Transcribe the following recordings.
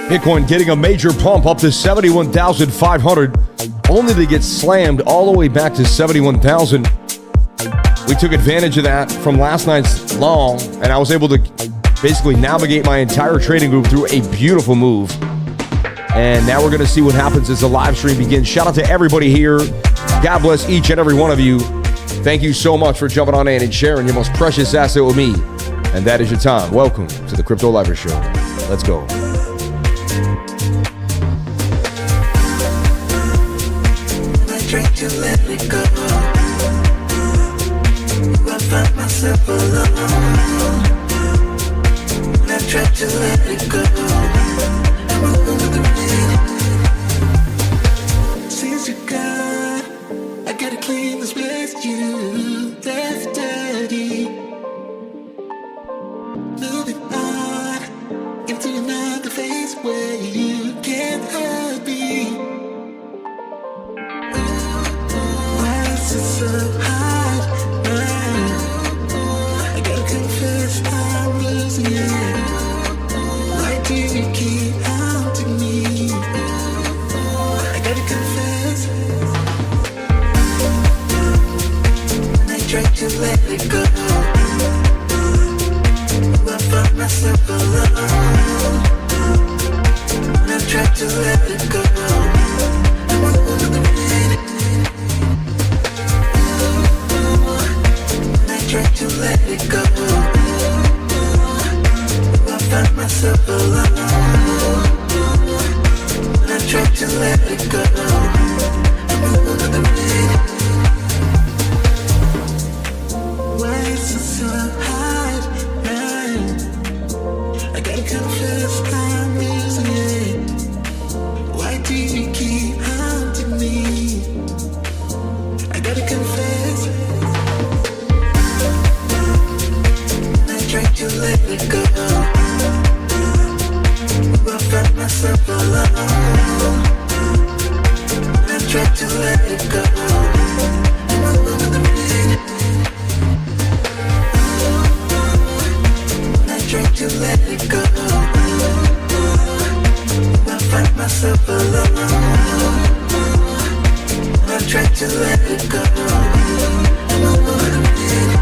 Bitcoin getting a major pump up to 71,500, only to get slammed all the way back to 71,000. We took advantage of that from last night's long, and I was able to basically navigate my entire trading group through a beautiful move. And now we're going to see what happens as the live stream begins. Shout out to everybody here. God bless each and every one of you. Thank you so much for jumping on in and sharing your most precious asset with me. And that is your time. Welcome to the Crypto Lifer Show. Let's go. I tried to let it go. I find myself alone. I tried to let it go. I'm over the rain. Since you're gone, I gotta clean the space you left dirty. Moving on into another phase where you can't hurt me. Why is it so hard? I gotta confess I'm losing it. Why do you keep haunting me? I gotta confess. I tried to let it go. I found myself alone. I tried to let it go. I'm over the rain. I tried to let it go. I found myself alone. I tried to let it go. I'm over the rain. Why is it so hard? I gotta confess I'm losing it. Why do you keep haunting me? I gotta confess. I tried to let it go. I found myself alone. I tried to let it go. I'm over the rain. I tried to let it go. I find myself alone. I tried to let it go. I'm over the rain.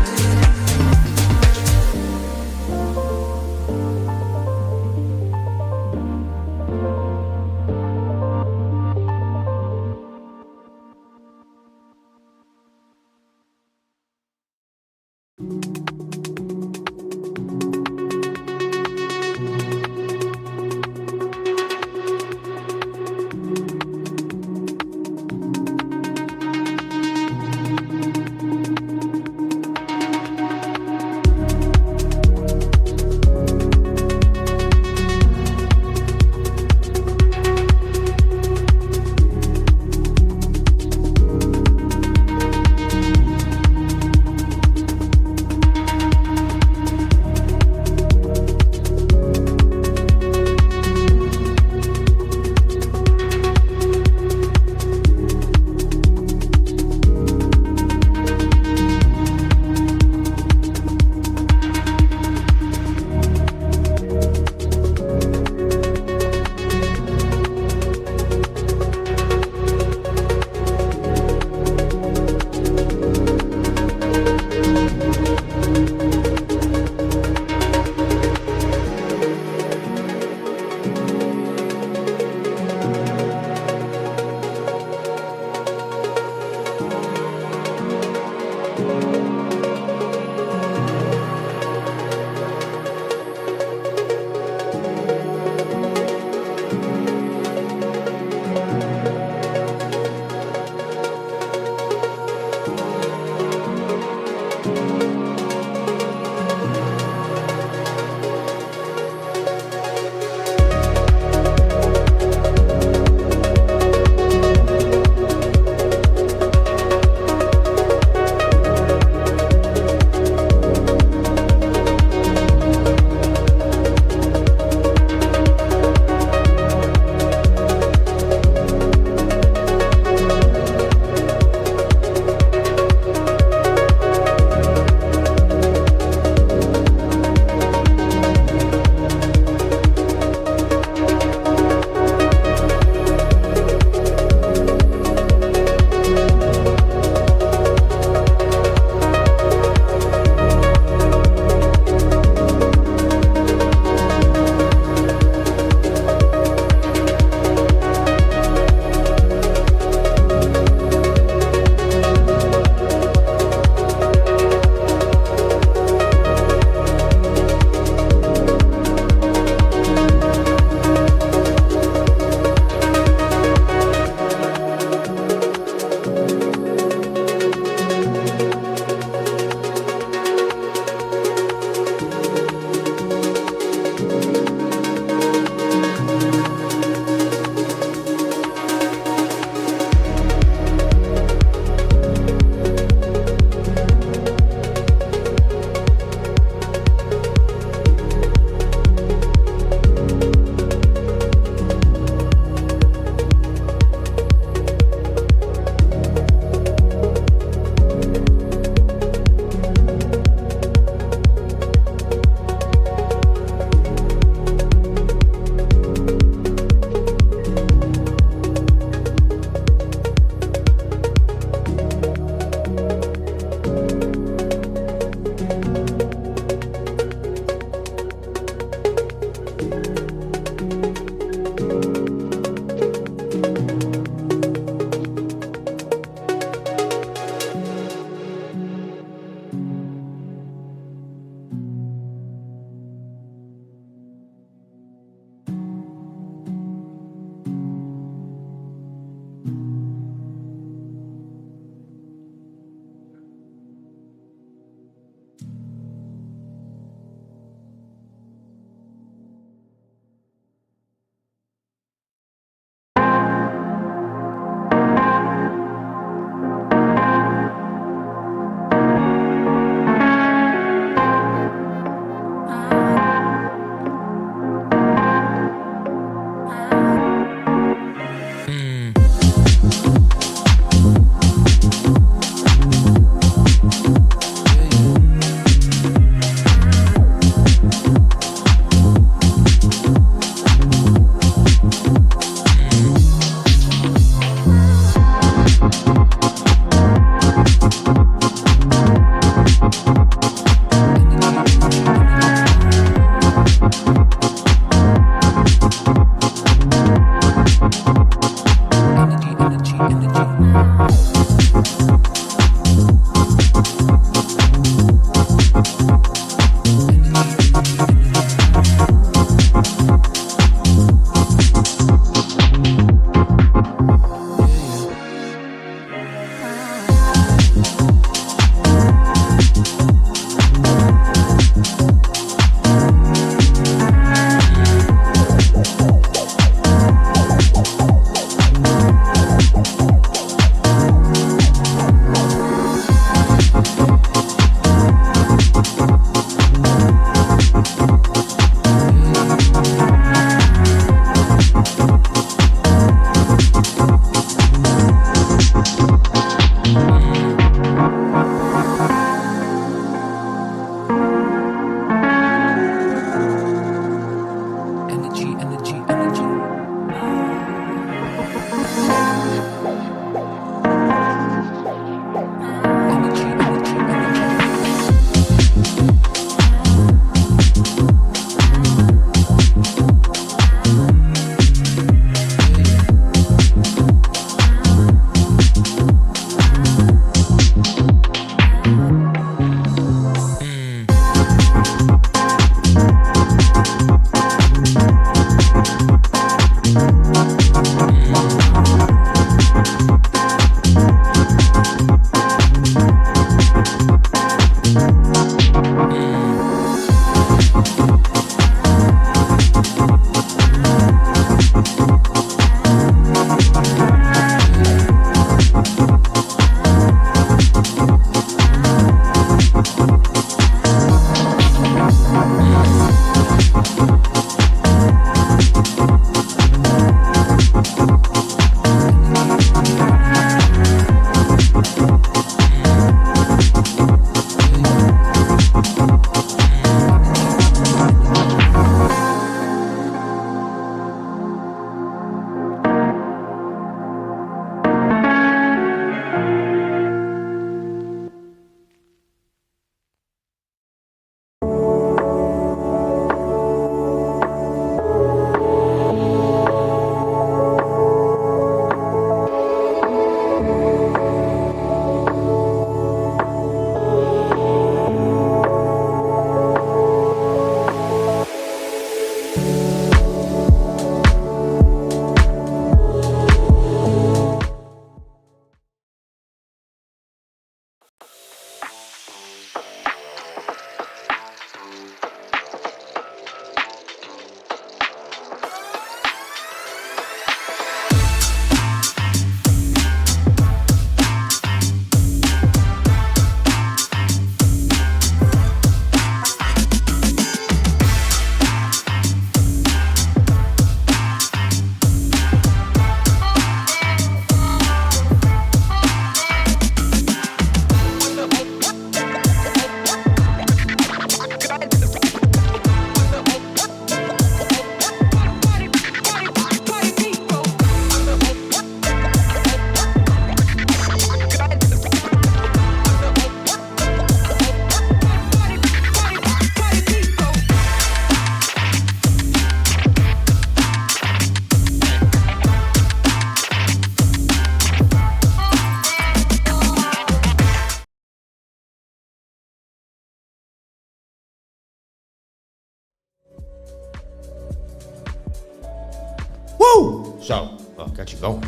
So, got you going.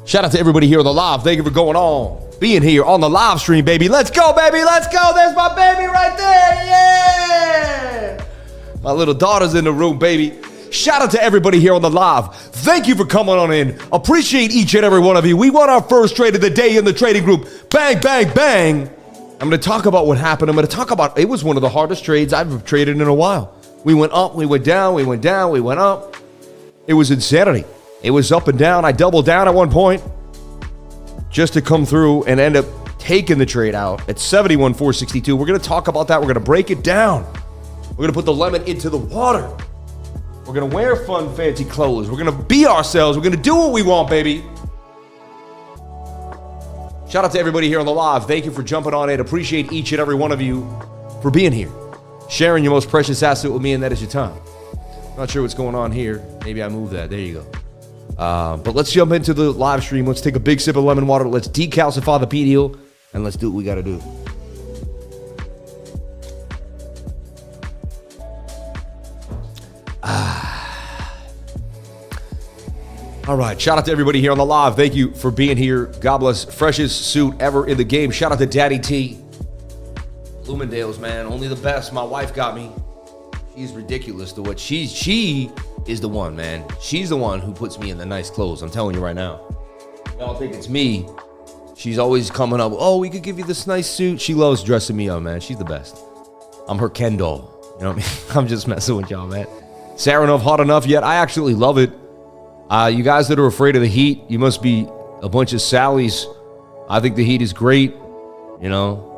Shout out to everybody here on the live. Thank you for going on, being here on the live stream, baby. Let's go, baby. Let's go. There's my baby right there. Yeah. My little daughter's in the room, baby. Shout out to everybody here on the live. Thank you for coming on in. Appreciate each and every one of you. We won our first trade of the day in the trading group. Bang, bang, bang. I'm going to talk about what happened. I'm going to talk about, it was one of the hardest trades I've traded in a while. We went up, we went down, we went down, we went up. It was insanity. It was up and down. I doubled down at one point just to come through and end up taking the trade out at 71,462. We're going to talk about that. We're going to break it down. We're going to put the lemon into the water. We're going to wear fun, fancy clothes. We're going to be ourselves. We're going to do what we want, baby. Shout out to everybody here on the live. Thank you for jumping on it. Appreciate each and every one of you for being here. Sharing your most precious asset with me, and that is your time. Not sure what's going on here. Maybe I moved that. There you go. But let's jump into the live stream. Let's take a big sip of lemon water. Let's decalcify the PDO, and let's do what we got to do. All right, shout out to everybody here on the live. Thank you for being here. God bless. Freshest suit ever in the game. Shout out to Daddy T. Bloomingdale's, man. Only the best. My wife got me. She's ridiculous to what she is the one, man. She's the one who puts me in the nice clothes. I'm telling you right now. Y'all think it's me. She's always coming up, oh, we could give you this nice suit. She loves dressing me up, man. She's the best. I'm her Ken doll. You know what I mean? I'm just messing with y'all, man. Sarah enough, hot enough yet? I actually love it. You guys that are afraid of the heat, you must be a bunch of Sallys. I think the heat is great, you know.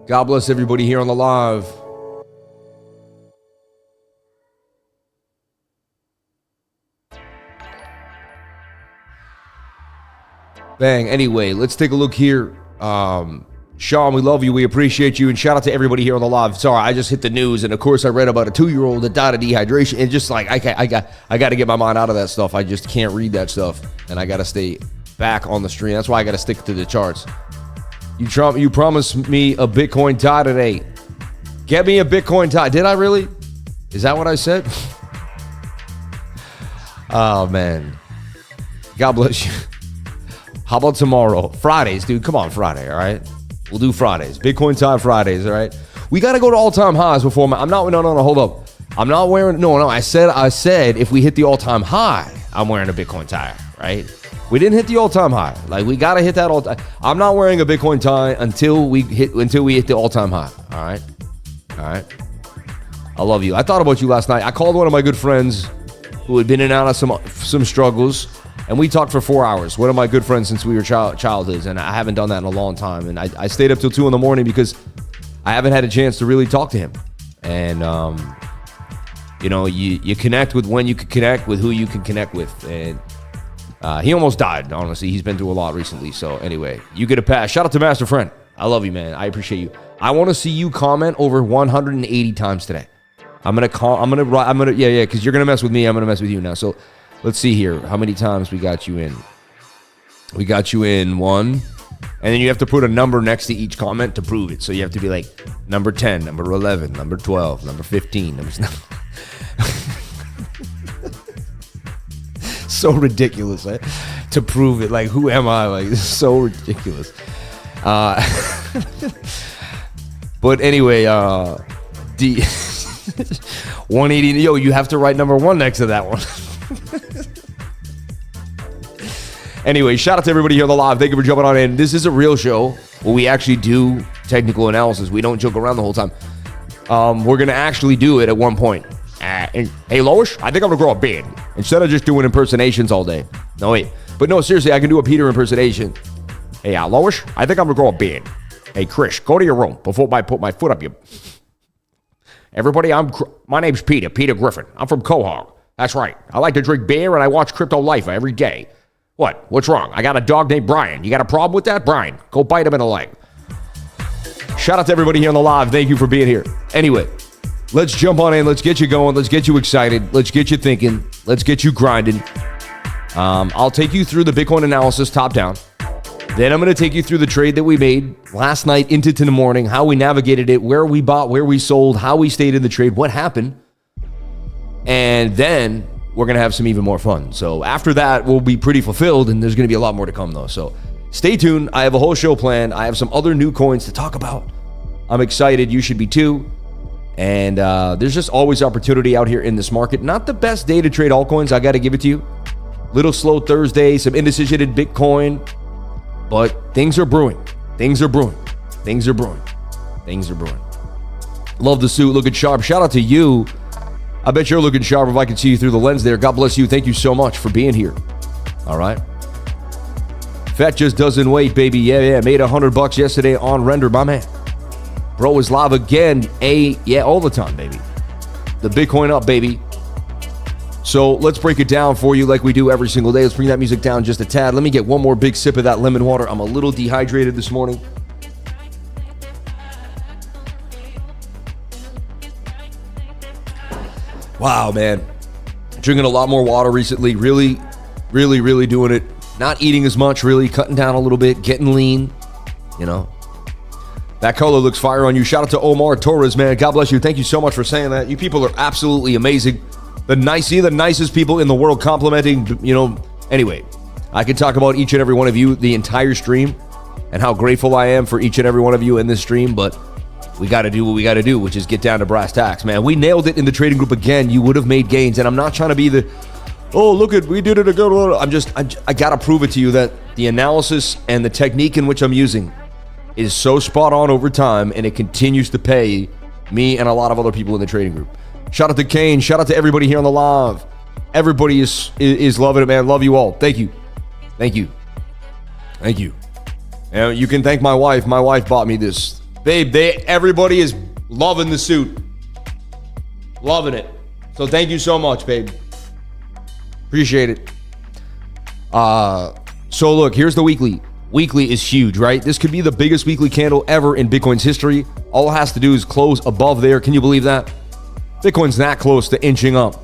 God bless everybody here on the live. Bang. Anyway, let's take a look here. Sean, we love you. We appreciate you. And shout out to everybody here on the live. Sorry, I just hit the news. And of course, I read about a 2-year-old that died of dehydration. And just like, I got to get my mind out of that stuff. I just can't read that stuff. And I got to stay back on the stream. That's why I got to stick to the charts. You promised me a Bitcoin tie today. Get me a Bitcoin tie. Did I really? Is that what I said? Oh, man. God bless you. How about tomorrow? Fridays, dude. Come on, Friday, all right? We'll do Fridays. Bitcoin tie Fridays, all right? We got to go to all-time highs before I'm not, no, hold up. I'm not wearing, no, I said if we hit the all-time high, I'm wearing a Bitcoin tie, right? We didn't hit the all-time high. Like, we got to hit that all-time. I'm not wearing a Bitcoin tie until we hit the all-time high, all right? All right? I love you. I thought about you last night. I called one of my good friends who had been in and out of some struggles, and we talked for 4 hours. One of my good friends since we were childhoods, and I haven't done that in a long time. And I stayed up till 2 in the morning because I haven't had a chance to really talk to him. And, you know, you connect with when you can connect with who you can connect with. And he almost died, honestly. He's been through a lot recently. So anyway, you get a pass. Shout out to Master Friend. I love you, man. I appreciate you. I want to see you comment over 180 times today. Yeah, because you're going to mess with me. I'm going to mess with you now. So let's see here. How many times we got you in? We got you in 1. And then you have to put a number next to each comment to prove it. So you have to be like number 10, number 11, number 12, number 15. Number so ridiculous, right? To prove it. Like, who am I? Like, this is so ridiculous. But anyway, 180. Yo, you have to write number 1 next to that one. Anyway, shout out to everybody here on the live. Thank you for jumping on in. This is a real show where we actually do technical analysis. We don't joke around the whole time. We're going to actually do it at one point. And, hey, Lois, I think I'm going to grow a beard. Instead of just doing impersonations all day. No, wait. But no, seriously, I can do a Peter impersonation. Hey, Lois, I think I'm going to grow a beard. Hey, Chris, go to your room before I put my foot up your... Everybody, my name's Peter Griffin. I'm from Quahog. That's right. I like to drink beer and I watch Crypto Life every day. What? What's wrong? I got a dog named Brian. You got a problem with that? Brian, go bite him in the leg. Shout out to everybody here on the live. Thank you for being here. Anyway, let's jump on in. Let's get you going. Let's get you excited. Let's get you thinking. Let's get you grinding. I'll take you through the Bitcoin analysis top down. Then I'm going to take you through the trade that we made last night into the morning, how we navigated it, where we bought, where we sold, how we stayed in the trade, what happened. And then we're going to have some even more fun. So after that, we'll be pretty fulfilled, and there's going to be a lot more to come, though. So stay tuned. I have a whole show planned. I have some other new coins to talk about. I'm excited. You should be too. And there's just always opportunity out here in this market. Not the best day to trade altcoins, I got to give it to you. Little slow Thursday, some indecision in Bitcoin. But things are brewing. Things are brewing. Things are brewing. Things are brewing. Love the suit. Looking sharp. Shout out to you. I bet you're looking sharp if I can see you through the lens there. God bless you. Thank you so much for being here. All right. Fat just doesn't wait, baby. Yeah. Made $100 yesterday on render, my man. Bro is live again. Yeah, all the time, baby. The Bitcoin up, baby. So let's break it down for you like we do every single day. Let's bring that music down just a tad. Let me get one more big sip of that lemon water. I'm a little dehydrated this morning. Wow, man. Drinking a lot more water recently. Really doing it. Not eating as much, really. Cutting down a little bit. Getting lean. You know. That color looks fire on you. Shout out to Omar Torres, man. God bless you. Thank you so much for saying that. You people are absolutely amazing. The nicest people in the world complimenting, you know. Anyway, I could talk about each and every one of you the entire stream and how grateful I am for each and every one of you in this stream, but we got to do what we got to do, which is get down to brass tacks, man. We nailed it in the trading group again. You would have made gains, and I'm not trying to be the, oh, look at, we did it again. I got to prove it to you that the analysis and the technique in which I'm using is so spot on over time, and it continues to pay me and a lot of other people in the trading group. Shout out to Kane. Shout out to everybody here on the live. Everybody is loving it, man. Love you all. Thank you. Thank you. Thank you. And you can thank my wife. My wife bought me this. Babe, everybody is loving the suit. Loving it. So thank you so much, babe. Appreciate it. So look, here's the weekly. Weekly is huge, right? This could be the biggest weekly candle ever in Bitcoin's history. All it has to do is close above there. Can you believe that? Bitcoin's that close to inching up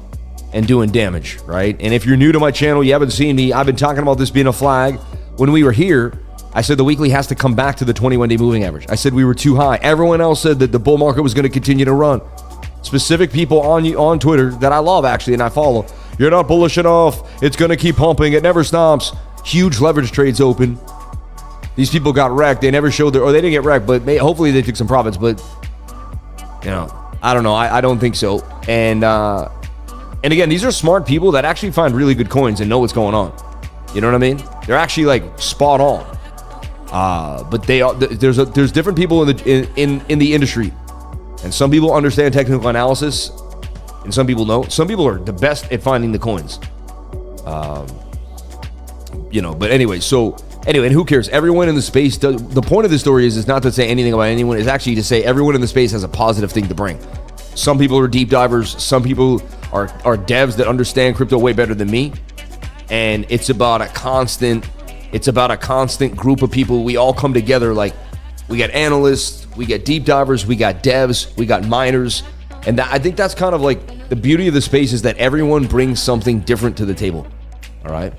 and doing damage, right? And if you're new to my channel, you haven't seen me, I've been talking about this being a flag. When we were here, I said the weekly has to come back to the 21-day moving average. I said we were too high. Everyone else said that the bull market was going to continue to run. Specific people on Twitter that I love, actually, and I follow. You're not bullish enough. It's going to keep pumping. It never stops. Huge leverage trades open. These people got wrecked. They never showed or they didn't get wrecked, but hopefully they took some profits. But, you know, I don't know. I don't think so. And again, these are smart people that actually find really good coins and know what's going on. You know what I mean? They're actually like spot on. But there's different people in the industry, and some people understand technical analysis, and some people don't. Some people are the best at finding the coins. You know. But anyway, and who cares? Everyone in the space does. The point of this story is not to say anything about anyone. It's actually to say everyone in the space has a positive thing to bring. Some people are deep divers. Some people are devs that understand crypto way better than me. And it's about a constant group of people. We all come together. Like, we got analysts, we got deep divers, we got devs, we got miners. And I think that's kind of like the beauty of the space, is that everyone brings something different to the table. All right.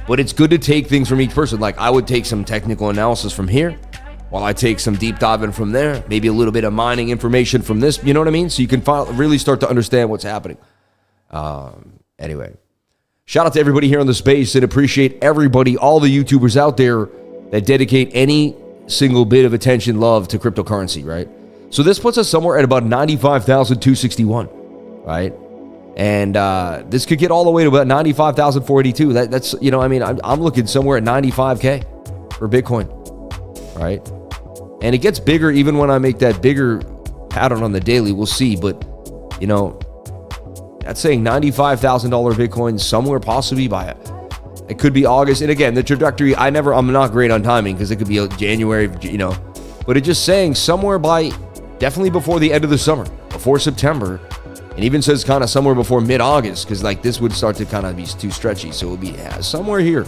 But it's good to take things from each person. Like, I would take some technical analysis from here, while I take some deep diving from there, maybe a little bit of mining information from this, you know what I mean? So you can really start to understand what's happening. Anyway, shout out to everybody here on the space, and appreciate everybody, all the YouTubers out there that dedicate any single bit of attention, love to cryptocurrency, right? So this puts us somewhere at about 95,261, right? And this could get all the way to about 95,482. That's, you know, I mean, I'm looking somewhere at 95K for Bitcoin, right? And it gets bigger even when I make that bigger pattern on the daily. We'll see, but you know, that's saying $95,000 Bitcoin somewhere possibly by it. It could be August. And again, the trajectory, I'm not great on timing, because it could be January, you know, but it's just saying somewhere by, definitely before the end of the summer, before September. It even says kind of somewhere before mid-August, because like this would start to kind of be too stretchy. So it would be somewhere here.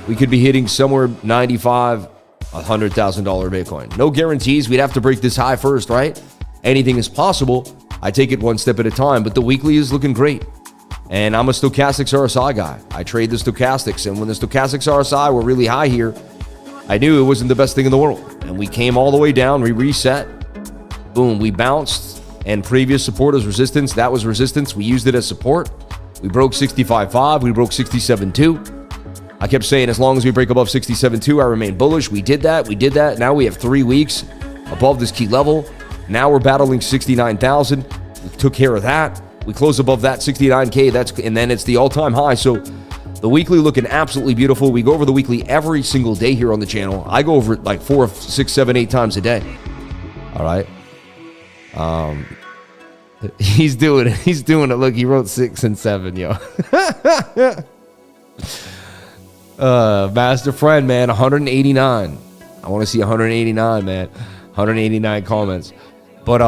We could be hitting somewhere 95, $100,000 Bitcoin. No guarantees. We'd have to break this high first, right? Anything is possible. I take it one step at a time, but the weekly is looking great. And I'm a stochastics RSI guy. I trade the stochastics, and when the stochastics RSI were really high here, I knew it wasn't the best thing in the world. And we came all the way down, we reset, boom, we bounced, And previous support is resistance. That was resistance. We used it as support. We broke 65.5. We broke 67.2. I kept saying as long as we break above 67.2, I remain bullish. We did that. We did that. Now we have 3 weeks above this key level. Now we're battling 69,000. We took care of that. We close above that 69K. And then it's the all-time high. So the weekly looking absolutely beautiful. We go over the weekly every single day here on the channel. I go over it like 4, 6, 7, 8 times a day. All right. He's doing it. Look, he wrote 6 and 7, yo. Master friend, man, 189. I want to see 189, man. 189 comments. But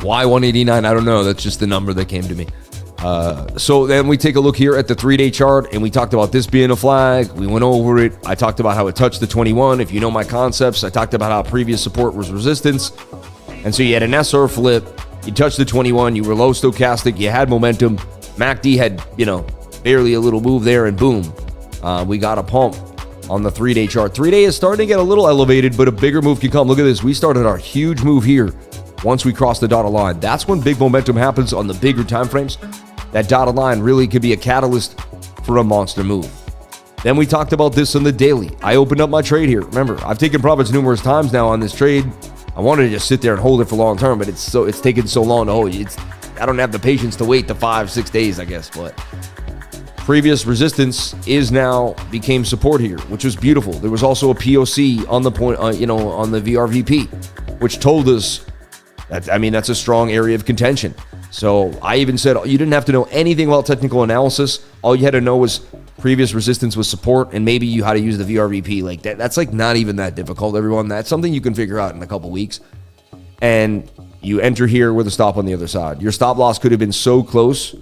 why 189? I don't know. That's just the number that came to me. So then we take a look here at the 3-day chart, and we talked about this being a flag. We went over it. I talked about how it touched the 21. If you know my concepts, I talked about how previous support was resistance. And so you had an SR flip. You touched the 21. You were low stochastic. You had momentum. MACD had, barely a little move there, and boom, we got a pump on the 3-day chart. 3-day is starting to get a little elevated, but a bigger move can come. Look at this. We started our huge move here once we crossed the dotted line. That's when big momentum happens on the bigger time frames. That dotted line really could be a catalyst for a monster move. Then we talked about this on the daily. I opened up my trade here. Remember, I've taken profits numerous times now on this trade. I wanted to just sit there and hold it for long term, but it's taken so long to hold. I don't have the patience to wait the 5-6 days, I guess. But previous resistance became support here, which was beautiful. There was also a POC on the point, on the VRVP, which told us that, that's a strong area of contention. So I even said you didn't have to know anything about technical analysis. All you had to know was previous resistance was support, and maybe you how to use the VRVP. Like that's like not even that difficult, everyone. That's something you can figure out in a couple weeks. And you enter here with a stop on the other side. Your stop loss could have been so close,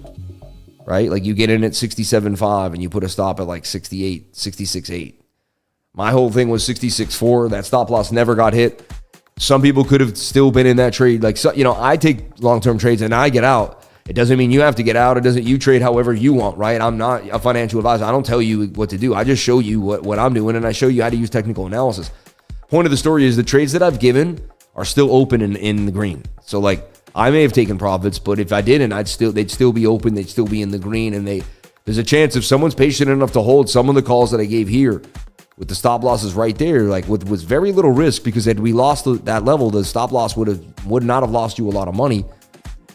right? Like you get in at 67.5 and you put a stop at like 68, 66.8. My whole thing was 66.4. That stop loss never got hit. Some people could have still been in that trade. Like, so, I take long-term trades and I get out. It doesn't mean you have to get out. It doesn't. You trade however you want, right? I'm not a financial advisor. I don't tell you what to do. I just show you what I'm doing, and I show you how to use technical analysis. Point of the story is the trades that I've given are still open in the green. So like I may have taken profits, but if I didn't, they'd still be open. They'd still be in the green, and there's a chance if someone's patient enough to hold some of the calls that I gave here with the stop losses right there, like with very little risk, because had we lost that level, the stop loss would not have lost you a lot of money.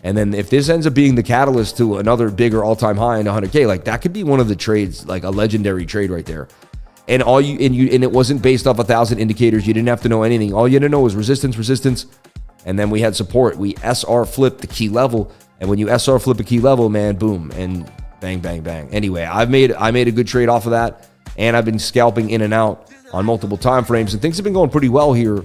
And then if this ends up being the catalyst to another bigger all-time high in 100K, like that could be one of the trades, like a legendary trade right there. And it wasn't based off 1,000 indicators. You didn't have to know anything. All you had to know was resistance, and then we had support. We SR flipped the key level, and when you SR flip a key level, man, boom, and bang, bang, bang. Anyway, I made a good trade off of that, and I've been scalping in and out on multiple time frames, and things have been going pretty well here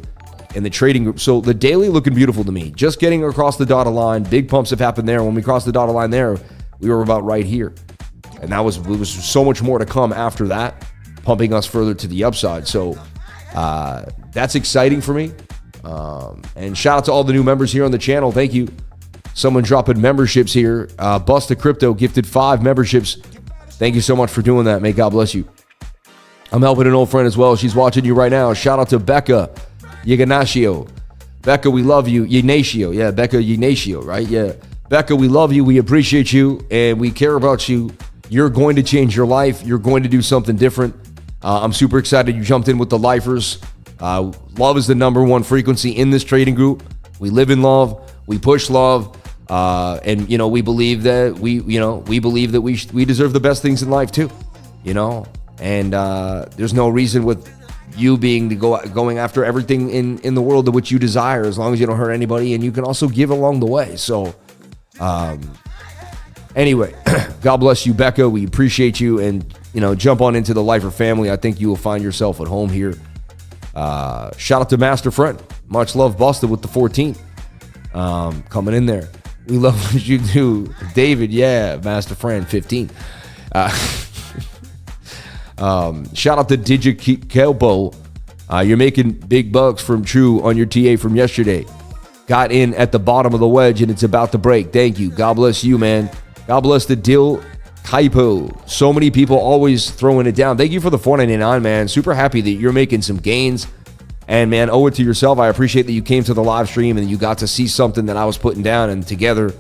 in the trading group. So the daily looking beautiful to me. Just getting across the dotted line. Big pumps have happened there. When we crossed the dotted line there, we were about right here. And it was so much more to come after that, pumping us further to the upside. So that's exciting for me. And shout out to all the new members here on the channel. Thank you. Someone dropping memberships here. Busta Crypto gifted 5 memberships. Thank you so much for doing that. May God bless you. I'm helping an old friend as well. She's watching you right now. Shout out to Becca Ignacio. Becca, we love you. Ignacio. Yeah, Becca Ignacio, right? Yeah. Becca, we love you. We appreciate you, and we care about you. You're going to change your life. You're going to do something different. I'm super excited you jumped in with the lifers. Love is the #1 frequency in this trading group. We live in love. We push love. And we believe that we deserve the best things in life too. And there's no reason with you being going after everything in the world of which you desire, as long as you don't hurt anybody, and you can also give along the way. So anyway, God bless you, Becca. We appreciate you, and jump on into the Lifer family. I think you will find yourself at home here. Shout out to Master Friend. Much love, Busta, with the 14th coming in there. We love what you do, David. Yeah, Master Friend 15. Shout out to Digikelbo. You're making big bucks from True on your TA from yesterday. Got in at the bottom of the wedge and it's about to break. Thank you. God bless you, man. God bless the Dil Kaipo. So many people always throwing it down. Thank you for the $4.99, man. Super happy that you're making some gains And man, owe it to yourself. I appreciate that you came to the live stream and you got to see something that I was putting down, and together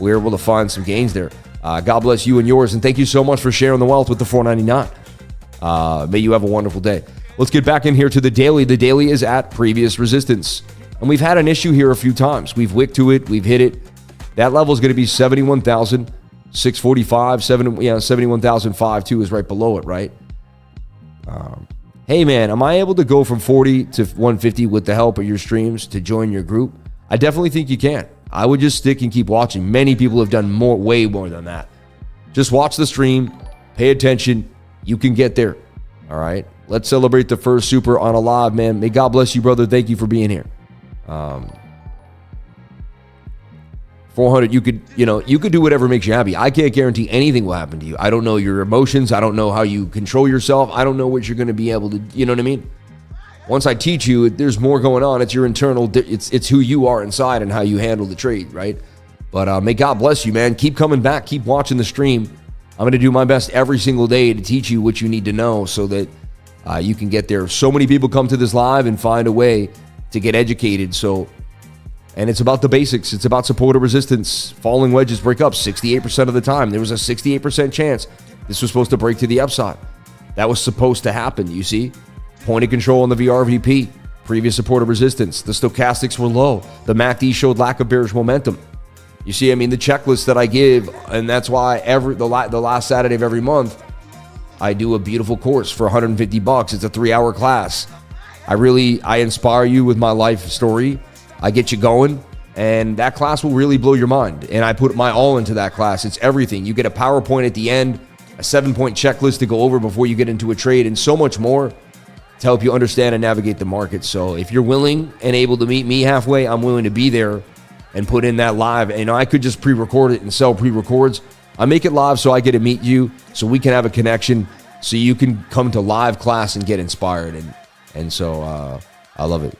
we were able to find some gains there. God bless you and yours, and thank you so much for sharing the wealth with the $4.99. May you have a wonderful day. Let's get back in here to the daily. The daily is at previous resistance, and we've had an issue here a few times. We've wicked to it. We've hit it. That level is going to be 71,645. 71,005 too is right below it, right? Hey man, am I able to go from 40 to 150 with the help of your streams to join your group? I definitely think you can. I would just stick and keep watching. Many people have done way more than that. Just watch the stream, pay attention. You can get there. All right. Let's celebrate the first super on a live, man. May God bless you, brother. Thank you for being here. 400, you could do whatever makes you happy. I can't guarantee anything will happen to you. I don't know your emotions. I don't know how you control yourself. I don't know what you're going to be able to, you know what I mean? Once I teach you, there's more going on. It's your internal, it's who you are inside and how you handle the trade, right? But may God bless you, man. Keep coming back. Keep watching the stream. I'm going to do my best every single day to teach you what you need to know so that you can get there. So many people come to this live and find a way to get educated. And it's about the basics. It's about support or resistance. Falling wedges break up 68% of the time. There was a 68% chance this was supposed to break to the upside. That was supposed to happen, you see? Point of control on the VRVP. Previous support or resistance. The stochastics were low. The MACD showed lack of bearish momentum. You see, I mean, the checklist that I give, and that's why the last Saturday of every month, I do a beautiful course for $150. It's a 3-hour class. I inspire you with my life story. I get you going, and that class will really blow your mind. And I put my all into that class. It's everything. You get a PowerPoint at the end, a 7-point checklist to go over before you get into a trade, and so much more to help you understand and navigate the market. So if you're willing and able to meet me halfway, I'm willing to be there and put in that live. And I could just pre-record it and sell pre-records. I make it live so I get to meet you, so we can have a connection, so you can come to live class and get inspired. And so I love it.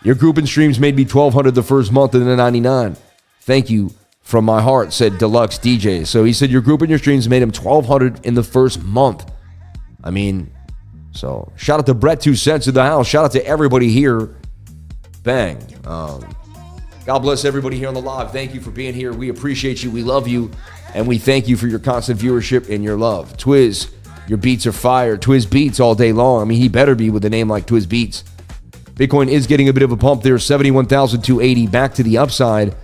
Your group and streams made me $1,200 the first month and then $99. Thank you from my heart, said Deluxe DJ. So he said your group and your streams made him $1,200 in the first month. I mean, so shout out to Brett 2 cents in the house. Shout out to everybody here. Bang. God bless everybody here on the live. Thank you for being here. We appreciate you. We love you. And we thank you for your constant viewership and your love. Twiz, your beats are fire. Twiz Beats all day long. I mean, he better be with a name like Twiz Beats. Bitcoin is getting a bit of a pump there, 71,280 back to the upside.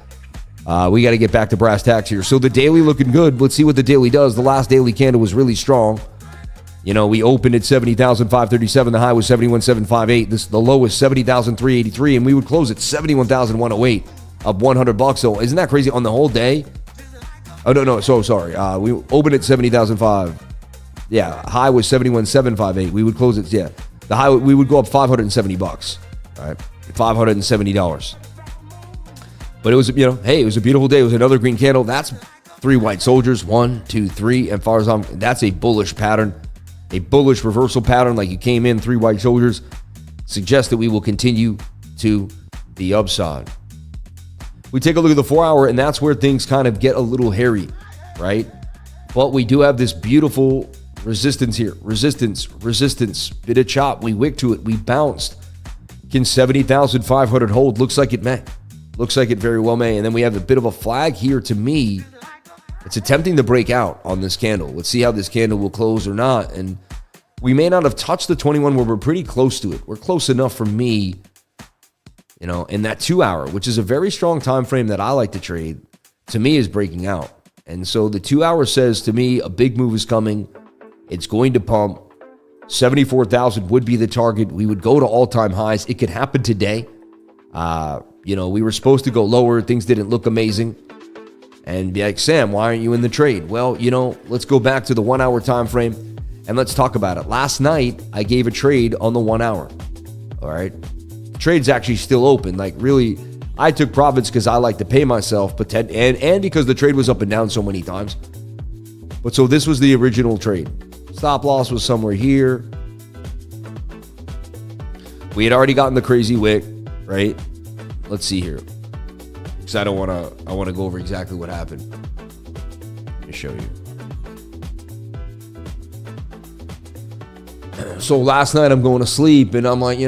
We got to get back to brass tacks here. So the daily looking good. Let's see what the daily does. The last daily candle was really strong. You know, we opened at 70,537. The high was 71,758. The low was 70,383, and we would close at 71,108, up $100. So isn't that crazy on the whole day? Oh no, so sorry. We opened at 70,005. Yeah, high was 71,758. We would close at the high. We would go up $570. Right, $570. But it was, hey, it was a beautiful day. It was another green candle. That's 3 white soldiers. 1, 2, 3. And far as that's a bullish pattern, a bullish reversal pattern. Like you came in 3 white soldiers, suggests that we will continue to the upside. We take a look at the 4-hour, and that's where things kind of get a little hairy, right? But we do have this beautiful resistance here. Resistance, bit of chop. We wick to it. We bounced. Can 70,500 hold? Looks like it may. Looks like it very well may. And then we have a bit of a flag here. To me, it's attempting to break out on this candle. Let's see how this candle will close or not. And we may not have touched the 21 where we're pretty close to it. We're close enough for me, in that 2-hour, which is a very strong time frame that I like to trade, to me is breaking out. And so the 2-hour says to me a big move is coming. It's going to pump. 74,000 would be the target. We would go to all-time highs. It could happen today. We were supposed to go lower. Things didn't look amazing. And be like, Sam, why aren't you in the trade? Well, let's go back to the 1-hour time frame and let's talk about it. Last night, I gave a trade on the 1-hour. All right. The trade's actually still open. Like, really, I took profits because I like to pay myself, and because the trade was up and down so many times. But so this was the original trade. Stop loss was somewhere here. We had already gotten the crazy wick, right? Let's see here. Because I want to go over exactly what happened. Let me show you. So last night I'm going to sleep and I'm like,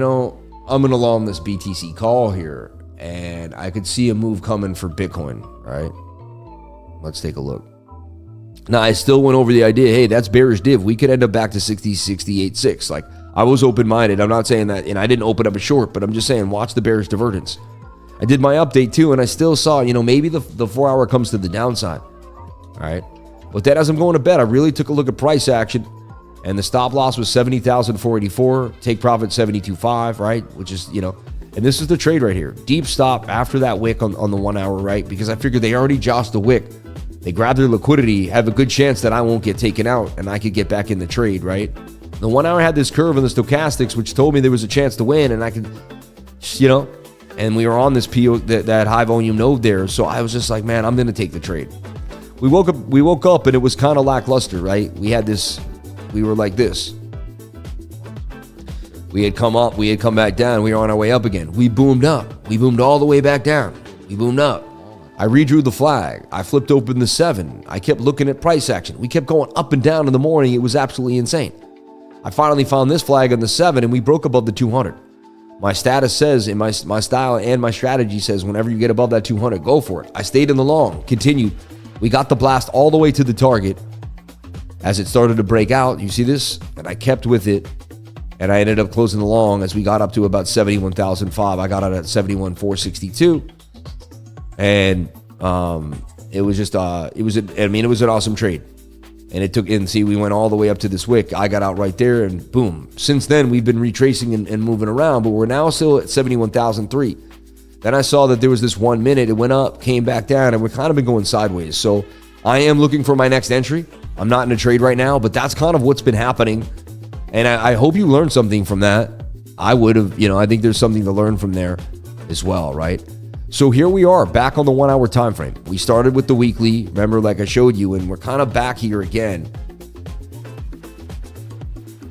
umming along this BTC call here, and I could see a move coming for Bitcoin, right? Let's take a look. Now, I still went over the idea, hey, that's bearish div. We could end up back to 60, 68.6. Like, I was open-minded. I'm not saying that, and I didn't open up a short, but I'm just saying, watch the bearish divergence. I did my update too, and I still saw, maybe the 4 hour comes to the downside. All right. But then as I'm going to bed, I really took a look at price action, and the stop loss was 70,484, take profit 72.5, right? Which is, and this is the trade right here. Deep stop after that wick on the 1 hour, right? Because I figured they already joshed the wick. They grab their liquidity, have a good chance that I won't get taken out and I could get back in the trade, right? The 1 hour had this curve in the stochastics, which told me there was a chance to win, and I could, and we were on this PO, that high volume node there. So I was just like, man, I'm going to take the trade. We woke up and it was kind of lackluster, right? We were like this. We had come up, we had come back down, we were on our way up again. We boomed up. We boomed all the way back down. We boomed up. I redrew the flag. I flipped open the 7. I kept looking at price action. We kept going up and down in the morning. It was absolutely insane. I finally found this flag on the 7 and we broke above the 200. My status says, in my style and my strategy says, whenever you get above that 200, go for it. I stayed in the long, continued. We got the blast all the way to the target. As it started to break out, you see this? And I kept with it. And I ended up closing the long as we got up to about 71,005. I got out at 71,462. And it was just, it was an awesome trade. And we went all the way up to this wick. I got out right there and boom. Since then, we've been retracing and moving around, but we're now still at 71,003. Then I saw that there was this 1 minute. It went up, came back down, and we've kind of been going sideways. So I am looking for my next entry. I'm not in a trade right now, but that's kind of what's been happening. And I hope you learned something from that. I would have, I think there's something to learn from there as well, right? So here we are back on the 1 hour time frame. We started with the weekly, remember, like I showed you, and we're kind of back here again.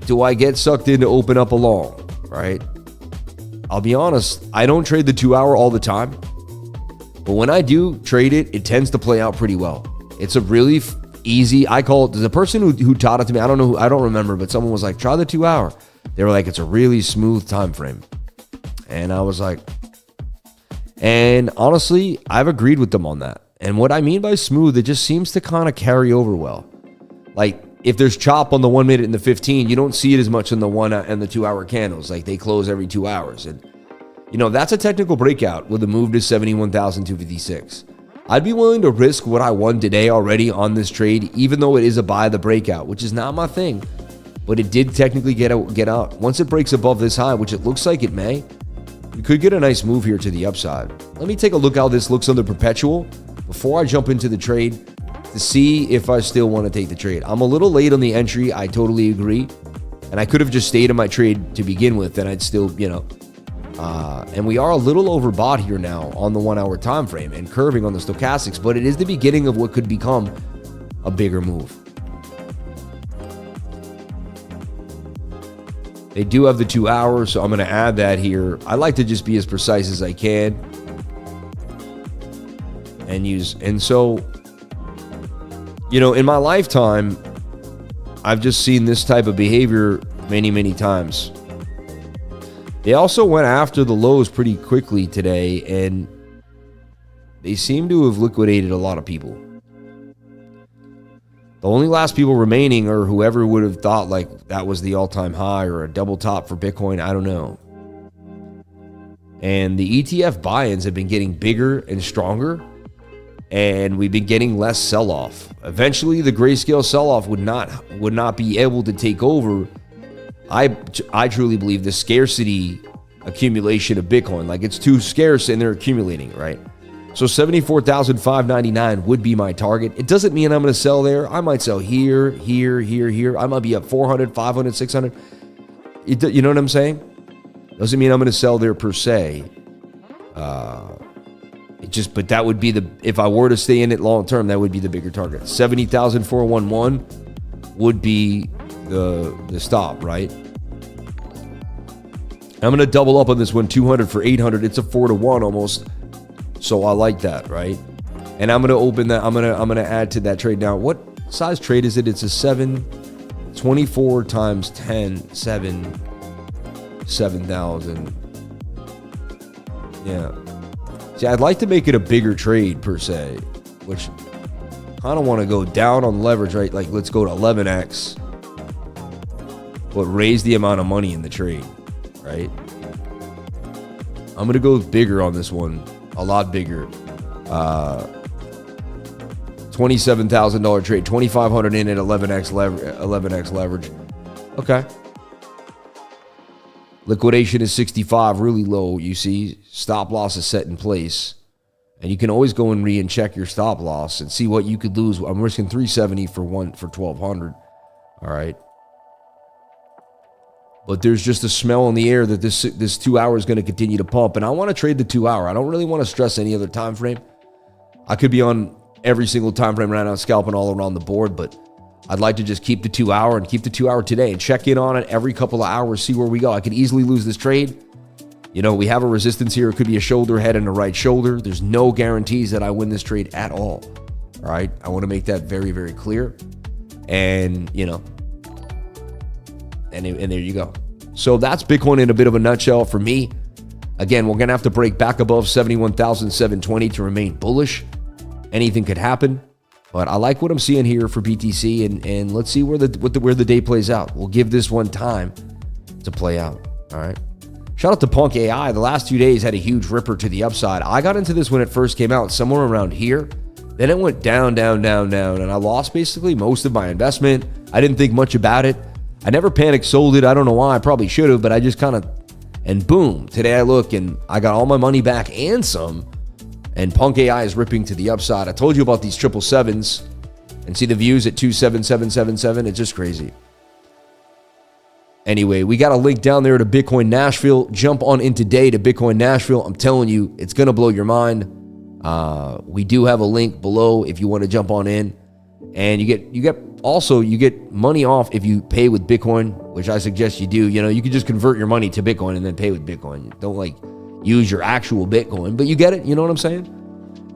Do I get sucked in to open up a long, right? I'll be honest, I don't trade the 2 hour all the time, but when I do trade it, it tends to play out pretty well. It's a really easy, I call it, the person who taught it to me, I don't remember, but someone was like, try the 2 hour. They were like, it's a really smooth time frame. And I was like, and honestly, I've agreed with them on that. And what I mean by smooth, it just seems to kind of carry over well. Like if there's chop on the 1 minute and the 15, you don't see it as much in the 1 and the 2 hour candles. Like they close every 2 hours. And that's a technical breakout with a move to 71,256. I'd be willing to risk what I won today already on this trade, even though it is a buy the breakout, which is not my thing. But it did technically get out. Once it breaks above this high, which it looks like it may, we could get a nice move here to the upside. Let me take a look how this looks on the perpetual before I jump into the trade to see if I still want to take the trade. I'm a little late on the entry. I totally agree. And I could have just stayed in my trade to begin with, and I'd still, and we are a little overbought here now on the 1 hour time frame and curving on the stochastics, but it is the beginning of what could become a bigger move. They do have the 2 hours, so I'm going to add that here. I like to just be as precise as I can and so, in my lifetime, I've just seen this type of behavior many, many times. They also went after the lows pretty quickly today, and they seem to have liquidated a lot of people. The only last people remaining are whoever would have thought like that was the all-time high or a double top for Bitcoin. I don't know. And the ETF buy-ins have been getting bigger and stronger, and we've been getting less sell-off. Eventually, the grayscale sell-off would not be able to take over. I truly believe the scarcity accumulation of Bitcoin. Like it's too scarce and they're accumulating, right? So 74,599 would be my target. It doesn't mean I'm going to sell there. I might sell here, here, here, here. I might be up 400, 500, 600. You know what I'm saying? Doesn't mean I'm going to sell there per se. But that would be if I were to stay in it long term, that would be the bigger target. 70,411 would be the stop, right? I'm going to double up on this one, 200 for 800. It's a 4-to-1 almost. So I like that, right? And I'm going to open that. I'm going to add to that trade. Now, what size trade is it? It's a 24 times 10, 7,000. Yeah. See, I'd like to make it a bigger trade per se, which kind of want to go down on leverage, right? Like, let's go to 11x, but raise the amount of money in the trade, right? I'm going to go bigger on this one, a lot bigger. $27,000 trade, 2,500 in at 11x leverage. Okay. Liquidation is 65, really low. You see, stop loss is set in place. And you can always go and check your stop loss and see what you could lose. I'm risking 370 for 1,200. All right. But there's just a smell in the air that this 2 hour is going to continue to pump. And I want to trade the 2 hour. I don't really want to stress any other time frame. I could be on every single time frame right now, scalping all around the board, but I'd like to just keep the 2 hour and keep the 2 hour today and check in on it every couple of hours, see where we go. I could easily lose this trade. You know, we have a resistance here. It could be a shoulder, head, and a right shoulder. There's no guarantees that I win this trade at all. All right. I want to make that very, very clear. And, you know, and there you go. So that's Bitcoin in a bit of a nutshell for me. Again, we're going to have to break back above 71,720 to remain bullish. Anything could happen. But I like what I'm seeing here for BTC, and let's see where the day plays out. We'll give this one time to play out. All right. Shout out to PUNKAI. The last 2 days had a huge ripper to the upside. I got into this when it first came out, somewhere around here. Then it went down, down, down, down, and I lost basically most of my investment. I didn't think much about it. I never panicked sold it. I don't know why. I probably should have, but I just kind of, and boom. Today I look and I got all my money back and some. And PUNKAI is ripping to the upside. I told you about these 777s and see the views at 27777. It's just crazy. Anyway, we got a link down there to Bitcoin Nashville. Jump on in today to Bitcoin Nashville. I'm telling you, it's going to blow your mind. We do have a link below if you want to jump on in. And you get money off if you pay with Bitcoin, which I suggest you do. You know, you can just convert your money to Bitcoin and then pay with Bitcoin. Don't like use your actual Bitcoin, but you get it. You know what I'm saying?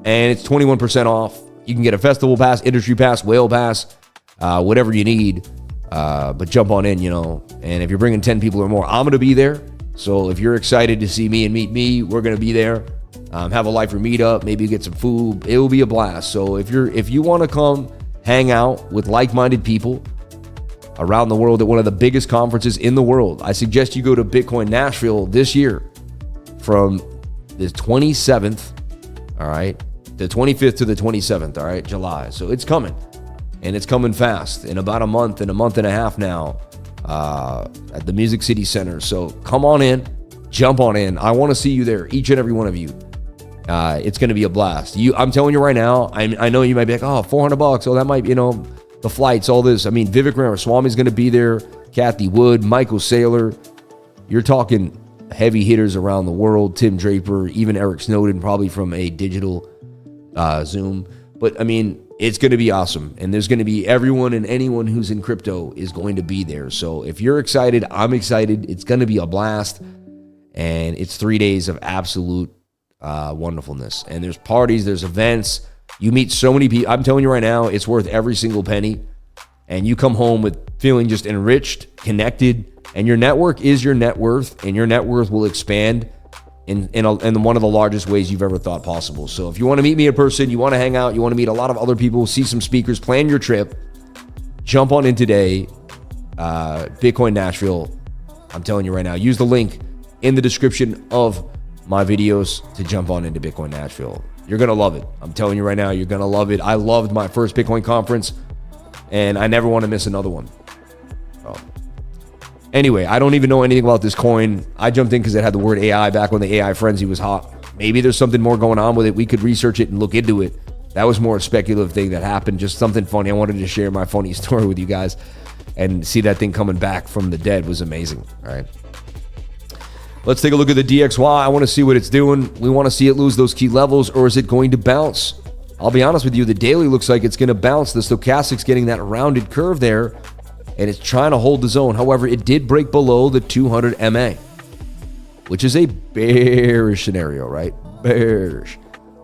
And it's 21% off. You can get a festival pass, industry pass, whale pass, whatever you need. But jump on in, you know. And if you're bringing 10 people or more, I'm going to be there. So if you're excited to see me and meet me, we're going to be there. Have a lifer meetup, maybe get some food. It will be a blast. So if you want to come hang out with like-minded people around the world at one of the biggest conferences in the world, I suggest you go to Bitcoin Nashville this year from the 27th, all right, the 25th to the 27th, all right, July. So it's coming, and it's coming fast in about a month and a half now at the Music City Center. So come on in, jump on in. I want to see you there, each and every one of you. It's going to be a blast. I'm telling you right now, I know you might be like, oh, $400. Oh, that might, you know, the flights, all this. I mean, Vivek Ramaswamy's going to be there, Kathy Wood, Michael Saylor. You're talking heavy hitters around the world, Tim Draper, even Eric Snowden, probably from a digital Zoom. But I mean, it's going to be awesome. And there's going to be everyone and anyone who's in crypto is going to be there. So if you're excited, I'm excited. It's going to be a blast. And it's 3 days of absolute wonderfulness. And there's parties, there's events. You meet so many people. I'm telling you right now, it's worth every single penny. And you come home with feeling just enriched, connected, and your network is your net worth, and your net worth will expand in one of the largest ways you've ever thought possible. So if you want to meet me in person, you want to hang out, you want to meet a lot of other people, see some speakers, plan your trip, jump on in today, Bitcoin Nashville. I'm telling you right now, use the link in the description of my videos to jump on into Bitcoin Nashville. You're going to love it. I'm telling you right now, you're going to love it. I loved my first Bitcoin conference, and I never want to miss another one. Anyway, I don't even know anything about this coin. I jumped in because it had the word AI back when the AI frenzy was hot. Maybe there's something more going on with it. We could research it and look into it. That was more a speculative thing that happened. Just something funny. I wanted to share my funny story with you guys. And see that thing coming back from the dead was amazing. All right. Let's take a look at the DXY. I want to see what it's doing. We want to see it lose those key levels, or is it going to bounce? I'll be honest with you. The daily looks like it's going to bounce. The stochastic's getting that rounded curve there, and it's trying to hold the zone. However, it did break below the 200 MA, which is a bearish scenario, right? Bearish.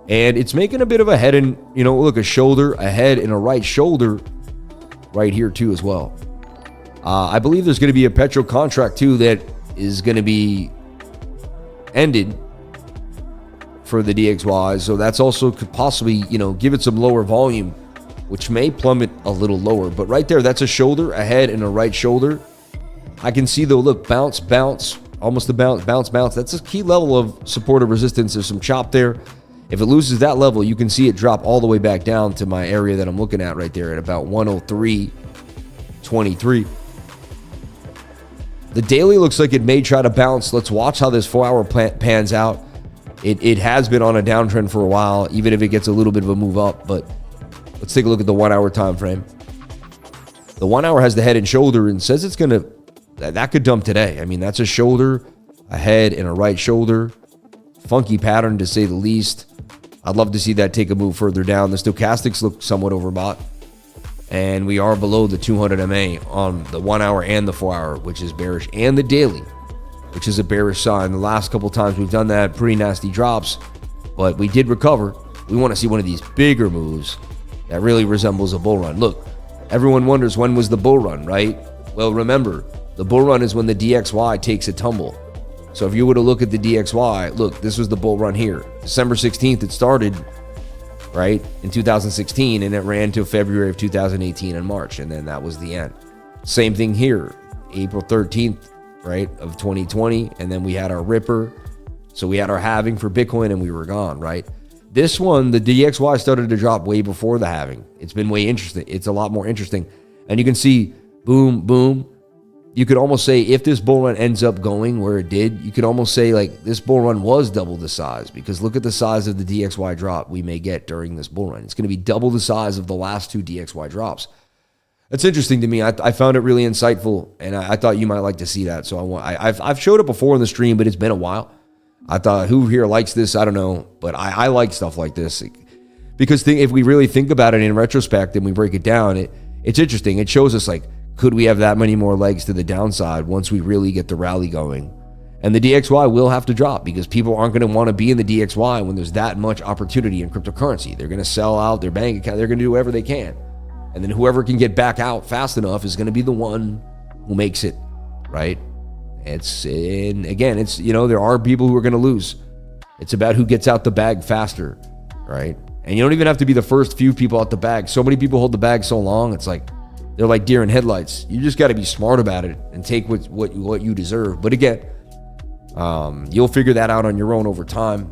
And it's making a bit of a head and, look, a shoulder, a head, and a right shoulder right here too as well. I believe there's going to be a petro contract too that is going to be ended for the DXY. So that's also could possibly, give it some lower volume, which may plummet a little lower. But right there, that's a shoulder, a head, and a right shoulder. I can see though, look, bounce, almost a bounce. That's a key level of supportive resistance. There's some chop there. If it loses that level, you can see it drop all the way back down to my area that I'm looking at right there at about 103.23. The daily looks like it may try to bounce. Let's watch how this 4 hour pans out. It has been on a downtrend for a while, even if it gets a little bit of a move up. But let's take a look at the 1 hour time frame. The 1 hour has the head and shoulder and says it's gonna, that could dump today. I mean, that's a shoulder, a head, and a right shoulder. Funky pattern to say the least. I'd love to see that take a move further down. The stochastics look somewhat overbought. And we are below the 200 MA on the 1 hour and the 4 hour, which is bearish, and the daily, which is a bearish sign. The last couple times we've done that, pretty nasty drops, but we did recover. We want to see one of these bigger moves that really resembles a bull run. Look, everyone wonders when was the bull run, right? Well, remember, the bull run is when the DXY takes a tumble. So if you were to look at the DXY, look, this was the bull run here. December 16th, it started, right, in 2016, and it ran till February of 2018 and March, and then that was the end. Same thing here, April 13th, right, of 2020, and then we had our ripper. So we had our halving for Bitcoin, and we were gone, right? This one, the DXY started to drop way before the halving. It's been way interesting. It's a lot more interesting. And you can see, boom, boom. You could almost say if this bull run ends up going where it did, you could almost say like this bull run was double the size, because look at the size of the DXY drop we may get during this bull run. It's going to be double the size of the last two DXY drops. That's interesting to me. I found it really insightful, and I thought you might like to see that. So I've showed it before in the stream, but it's been a while. I thought, who here likes this? I don't know, but I like stuff like this, because if we really think about it in retrospect and we break it down, it's interesting. It shows us like, could we have that many more legs to the downside once we really get the rally going? And the DXY will have to drop, because people aren't going to want to be in the DXY when there's that much opportunity in cryptocurrency. They're going to sell out their bank account. They're going to do whatever they can. And then whoever can get back out fast enough is going to be the one who makes it, right? And again, there are people who are going to lose. It's about who gets out the bag faster, right? And you don't even have to be the first few people out the bag. So many people hold the bag so long, it's like, they're like deer in headlights. You just got to be smart about it and take what you deserve. But again, you'll figure that out on your own over time,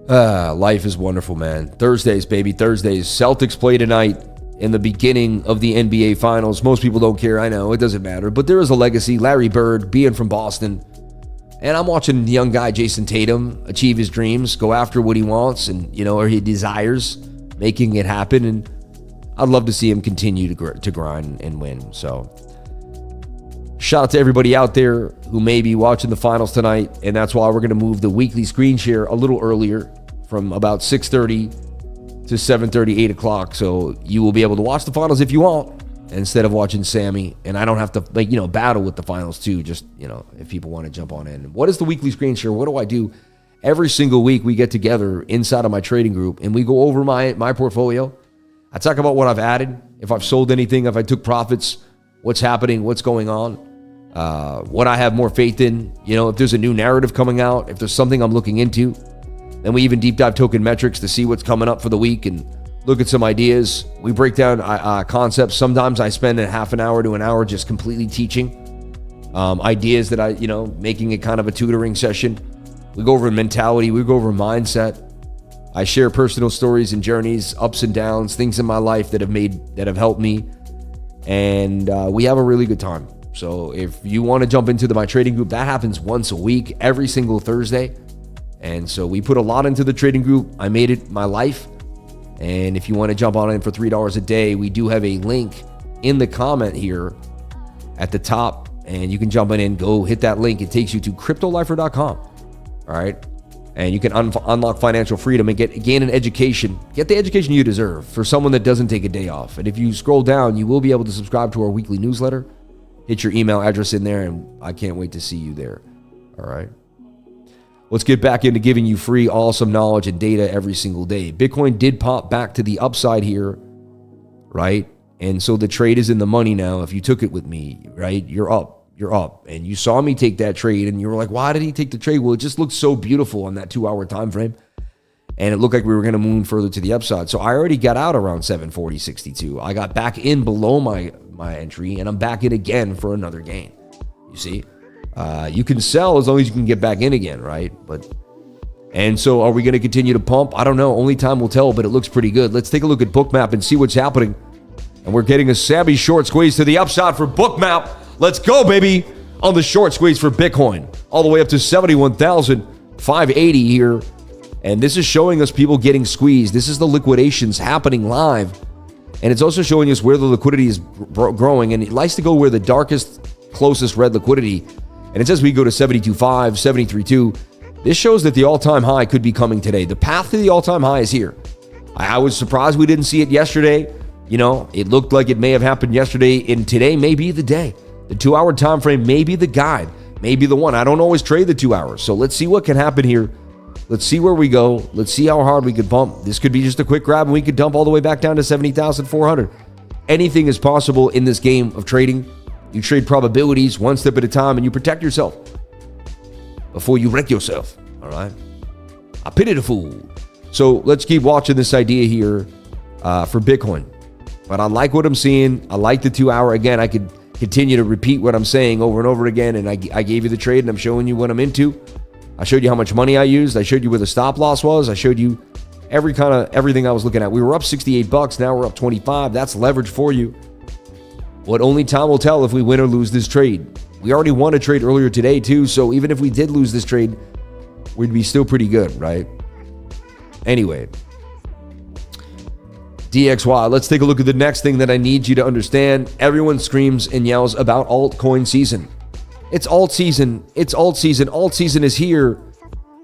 Life is wonderful, man. Thursdays, baby, Thursdays. Celtics play tonight in the beginning of the NBA Finals. Most people don't care, I know, it doesn't matter. But there is a legacy. Larry Bird, being from Boston. And I'm watching the young guy, Jason Tatum, achieve his dreams, go after what he wants and, or he desires, making it happen. And I'd love to see him continue to grind and win. So shout out to everybody out there who may be watching the finals tonight. And that's why we're going to move the weekly screen share a little earlier, from about 6:30 to 7:30, 8 o'clock. So you will be able to watch the finals if you want, instead of watching Sammy. And I don't have to battle with the finals too. Just, if people want to jump on in. What is the weekly screen share? What do I do? Every single week we get together inside of my trading group and we go over my portfolio. I talk about what I've added, if I've sold anything, if I took profits, what's happening, what's going on, what I have more faith in, if there's a new narrative coming out, if there's something I'm looking into. Then we even deep dive token metrics to see what's coming up for the week and look at some ideas. We break down concepts. Sometimes I spend a half an hour to an hour just completely teaching ideas that making it kind of a tutoring session. We go over mentality. We go over mindset. I share personal stories and journeys, ups and downs, things in my life that have helped me. And we have a really good time. So if you want to jump into my trading group, that happens once a week, every single Thursday. And so we put a lot into the trading group. I made it my life. And if you want to jump on in for $3 a day, we do have a link in the comment here at the top. And you can jump in and go hit that link. It takes you to cryptolifer.com. All right. And you can unlock financial freedom and gain an education. Get the education you deserve for someone that doesn't take a day off. And if you scroll down, you will be able to subscribe to our weekly newsletter. Hit your email address in there, and I can't wait to see you there. All right. Let's get back into giving you free, awesome knowledge and data every single day. Bitcoin did pop back to the upside here, right? And so the trade is in the money now. If you took it with me, right, you're up. you're up. And you saw me take that trade and you were like, why did he take the trade? Well, it just looked so beautiful on that 2 hour time frame. And it looked like we were going to move further to the upside. So I already got out around 740.62. I got back in below my entry, and I'm back in again for another gain. You see? You can sell as long as you can get back in again, right? And so are we going to continue to pump? I don't know. Only time will tell, but it looks pretty good. Let's take a look at BOOKMAP and see what's happening. And we're getting a savvy short squeeze to the upside for BOOKMAP. Let's go, baby, on the short squeeze for Bitcoin. All the way up to 71,580 here. And this is showing us people getting squeezed. This is the liquidations happening live. And it's also showing us where the liquidity is growing. And it likes to go where the darkest, closest red liquidity. And it says we go to 72.5, 73.2. This shows that the all-time high could be coming today. The path to the all-time high is here. I was surprised we didn't see it yesterday. You know, it looked like it may have happened yesterday, and today may be the day. The 2 hour time frame may be the guide, may be the one. I don't always trade the 2 hours. So let's see what can happen here. Let's see where we go. Let's see how hard we could bump. This could be just a quick grab and we could dump all the way back down to 70,400. Anything is possible in this game of trading. You trade probabilities one step at a time and you protect yourself before you wreck yourself. All right. I pity the fool. So let's keep watching this idea here for Bitcoin. But I like what I'm seeing. I like the 2 hour. Again, I could continue to repeat what I'm saying over and over again. And I gave you the trade and I'm showing you what I'm into. I showed you how much money I used. I showed you where the stop loss was. I showed you everything I was looking at. We were up $68. Now we're up 25. That's leverage for you. What only time will tell if we win or lose this trade. We already won a trade earlier today too. So even if we did lose this trade, we'd be still pretty good, right? Anyway, DXY. Let's take a look at the next thing that I need you to understand. Everyone screams and yells about altcoin season. It's alt season. It's alt season. Alt season is here.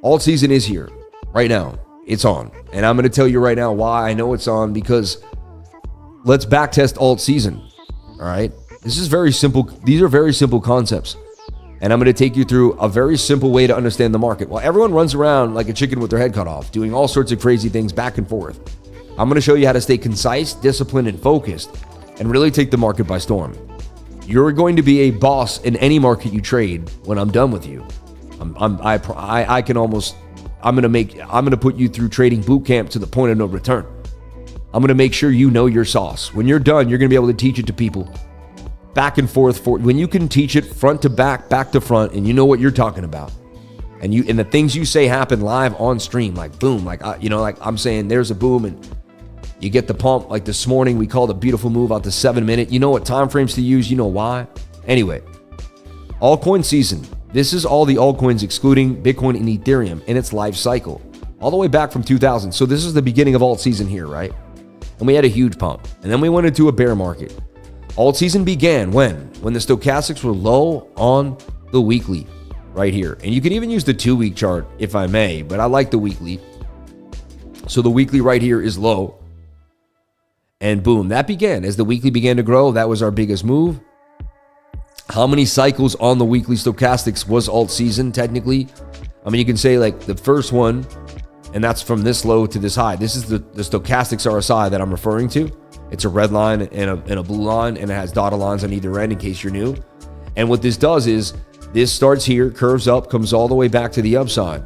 Alt season is here right now. It's on. And I'm going to tell you right now why I know it's on, because let's backtest alt season. All right. This is very simple. These are very simple concepts. And I'm going to take you through a very simple way to understand the market. While everyone runs around like a chicken with their head cut off, doing all sorts of crazy things back and forth, I'm going to show you how to stay concise, disciplined, and focused, and really take the market by storm. You're going to be a boss in any market you trade when I'm done with you. I'm going to put you through trading boot camp to the point of no return. I'm going to make sure you know your sauce. When you're done, you're going to be able to teach it to people back and forth. When you can teach it front to back, back to front, and you know what you're talking about, and the things you say happen live on stream, like boom, like I'm saying there's a boom and you get the pump. Like this morning, we called a beautiful move out to 7 minute. You know what time frames to use. You know why. Anyway, altcoin season. This is all the altcoins excluding Bitcoin and Ethereum in its life cycle, all the way back from 2000. So this is the beginning of alt season here, right? And we had a huge pump, and then we went into a bear market. Alt season began when the stochastics were low on the weekly, right here. And you can even use the 2-week chart if I may, but I like the weekly. So the weekly right here is low. And boom, that began. As the weekly began to grow, that was our biggest move. How many cycles on the weekly stochastics was alt season technically? I mean, you can say like the first one, and that's from this low to this high. This is the stochastics RSI that I'm referring to. It's a red line and a blue line, and it has dotted lines on either end in case you're new. And what this does is this starts here, curves up, comes all the way back to the upside.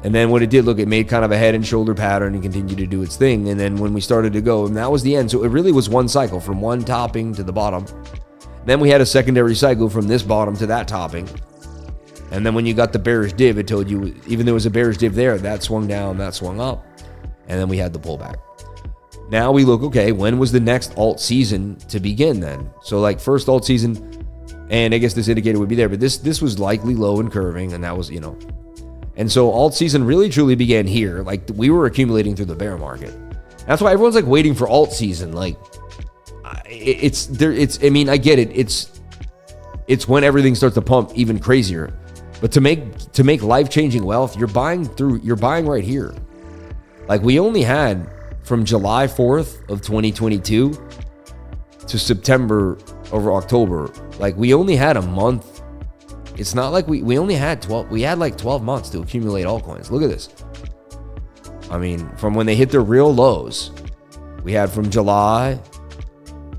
And then what it did, look, it made kind of a head and shoulder pattern and continued to do its thing. And then when we started to go, and that was the end. So it really was one cycle from one topping to the bottom. Then we had a secondary cycle from this bottom to that topping. And then when you got the bearish div, it told you, even though there was a bearish div there, that swung down, that swung up. And then we had the pullback. Now we look, okay, when was the next alt season to begin then? So like first alt season, and I guess this indicator would be there, but this was likely low and curving, and that was, And so alt season really truly began here. Like we were accumulating through the bear market. That's why everyone's like waiting for alt season. Like I get it. It's when everything starts to pump even crazier. But to make life-changing wealth, you're buying right here. Like we only had from July 4th of 2022 to September over October, like we only had a month. It's not like we only had 12, we had like 12 months to accumulate altcoins. Look at this. I mean, from when they hit their real lows, we had from July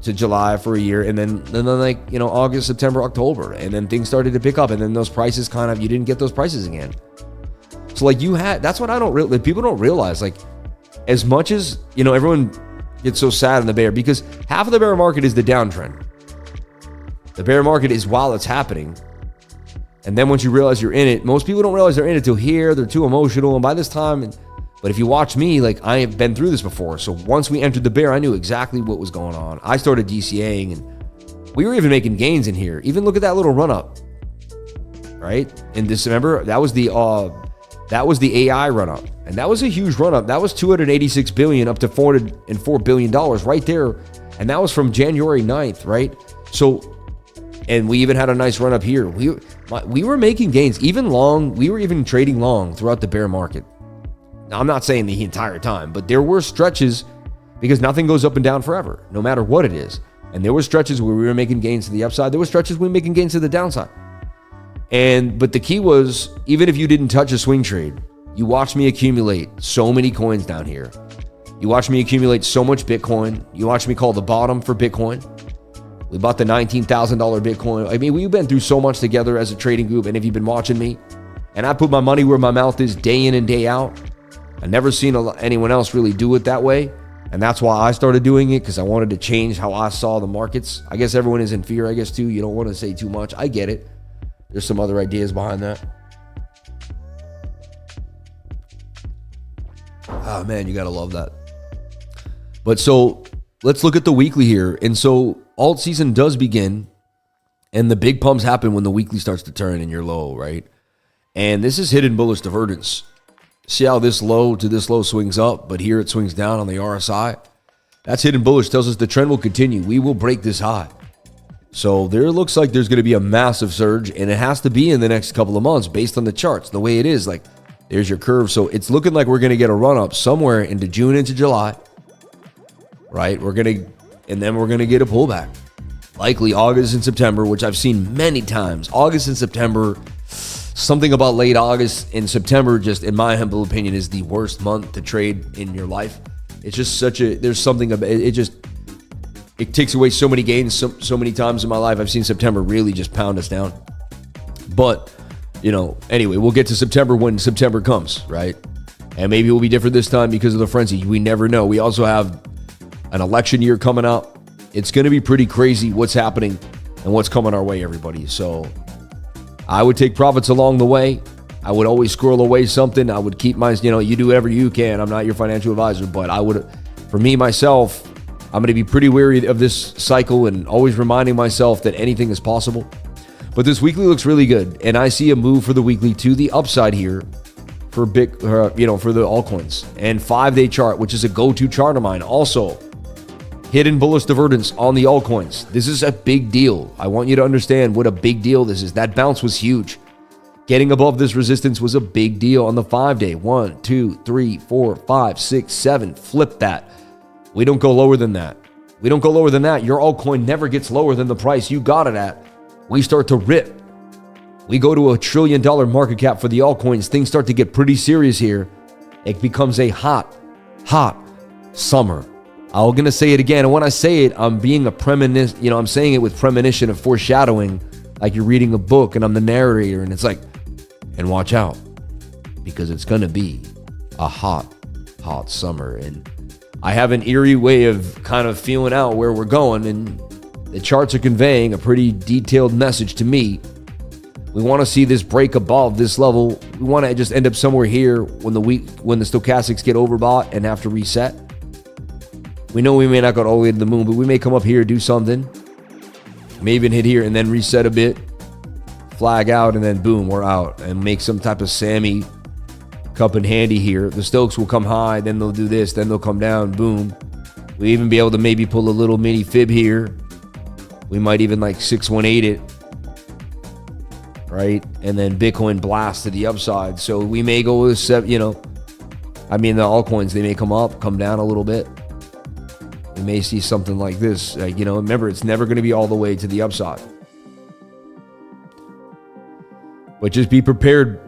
to July for a year, and then like, you know, August, September, October, and then things started to pick up, and then those prices kind of, you didn't get those prices again. So like that's what I don't really, people don't realize, like, as much as, you know, everyone gets so sad in the bear, because half of the bear market is the downtrend. The bear market is while it's happening. And then once you realize you're in it, most people don't realize they're in it till here, they're too emotional. And by this time, but if you watch me, like, I have been through this before. So once we entered the bear, I knew exactly what was going on. I started DCAing, and we were even making gains in here. Even look at that little run up, right? In December, that was the AI run up, and that was a huge run up. That was 286 billion up to 404 billion dollars right there, and that was from January 9th, right? So, and we even had a nice run up here. We were making gains, even long. We were even trading long throughout the bear market. Now, I'm not saying the entire time, but there were stretches, because nothing goes up and down forever, no matter what it is. And there were stretches where we were making gains to the upside. There were stretches we were making gains to the downside. But the key was, even if you didn't touch a swing trade, you watched me accumulate so many coins down here. You watched me accumulate so much Bitcoin. You watched me call the bottom for Bitcoin. We bought the $19,000 Bitcoin. I mean, we've been through so much together as a trading group. And if you've been watching me, and I put my money where my mouth is day in and day out, I've never seen anyone else really do it that way. And that's why I started doing it, because I wanted to change how I saw the markets. I guess everyone is in fear, I guess, too. You don't want to say too much. I get it. There's some other ideas behind that. Oh, man, you got to love that. But so let's look at the weekly here. And so alt season does begin, and the big pumps happen when the weekly starts to turn and you're low, right? And this is hidden bullish divergence. See how this low to this low swings up, but here it swings down on the RSI? That's hidden bullish. Tells us the trend will continue. We will break this high. So there looks like there's going to be a massive surge, and it has to be in the next couple of months based on the charts, the way it is. Like, there's your curve. So it's looking like we're going to get a run up somewhere into June into July, right? And then we're going to get a pullback. Likely August and September, which I've seen many times. August and September, something about late August and September, just in my humble opinion, is the worst month to trade in your life. It's just there's something about it. It takes away so many gains. So many times in my life, I've seen September really just pound us down. But, you know, anyway, we'll get to September when September comes, right? And maybe it will be different this time because of the frenzy. We never know. We also have an election year coming up. It's going to be pretty crazy what's happening and what's coming our way, everybody. So I would take profits along the way. I would always squirrel away something. I would keep my, you do whatever you can. I'm not your financial advisor, but for me, myself, I'm going to be pretty wary of this cycle and always reminding myself that anything is possible. But this weekly looks really good, and I see a move for the weekly to the upside here for for the altcoins. And 5-day chart, which is a go-to chart of mine, also hidden bullish divergence on the altcoins. This is a big deal. I want you to understand what a big deal this is. That bounce was huge. Getting above this resistance was a big deal on the 5-day. 1, 2, 3, 4, 5, 6, 7. Flip that. We don't go lower than that. We don't go lower than that. Your altcoin never gets lower than the price you got it at. We start to rip. We go to $1 trillion market cap for the altcoins. Things start to get pretty serious here. It becomes a hot summer. I'm going to say it again. And when I say it, I'm being a premonition. I'm saying it with premonition of foreshadowing, like you're reading a book and I'm the narrator. And it's like, and watch out, because it's going to be a hot summer. And I have an eerie way of kind of feeling out where we're going, and the charts are conveying a pretty detailed message to me. We want to see this break above this level. We want to just end up somewhere here when the stochastics get overbought and have to reset. We know we may not go all the way to the moon, but we may come up here, do something, may even hit here and then reset a bit, flag out, and then boom, we're out, and make some type of Sammy cup in handy here. The Stokes will come high, then they'll do this, then they'll come down, boom. We even be able to maybe pull a little mini fib here. We might even like 618 it, right? And then Bitcoin blast to the upside. So we may go with the altcoins, they may come up, come down a little bit. We may see something like this. Remember, it's never going to be all the way to the upside. But just be prepared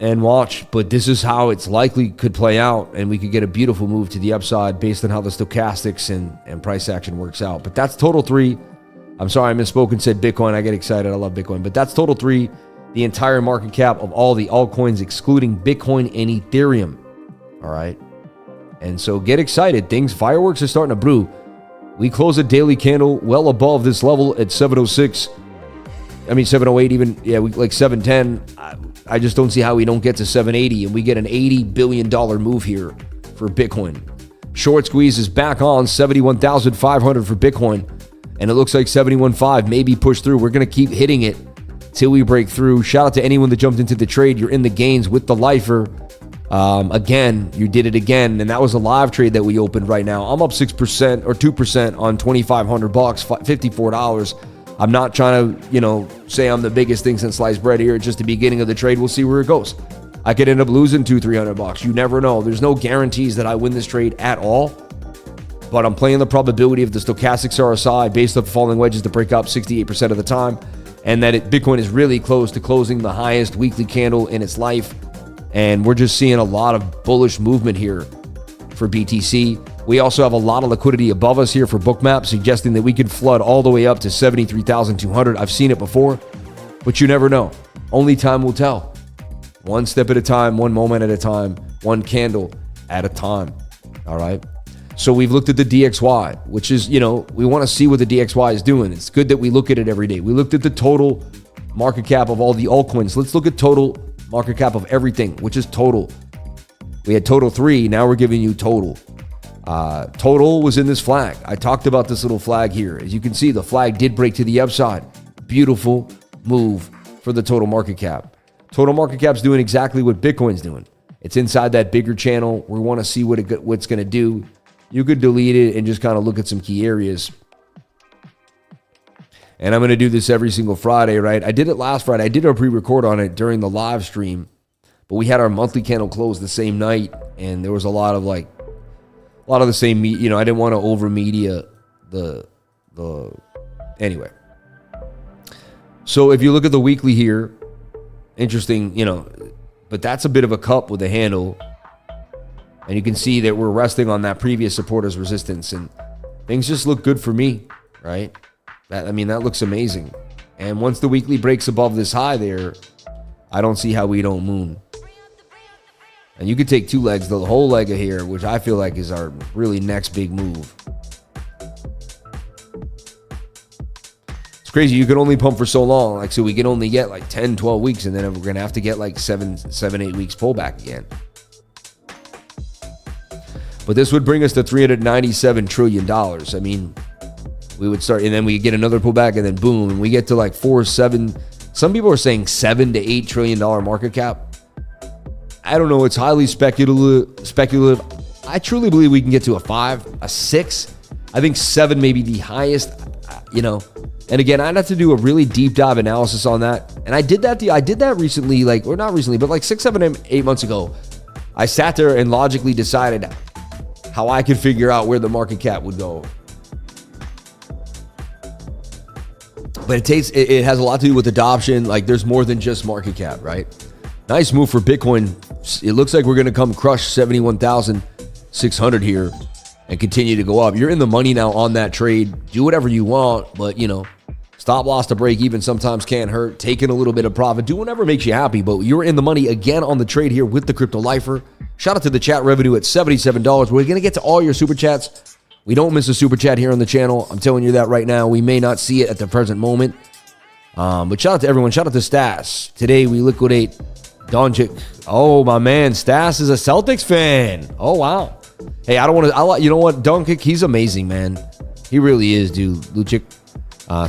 and watch. But this is how it's likely could play out, and we could get a beautiful move to the upside based on how the stochastics and price action works out. But that's total 3. I'm sorry, I misspoke and said Bitcoin. I get excited. I love Bitcoin. But that's total 3, the entire market cap of all the altcoins, excluding Bitcoin and Ethereum. All right. And so get excited. Fireworks are starting to brew. We close a daily candle well above this level at 706. I mean, 708 even. Yeah, we like 710. I just don't see how we don't get to 780 and we get an $80 billion move here for Bitcoin. Short squeeze is back on 71,500 for Bitcoin. And it looks like 71.5 maybe push through. We're going to keep hitting it till we break through. Shout out to anyone that jumped into the trade. You're in the gains with the lifer. Again, you did it again. And that was a live trade that we opened right now. I'm up 6% or 2% on $2,500, $54. I'm not trying to, say I'm the biggest thing since sliced bread here. It's just the beginning of the trade. We'll see where it goes. I could end up losing $200-$300. You never know. There's no guarantees that I win this trade at all. But I'm playing the probability of the stochastics RSI based off falling wedges to break up 68% of the time. And that Bitcoin is really close to closing the highest weekly candle in its life. And we're just seeing a lot of bullish movement here for BTC. We also have a lot of liquidity above us here for BOOKMAP, suggesting that we could flood all the way up to 73,200. I've seen it before, but you never know. Only time will tell. One step at a time, one moment at a time, one candle at a time. All right. So we've looked at the DXY, which is, we want to see what the DXY is doing. It's good that we look at it every day. We looked at the total market cap of all the altcoins. Let's look at total market cap of everything, which is total. We had total 3. Now we're giving you total. Total was in this flag. I talked about this little flag here. As you can see, the flag did break to the upside. Beautiful move for the total market cap. Total market cap's doing exactly what Bitcoin's doing. It's inside that bigger channel. We want to see what's going to do. You could delete it and just kind of look at some key areas. And I'm going to do this every single Friday, right? I did it last Friday. I did a pre-record on it during the live stream, but we had our monthly candle close the same night, and there was a lot of the same, I didn't want to over media anyway. So if you look at the weekly here, interesting, but that's a bit of a cup with a handle. And you can see that we're resting on that previous supporter's resistance, and things just look good for me, right? That looks amazing. And once the weekly breaks above this high there, I don't see how we don't moon. And you could take 2 legs, the whole leg of here, which I feel like is our really next big move. It's crazy. You can only pump for so long. So we can only get 10, 12 weeks, and then we're going to have to get 7, 8 weeks pullback again. But this would bring us to $397 trillion. I mean, we would start, and then we get another pullback, and then boom, and we get to 4, 7. Some people are saying $7 to $8 trillion market cap. I don't know. It's highly speculative. I truly believe we can get to a 5, a 6. I think 7 may be the highest. And again, I'd have to do a really deep dive analysis on that. And I did that recently, or not recently, but 6, 7, 8 months ago. I sat there and logically decided how I could figure out where the market cap would go. But it has a lot to do with adoption. There's more than just market cap, right? Nice move for Bitcoin. It looks like we're going to come crush 71,600 here and continue to go up. You're in the money now on that trade. Do whatever you want, but stop loss to break even sometimes can't hurt. Taking a little bit of profit, do whatever makes you happy, but you're in the money again on the trade here with the Crypto Lifer. Shout out to the chat revenue at $77. We're going to get to all your super chats. We don't miss a super chat here on the channel. I'm telling you that right now. We may not see it at the present moment. But shout out to everyone. Shout out to Stas. Today we liquidate Doncic. Oh, my man. Stas is a Celtics fan. Oh, wow. Hey, you know what? Doncic, he's amazing, man. He really is, dude. Lucic.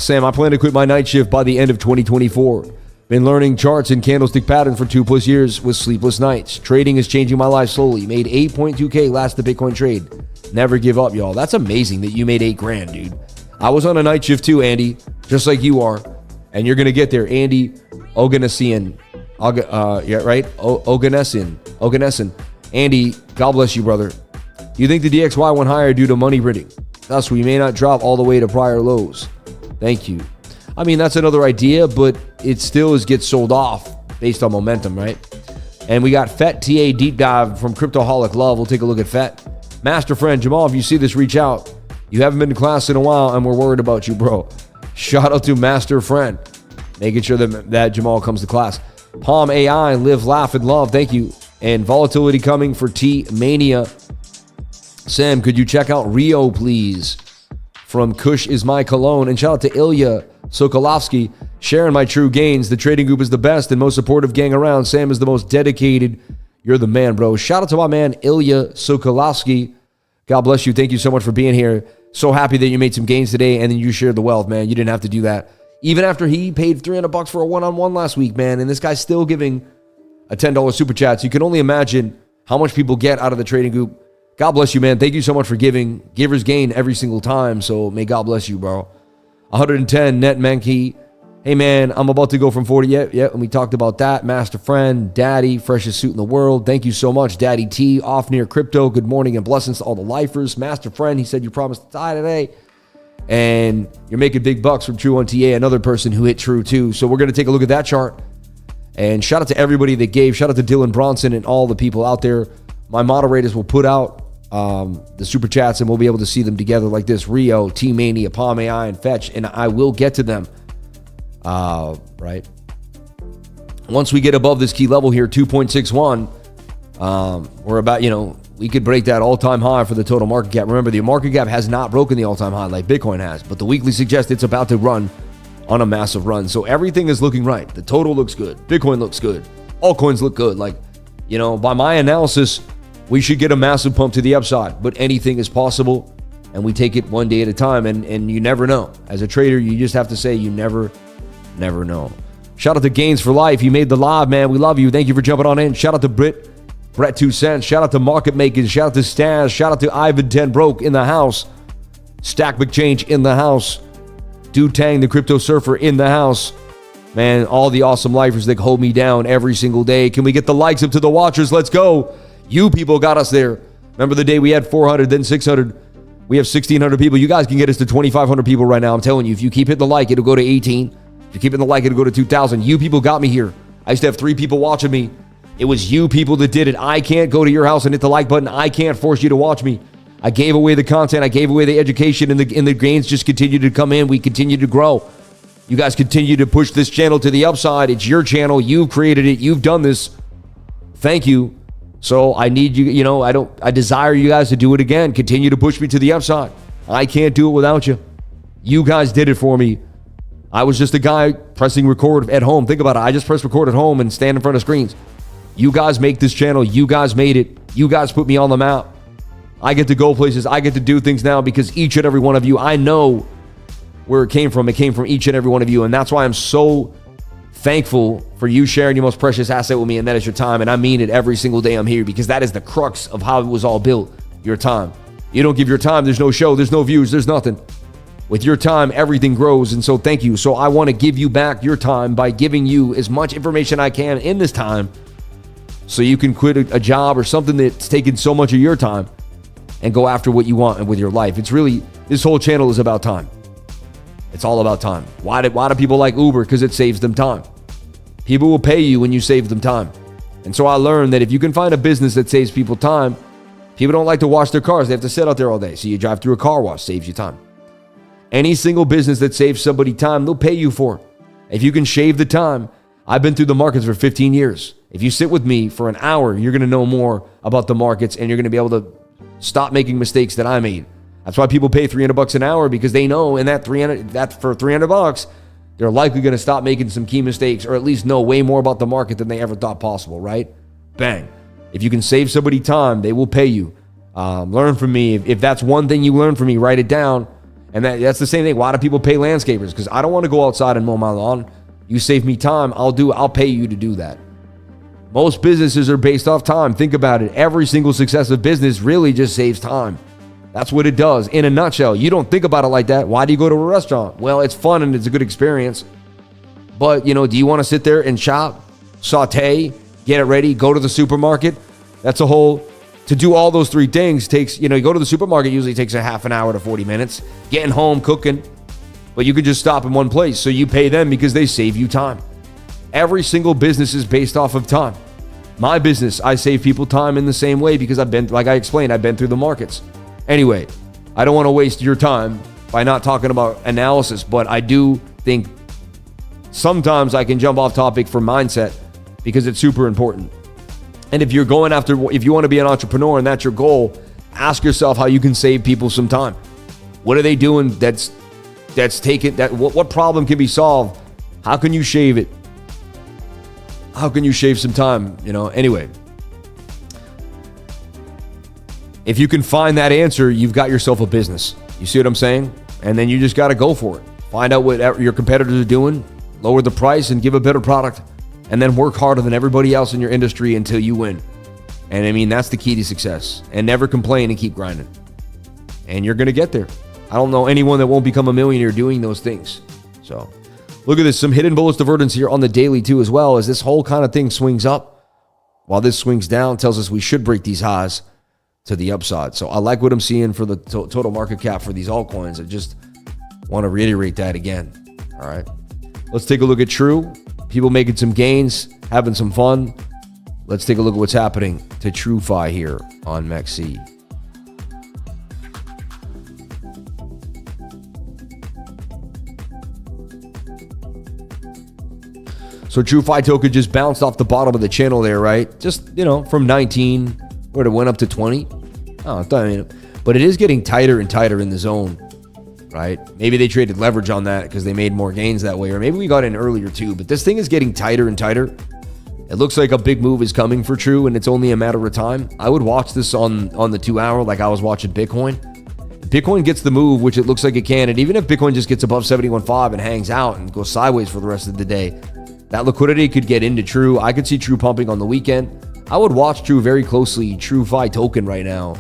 Sam, I plan to quit my night shift by the end of 2024. Been learning charts and candlestick patterns for 2+ years with sleepless nights. Trading is changing my life slowly. Made 8.2K last the Bitcoin trade. Never give up, y'all. That's amazing that you made $8,000, dude. I was on a night shift too, Andy, just like you are. And you're going to get there. Andy Oganessian. Yeah, right? Oganessian. Andy, God bless you, brother. Do you think the DXY went higher due to money printing? Thus, we may not drop all the way to prior lows. Thank you. I mean, that's another idea, but it still gets sold off based on momentum, right? And we got FET TA Deep Dive from Cryptoholic Love. We'll take a look at FET. Master friend, Jamal, if you see this, reach out. You haven't been to class in a while, and we're worried about you, bro. Shout out to Master friend. Making sure that Jamal comes to class. PALMAI, live, laugh, and love. Thank you. And volatility coming for TMANIA. Sam, could you check out Rio, please? From Kush is my cologne. And shout out to Ilya Sokolovsky, sharing my true gains. The trading group is the best and most supportive gang around. Sam is the most dedicated. You're the man, bro. Shout out to my man, Ilya Sokolovsky. God bless you. Thank you so much for being here. So happy that you made some gains today and then you shared the wealth, man. You didn't have to do that. Even after he paid $300 for a one-on-one last week, man, and this guy's still giving a $10 super chat. So you can only imagine how much people get out of the trading group. God bless you, man. Thank you so much for giving. Givers gain every single time. So may God bless you, bro. 110 net MANEKI. Hey, man, I'm about to go from 40. Yeah, and we talked about that. Master friend, daddy, freshest suit in the world. Thank you so much, Daddy T. Off near crypto. Good morning and blessings to all the lifers. Master friend, he said you promised to die today. And you're making big bucks from True on TA, another person who hit True too. So we're going to take a look at that chart. And shout out to everybody that gave. Shout out to Dylan Bronson and all the people out there. My moderators will put out the super chats and we'll be able to see them together like this. Rio, TMANIA, PALMAI, and Fetch. And I will get to them. Right. Once we get above this key level here, 2.61, we're about, we could break that all-time high for the total market cap. Remember, the market cap has not broken the all-time high like Bitcoin has, but the weekly suggests it's about to run on a massive run. So everything is looking right. The total looks good. Bitcoin looks good. Altcoins look good. By my analysis, we should get a massive pump to the upside, but anything is possible, and we take it one day at a time, and you never know. As a trader, you just have to say you never know. Shout out to Gains for Life. You made the live, man. We love you. Thank you for jumping on in. Shout out to Brett 2 cents. Shout out to Market Makers. Shout out to Staz. Shout out to Ivan 10 Broke in the house. Stack McChange in the house. Tang the Crypto Surfer in the house. Man, all the awesome lifers that hold me down every single day. Can we get the likes up to the watchers? Let's go. You people got us there. Remember the day we had 400, then 600. We have 1,600 people. You guys can get us to 2,500 people right now. I'm telling you, if you keep hitting the like, it'll go to 18. If you keep hitting the like, it'll go to 2,000. You people got me here. I used to have 3 people watching me. It was you people that did it. I can't go to your house and hit the like button. I can't force you to watch me. I gave away the content. I gave away the education, and the gains just continue to come in. We continue to grow. You guys continue to push this channel to the upside. It's your channel. You've created it. You've done this. Thank you. So I need you, I desire you guys to do it again. Continue to push me to the upside. I can't do it without you. You guys did it for me. I was just a guy pressing record at home. Think about it. I just press record at home and stand in front of screens. You guys make this channel. You guys made it. You guys put me on the map. I get to go places. I get to do things now because each and every one of you, I know where it came from. It came from each and every one of you. And that's why I'm so thankful for you sharing your most precious asset with me, and that is your time. And I mean it every single day I'm here, because that is the crux of how it was all built, your time. You don't give your time, there's no show, there's no views, there's nothing. With your time, everything grows. And so thank you. So I want to give you back your time by giving you as much information I can in this time, so you can quit a job or something that's taken so much of your time and go after what you want with your life. It's really, this whole channel is about time. It's all about time. Why do people like Uber? Because it saves them time. People will pay you when you save them time. And so I learned that if you can find a business that saves people time, people don't like to wash their cars. They have to sit out there all day. So you drive through a car wash, saves you time. Any single business that saves somebody time, they'll pay you for it. If you can shave the time, I've been through the markets for 15 years. If you sit with me for an hour, you're going to know more about the markets, and you're going to be able to stop making mistakes that I made. That's why people pay $300 an hour, because they know in that for $300, they're likely going to stop making some key mistakes, or at least know way more about the market than they ever thought possible, right? Bang. If you can save somebody time, they will pay you. Learn from me. If that's one thing you learn from me, write it down. And that's the same thing. Why do people pay landscapers? Because I don't want to go outside and mow my lawn. You save me time, I'll pay you to do that. Most businesses are based off time. Think about it. Every single successive business really just saves time. That's what it does in a nutshell. You don't think about it like that. Why do you go to a restaurant? Well, it's fun and it's a good experience. But, do you want to sit there and chop, saute, get it ready, go to the supermarket? That's a whole, to do all those 3 things takes, you go to the supermarket, usually takes a half an hour to 40 minutes. Getting home, cooking. But you can just stop in one place. So you pay them because they save you time. Every single business is based off of time. My business, I save people time in the same way because I've been, like I explained, I've been through the markets. Anyway, I don't want to waste your time by not talking about analysis, but I do think sometimes I can jump off topic for mindset because it's super important. And if you're going after, if you want to be an entrepreneur and that's your goal, ask yourself how you can save people some time. What are they doing that's taken, that what problem can be solved? How can you shave it? How can you shave some time? Anyway, if you can find that answer, you've got yourself a business. You see what I'm saying? And then you just got to go for it. Find out what your competitors are doing, lower the price and give a better product, and then work harder than everybody else in your industry until you win. And I mean, that's the key to success. And never complain and keep grinding. And you're going to get there. I don't know anyone that won't become a millionaire doing those things. So look at this. Some hidden bullish divergence here on the daily too, as well as this whole kind of thing swings up while this swings down. Tells us we should break these highs to the upside. So I like what I'm seeing for the total market cap for these altcoins. I just want to reiterate that again. All right. Let's take a look at True. People making some gains, having some fun. Let's take a look at what's happening to TrueFi here on MEXC. So TrueFi token just bounced off the bottom of the channel there, right? Just, from 19, where it went up to 20. But it is getting tighter and tighter in the zone, right? Maybe they traded leverage on that because they made more gains that way, or maybe we got in earlier too. But this thing is getting tighter and tighter. It looks like a big move is coming for True, and it's only a matter of time. I would watch this on the 2 hour like I was watching Bitcoin. If Bitcoin gets the move, which it looks like it can, and even if Bitcoin just gets above 71.5 and hangs out and goes sideways for the rest of the day, that liquidity could get into True. I could see True pumping on the weekend. I would watch True very closely. TrueFi token right now.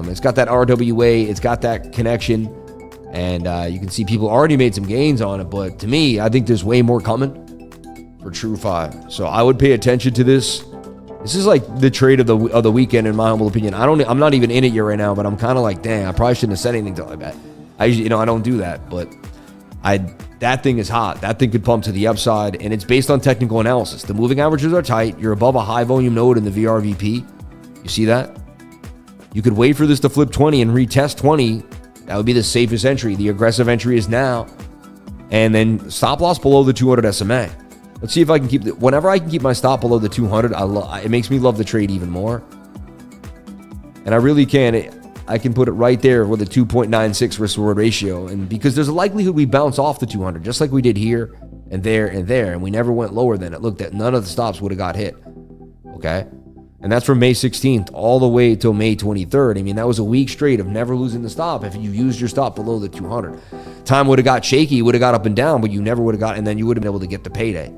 It's got that RWA. It's got that connection. And you can see people already made some gains on it. But to me, I think there's way more coming for TrueFi. So I would pay attention to this. This is like the trade of the weekend, in my humble opinion. I'm not even in it yet right now, but I'm kind of like, dang, I probably shouldn't have said anything to like that. I usually, I don't do that, but that thing is hot. That thing could pump to the upside, and it's based on technical analysis. The moving averages are tight. You're above a high volume node in the VRVP. You see that? You could wait for this to flip 20 and retest 20. That would be the safest entry. The aggressive entry is now. And then stop loss below the 200 SMA. Let's see if I can keep whenever I can keep my stop below the 200, it makes me love the trade even more. And I really can. I can put it right there with a 2.96 risk reward ratio. And because there's a likelihood we bounce off the 200, just like we did here and there and there. And we never went lower than it. Look, that none of the stops would have got hit. Okay. And that's from May 16th all the way till May 23rd. I mean, that was a week straight of never losing the stop if you used your stop below the 200. Time would have got shaky, would have got up and down, but you never would have got, and then you would have been able to get the payday.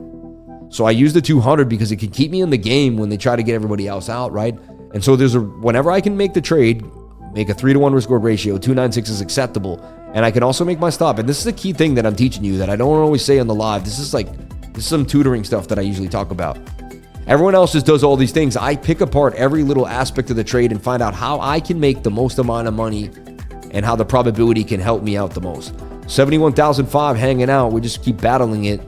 So I use the 200 because it can keep me in the game when they try to get everybody else out, right? And so whenever I can make the trade, make a 3-to-1 risk reward ratio, 296 is acceptable, and I can also make my stop. And this is a key thing that I'm teaching you that I don't always say on the live. This is some tutoring stuff that I usually talk about. Everyone else just does all these things. I pick apart every little aspect of the trade and find out how I can make the most amount of money and how the probability can help me out the most. 71,005 hanging out. We just keep battling it.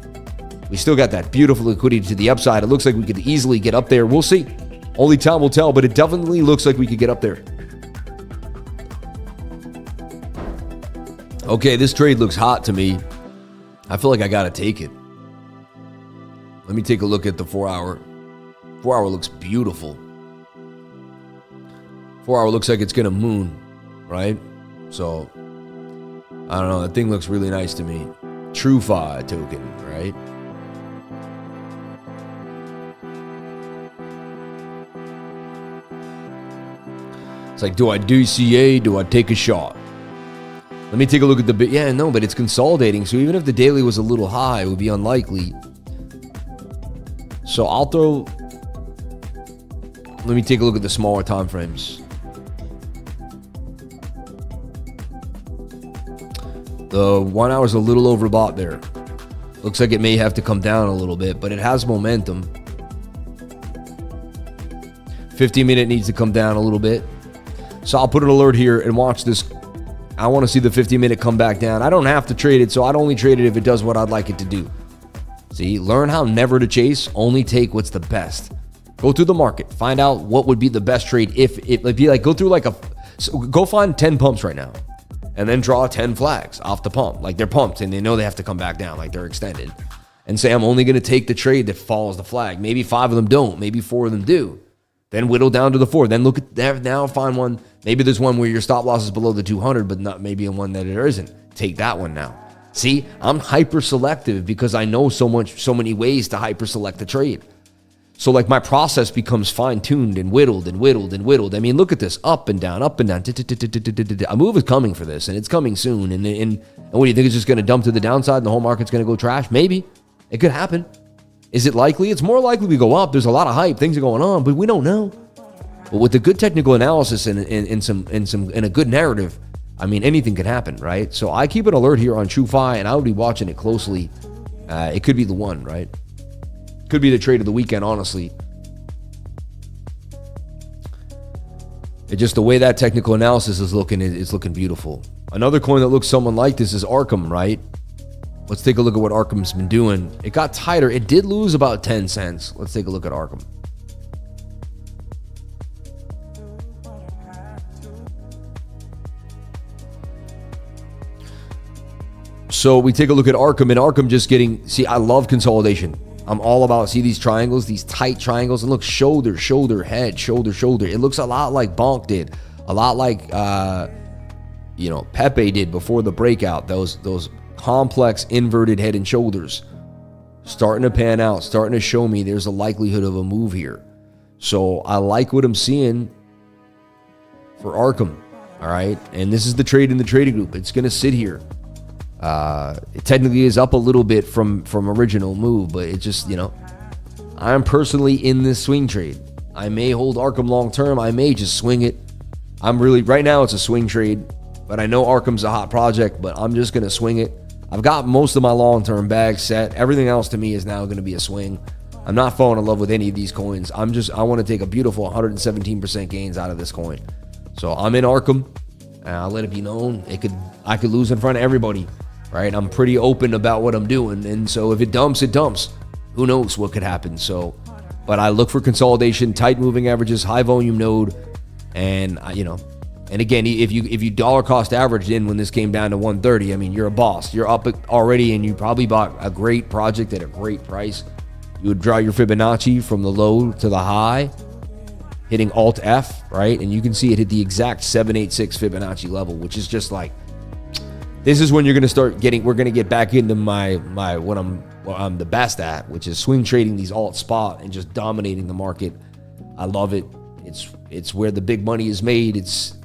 We still got that beautiful liquidity to the upside. It looks like we could easily get up there. We'll see. Only time will tell, but it definitely looks like we could get up there. Okay, this trade looks hot to me. I feel like I got to take it. Let me take a look at the 4 hour. 4 hour looks beautiful. 4 hour looks like it's gonna moon, right? So I don't know, that thing looks really nice to me. TrueFi token, right? It's like, do I DCA? Do I take a shot? Let me take a look at the yeah, no, but it's consolidating. So even if the daily was a little high, it would be unlikely. So I'll throw. Let me take a look at the smaller time frames. The 1 hour is a little overbought there. Looks like it may have to come down a little bit, but it has momentum. 50-minute needs to come down a little bit. So I'll put an alert here and watch this. I want to see the 50-minute come back down. I don't have to trade it, so I'd only trade it if it does what I'd like it to do. See, learn how never to chase, only take what's the best. Go through the market. Find out what would be the best trade if it would be like, go through like go find 10 pumps right now and then draw 10 flags off the pump. Like they're pumped and they know they have to come back down, like they're extended. And say, I'm only going to take the trade that follows the flag. Maybe 5 of them don't. Maybe 4 of them do. Then whittle down to the 4. Then look at that. Now find one. Maybe there's one where your stop loss is below the 200, but not maybe one that there isn't. Take that one now. See, I'm hyper selective because I know so many ways to hyper select the trade. So like my process becomes fine tuned and whittled and whittled and whittled. I mean, look at this, up and down, up and down. A move is coming for this, and it's coming soon. And what do you think? It's just going to dump to the downside, and the whole market's going to go trash? Maybe it could happen. Is it likely? It's more likely we go up. There's a lot of hype. Things are going on, but we don't know. But with a good technical analysis and a good narrative, I mean, anything could happen, right? So I keep an alert here on TrueFi, and I would be watching it closely. It could be the one, right? Could be the trade of the weekend, honestly. It's just the way that technical analysis is looking, it's looking beautiful. Another coin that looks somewhat like this is ARKM, right? Let's take a look at what ARKM's been doing. It got tighter. It did lose about 10 cents. Let's take a look at ARKM. So we take a look at ARKM, and ARKM just getting, see, I love consolidation. I'm all about, see these triangles, these tight triangles, and look, shoulder, shoulder, head, shoulder, shoulder. It looks a lot like BONKE did, a lot like, Pepe did before the breakout, those complex inverted head and shoulders. Starting to pan out, starting to show me there's a likelihood of a move here. So I like what I'm seeing for ARKM, all right? And this is the trade in the trading group. It's going to sit here. It technically is up a little bit from original move, but it just, I'm personally in this swing trade. I may hold ARKM long term. I may just swing it. Right now it's a swing trade, but I know ARKM's a hot project, but I'm just going to swing it. I've got most of my long-term bags set. Everything else to me is now going to be a swing. I'm not falling in love with any of these coins. I want to take a beautiful 117% gains out of this coin. So I'm in ARKM, and I'll let it be known. I could lose in front of everybody, right? I'm pretty open about what I'm doing, and so if it dumps, it dumps. Who knows what could happen? So, but I look for consolidation, tight moving averages, high volume node, and and again, if you dollar cost averaged in when this came down to 130, I mean, you're a boss. You're up already, and you probably bought a great project at a great price. You would draw your Fibonacci from the low to the high, hitting Alt F, right? And you can see it hit the exact 786 Fibonacci level, which is just like, this is when you're going to start we're going to get back into my what I'm the best at, which is swing trading these alt spot and just dominating the market. I love it. It's where the big money is made.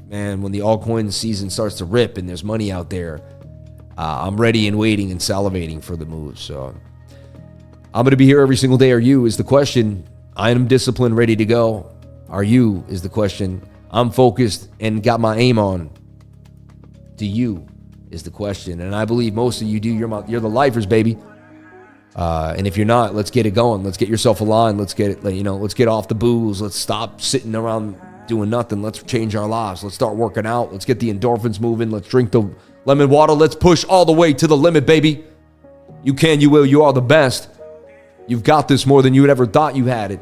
Man, when the altcoin season starts to rip and there's money out there, I'm ready and waiting and salivating for the move. So I'm going to be here every single day. Are you is the question. I am disciplined, ready to go. Are you is the question. I'm focused and got my aim on. Do you is the question. And I believe most of you do. You're the lifers, baby. And if you're not, let's get it going. Let's get yourself aligned. Let's get it, let's get off the booze. Let's stop sitting around doing nothing. Let's change our lives. Let's start working out. Let's get the endorphins moving. Let's drink the lemon water. Let's push all the way to the limit, baby. You can, you will, you are the best. You've got this more than you ever thought you had it.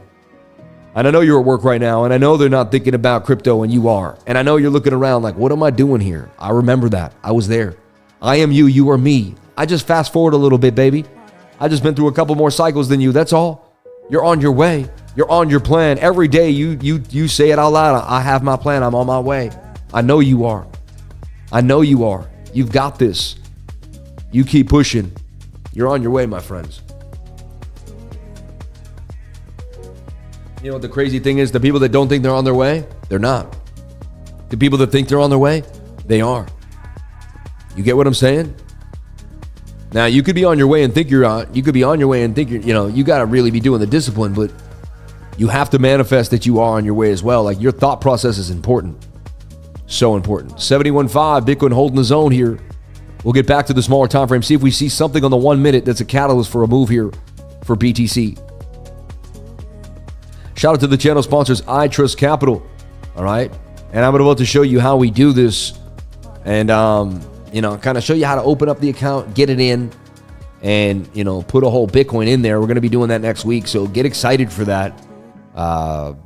And I know you're at work right now, and I know they're not thinking about crypto, and you are. And I know you're looking around like, what am I doing here? I remember that. I was there. I am you, you are me. I just fast forward a little bit, baby. I just been through a couple more cycles than you. That's all. You're on your way. You're on your plan. Every day you say it out loud. I have my plan. I'm on my way. I know you are. I know you are. You've got this. You keep pushing. You're on your way, my friends. You know what the crazy thing is? The people that don't think they're on their way, they're not. The people that think they're on their way, they are. You get what I'm saying? Now, you could be on your way and think you're on. You could be on your way and think you got to really be doing the discipline, but you have to manifest that you are on your way as well. Like, your thought process is important. So important. 71.5, Bitcoin holding the zone here. We'll get back to the smaller time frame. See if we see something on the 1 minute that's a catalyst for a move here for BTC. Shout out to the channel sponsors, I Trust Capital. All right. And I'm about to show you how we do this. And, kind of show you how to open up the account, get it in, and, put a whole Bitcoin in there. We're going to be doing that next week. So get excited for that.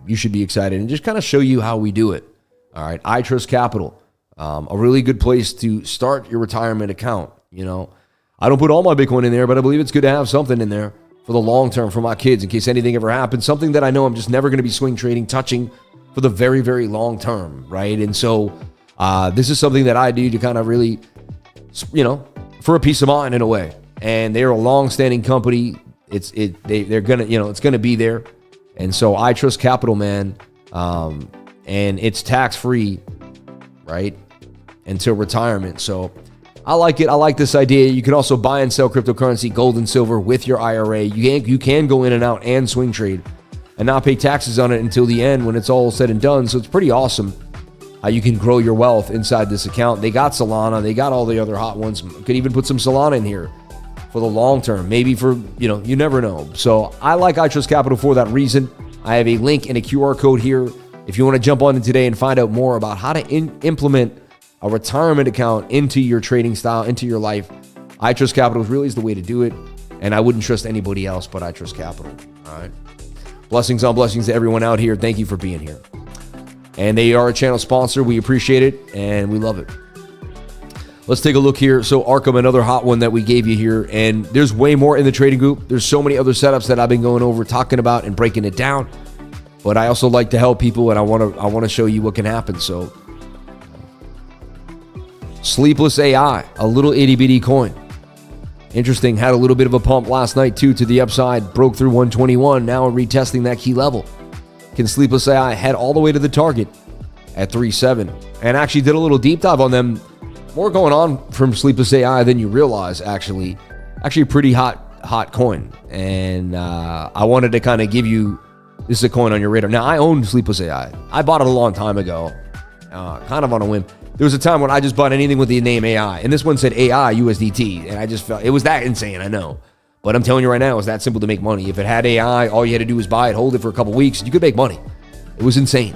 you should be excited and just kind of show you how we do it. All right. I Trust Capital, a really good place to start your retirement account. You know, I don't put all my Bitcoin in there, but I believe it's good to have something in there for the long term for my kids in case anything ever happens. Something that I know I'm just never going to be swing trading, touching for the very, very long term. Right. And so this is something that I do to kind of really, you know, for a peace of mind in a way. And they're a long-standing company. They're gonna, you know, it's gonna be there. And so I Trust Capital, man, and it's tax-free, right, until retirement. So I like it. I like this idea. You can also buy and sell cryptocurrency, gold and silver with your IRA. You can go in and out and swing trade and not pay taxes on it until the end when it's all said and done. So it's pretty awesome how you can grow your wealth inside this account. They got Solana. They got all the other hot ones. Could even put some Solana in here for the long term. Maybe for, you know, you never know. So I like I Trust Capital for that reason. I have a link and a QR code here if you want to jump on in today and find out more about how to implement a retirement account into your trading style, into your life. I Trust Capital really is the way to do it. And I wouldn't trust anybody else but I Trust Capital. All right. Blessings on blessings to everyone out here. Thank you for being here. And they are a channel sponsor. We appreciate it and we love it. Let's take a look here. So ARKM, another hot one that we gave you here. And there's way more in the trading group. There's so many other setups that I've been going over, talking about and breaking it down. But I also like to help people and I want to show you what can happen. So Sleepless AI, a little itty bitty coin. Interesting. Had a little bit of a pump last night too to the upside. Broke through 121. Now we're retesting that key level. Can Sleepless AI head all the way to the target at 3.7? And actually did a little deep dive on them. More going on from Sleepless AI than you realize, actually. Actually a pretty hot coin. And I wanted to kind of give you, this is a coin on your radar. Now, I own Sleepless AI. I bought it a long time ago, kind of on a whim. There was a time when I just bought anything with the name AI. And this one said AI USDT. And I just felt, it was that insane, I know. But I'm telling you right now, it's that simple to make money. If it had AI, all you had to do was buy it, hold it for a couple weeks, you could make money. It was insane.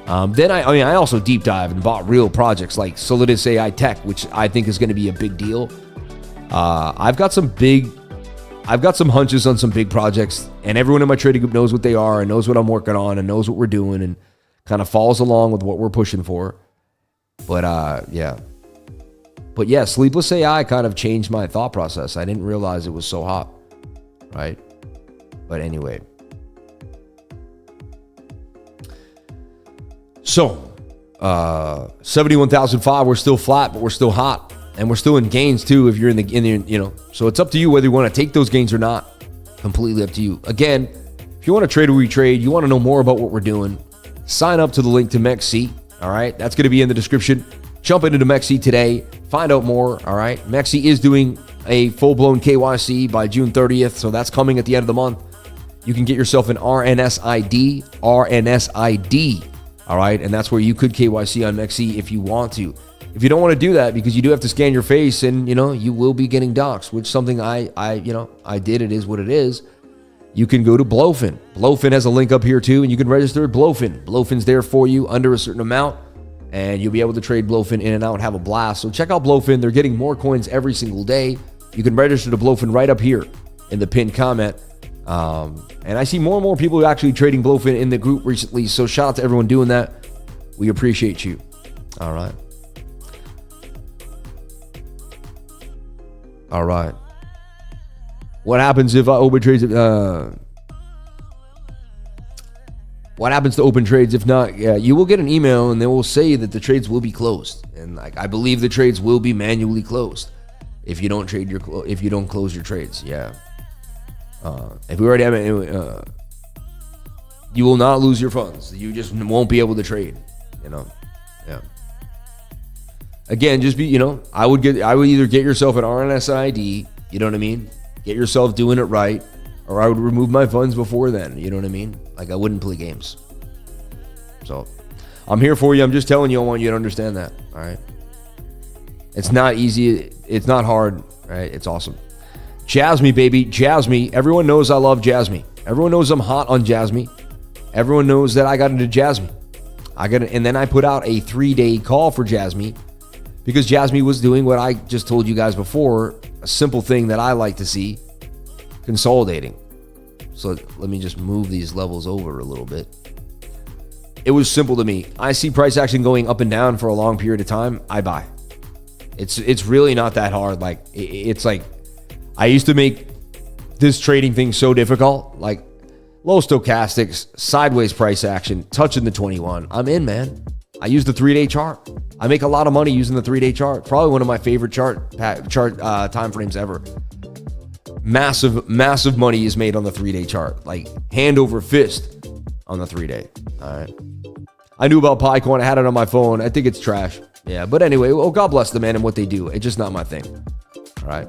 Then I also deep dived and bought real projects like Solidus AI Tech, which I think is going to be a big deal. I've got some hunches on some big projects, and everyone in my trading group knows what they are and knows what I'm working on and knows what we're doing and kind of follows along with what we're pushing for. But yeah. But yeah, Sleepless AI kind of changed my thought process. I didn't realize it was so hot, right? But anyway. So, 71,005, we're still flat, but we're still hot. And we're still in gains too if you're in the you know. So it's up to you whether you want to take those gains or not. Completely up to you. Again, if you want to trade where we trade, you want to know more about what we're doing, sign up to the link to MEXC, all right? That's going to be in the description. Jump into MEXC today, find out more, all right? MEXC is doing a full-blown KYC by June 30th, so that's coming at the end of the month. You can get yourself an RNSID, all right? And that's where you could KYC on MEXC if you want to. If you don't want to do that, because you do have to scan your face and, you know, you will be getting doxxed, which something I did. It is what it is. You can go to Blowfin. Blowfin has a link up here too, and you can register at Blowfin. Blowfin's there for you under a certain amount, and you'll be able to trade Blowfin in and out and have a blast. So check out Blowfin. They're getting more coins every single day. You can register to Blowfin right up here in the pinned comment. And I see more and more people actually trading Blowfin in the group recently. So shout out to everyone doing that. We appreciate you. All right. All right. What happens if open trades? What happens to open trades if not? Yeah, you will get an email and they will say that the trades will be closed. And like I believe the trades will be manually closed if you don't trade if you don't close your trades. Yeah. If we already have it, you will not lose your funds. You just won't be able to trade. You know. Yeah. Again, just be, I would either get yourself an RNSID, you know what I mean? Get yourself doing it right, or I would remove my funds before then, you know what I mean? Like I wouldn't play games. So I'm here for you. I'm just telling you, I want you to understand that. All right. It's not easy. It's not hard. Right. It's awesome. JASMY, baby. JASMY. Everyone knows I love JASMY. Everyone knows I'm hot on JASMY. Everyone knows that I got into JASMY. And then I put out a 3-day call for JASMY. Because JASMY was doing what I just told you guys before, a simple thing that I like to see, consolidating. So let me just move these levels over a little bit. It was simple to me. I see price action going up and down for a long period of time. I buy. It's really not that hard. Like, it's like, I used to make this trading thing so difficult. Like, low stochastics, sideways price action, touching the 21. I'm in, man. I use the 3-day chart. I make a lot of money using the 3-day chart. Probably one of my favorite chart time frames ever. Massive money is made on the 3-day chart. Like, hand over fist on the 3-day. All right. I knew about PieCoin. I had it on my phone. I think it's trash. Yeah, but anyway, well, God bless them, man, and what they do. It's just not my thing. All right.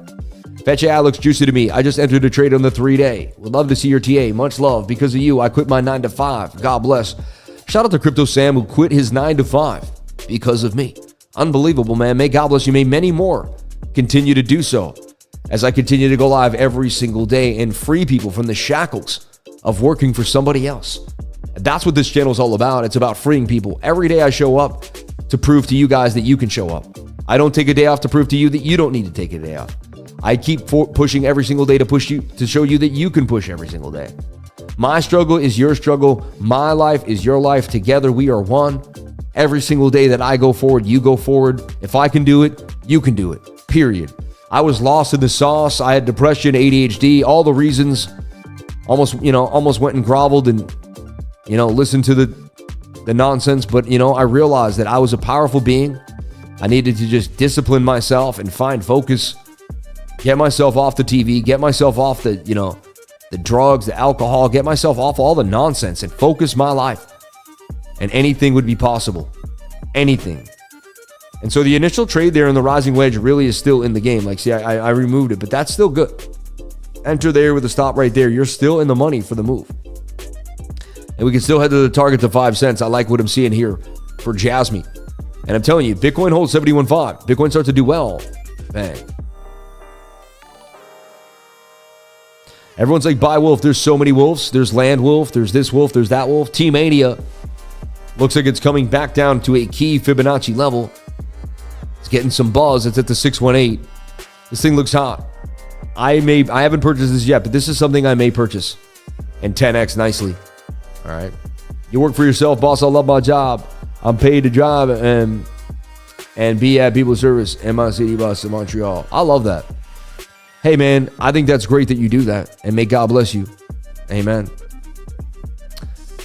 Fetch AI looks juicy to me. I just entered a trade on the 3-day. Would love to see your TA. Much love. Because of you, I quit my 9 to 5. God bless. Shout out to Crypto Sam, who quit his 9 to 5 because of me. Unbelievable, man. May God bless you. May many more continue to do so as I continue to go live every single day and free people from the shackles of working for somebody else. That's what this channel is all about. It's about freeing people. Every day I show up to prove to you guys that you can show up. I don't take a day off to prove to you that you don't need to take a day off. I keep pushing every single day to show you that you can push every single day. My struggle is your struggle. My life is your life. Together we are one. Every single day that I go forward, you go forward. If I can do it, you can do it. Period. I was lost in the sauce. I had depression, ADHD, all the reasons. Almost went and groveled and listened to the nonsense. But I realized that I was a powerful being. I needed to just discipline myself and find focus. Get myself off the TV. Get myself off the drugs, the alcohol. Get myself off all the nonsense and focus my life. And anything would be possible. Anything. And so the initial trade there in the rising wedge really is still in the game. Like, see, I removed it, but that's still good. Enter there with a stop right there. You're still in the money for the move. And we can still head to the target to 5 cents. I like what I'm seeing here for JASMY. And I'm telling you, Bitcoin holds 71.5. Bitcoin starts to do well. Bang. Everyone's like, buy wolf. There's so many wolves. There's land wolf. There's this wolf. There's that wolf. TMANIA looks like it's coming back down to a key Fibonacci level. It's getting some buzz. It's at the 618. This thing looks hot. I haven't purchased this yet, but this is something I may purchase and 10x nicely. All right. You work for yourself, boss. I love my job. I'm paid to drive and be at people's service in my city bus in Montreal. I love that. Hey, man, I think that's great that you do that, and may God bless you. Amen.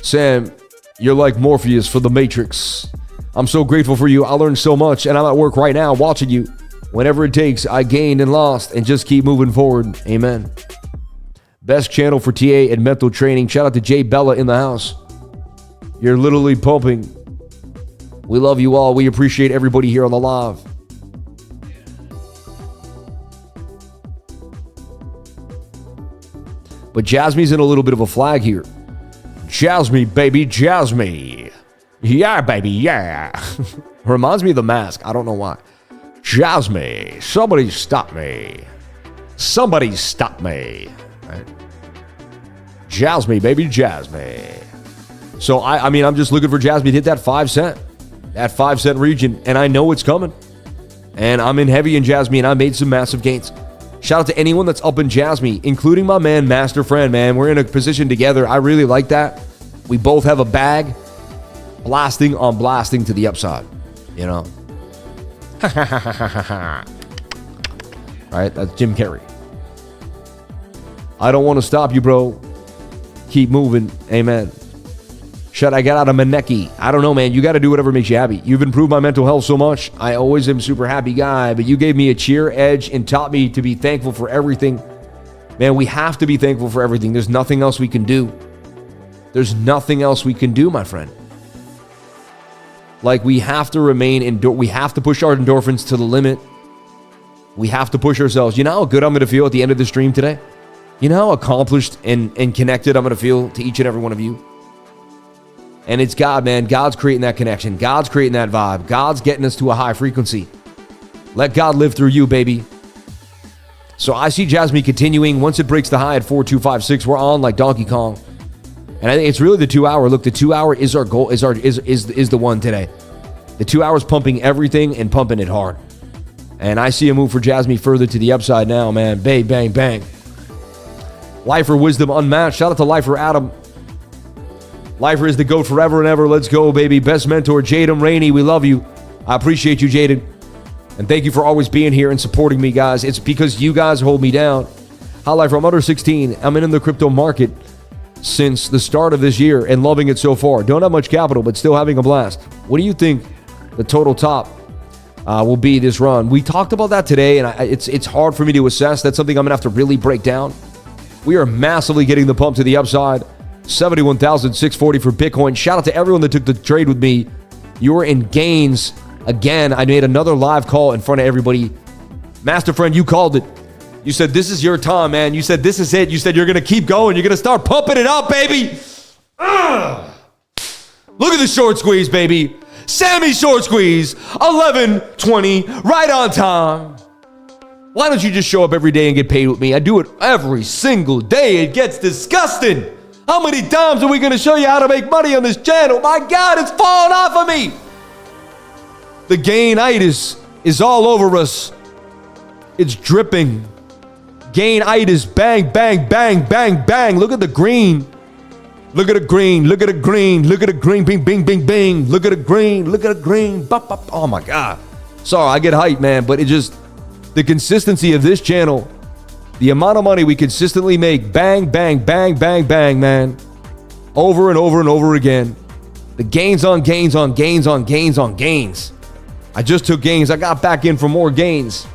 Sam, you're like Morpheus for the Matrix. I'm so grateful for you. I learned so much, and I'm at work right now watching you. Whenever it takes, I gained and lost, and just keep moving forward. Amen. Best channel for TA and mental training. Shout out to Jay Bella in the house. You're literally pumping. We love you all. We appreciate everybody here on the live. But JASMY's in a little bit of a flag here. JASMY, baby, JASMY. Yeah, baby, yeah. Reminds me of The Mask. I don't know why. JASMY, somebody stop me. Somebody stop me. Right? JASMY, baby, JASMY. So, I'm just looking for JASMY to hit that 5 cent. That 5 cent region. And I know it's coming. And I'm in heavy in JASMY, and I made some massive gains. Shout out to anyone that's up in JASMY, including my man, Master Friend, man. We're in a position together. I really like that. We both have a bag. Blasting on blasting to the upside. You know? Right? That's Jim Carrey. I don't want to stop you, bro. Keep moving. Amen. Should I get out of Maneki? I don't know, man. You got to do whatever makes you happy. You've improved my mental health so much. I always am a super happy guy, but you gave me a cheer, edge, and taught me to be thankful for everything. Man, we have to be thankful for everything. There's nothing else we can do. There's nothing else we can do, my friend. Like, we have to we have to push our endorphins to the limit. We have to push ourselves. You know how good I'm going to feel at the end of the stream today? You know how accomplished and connected I'm going to feel to each and every one of you? And it's God, man. God's creating that connection. God's creating that vibe. God's getting us to a high frequency. Let God live through you, baby. So I see JASMY continuing. Once it breaks the high at 4256, we're on like Donkey Kong. And I think it's really the 2 hour. Look, the 2 hour is our goal, is the one today. The 2 hours pumping everything and pumping it hard. And I see a move for JASMY further to the upside now, man. Bang, bang, bang. Lifer Wisdom Unmatched. Shout out to Lifer Adam. Lifer is the GOAT forever and ever. Let's go, baby. Best mentor, Jaden Rainey. We love you. I appreciate you, Jaden. And thank you for always being here and supporting me, guys. It's because you guys hold me down. Hi, Lifer. I'm under 16. I'm in the crypto market since the start of this year and loving it so far. Don't have much capital, but still having a blast. What do you think the total top will be this run? We talked about that today, and it's hard for me to assess. That's something I'm going to have to really break down. We are massively getting the pump to the upside. 71,640 for Bitcoin. Shout out to everyone that took the trade with me. You were in gains again. I made another live call in front of everybody. Master friend, you called it. You said, this is your time, man. You said, this is it. You said, you're going to keep going. You're going to start pumping it up, baby. Look at the short squeeze, baby. Sammy short squeeze. 11:20, right on time. Why don't you just show up every day and get paid with me? I do it every single day. It gets disgusting. How many times are we going to show you how to make money on this channel? My God, it's falling off of me. The gainitis is all over us. It's dripping. Gainitis, bang, bang, bang, bang, bang. Look at the green. Look at the green. Look at the green. Look at the green. Bing, bing, bing, bing. Look at the green. Look at the green. Bop, bop. Oh my God. Sorry, I get hyped, man. But it just, the consistency of this channel, the amount of money we consistently make, bang, bang, bang, bang, bang, man. Over and over and over again. The gains on gains on gains on gains on gains. I just took gains. I got back in for more gains.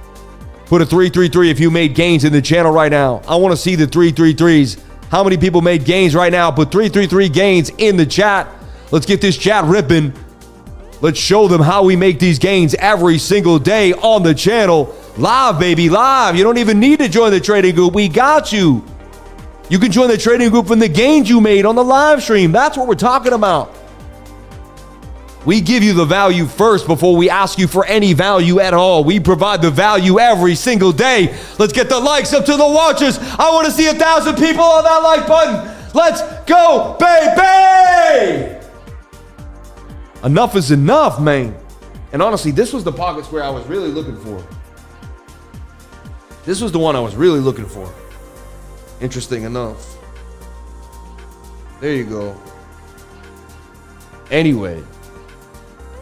Put a 333 if you made gains in the channel right now. I want to see the 333s. How many people made gains right now? Put 333 gains in the chat. Let's get this chat ripping. Let's show them how we make these gains every single day on the channel. Live, baby, live. You don't even need to join the trading group. We got you. You can join the trading group from the gains you made on the live stream. That's what we're talking about. We give you the value first before we ask you for any value at all. We provide the value every single day. Let's get the likes up to the watchers. I want to see 1,000 people on that like button. Let's go, baby! Enough is enough, man. And honestly, this was the pocket square I was really looking for. This was the one I was really looking for. Interesting enough. There you go. Anyway.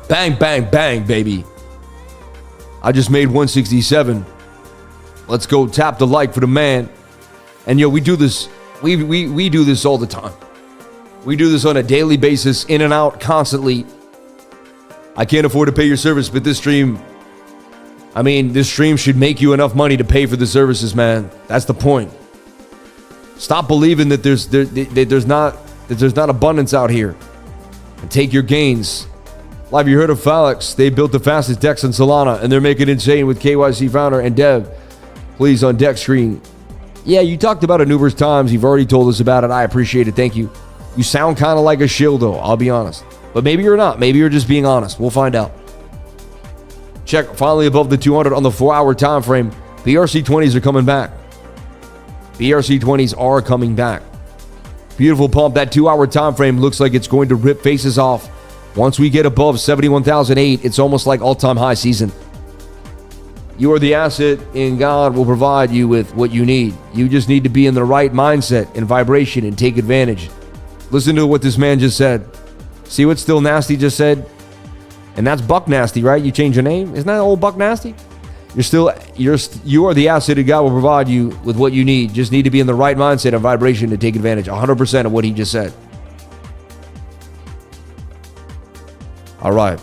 Bang, bang, bang, baby. I just made 167. Let's go tap the like for the man. And yo, we do this. We do this all the time. We do this on a daily basis, in and out, constantly. I can't afford to pay your service, but this stream, this stream should make you enough money to pay for the services, man. That's the point. Stop believing that there's not abundance out here. And take your gains. Live, you heard of FALX? They built the fastest DEX in Solana, and they're making it insane with KYC founder and dev. Please on deck screen. Yeah, you talked about it numerous times. You've already told us about it. I appreciate it. Thank you. You sound kind of like a shill, though. I'll be honest. But maybe you're not. Maybe you're just being honest. We'll find out. Check finally above the 200 on the 4-hour time frame. BRC20s are coming back. BRC20s are coming back. Beautiful pump. That 2-hour time frame looks like it's going to rip faces off. Once we get above 71,008, it's almost like all-time high season. You are the asset, and God will provide you with what you need. You just need to be in the right mindset and vibration and take advantage. Listen to what this man just said. See what Still Nasty just said? And that's Buck Nasty, right? You change your name? Isn't that old Buck Nasty? You are the asset, and God will provide you with what you need. Just need to be in the right mindset and vibration to take advantage. 100% of what he just said. All right.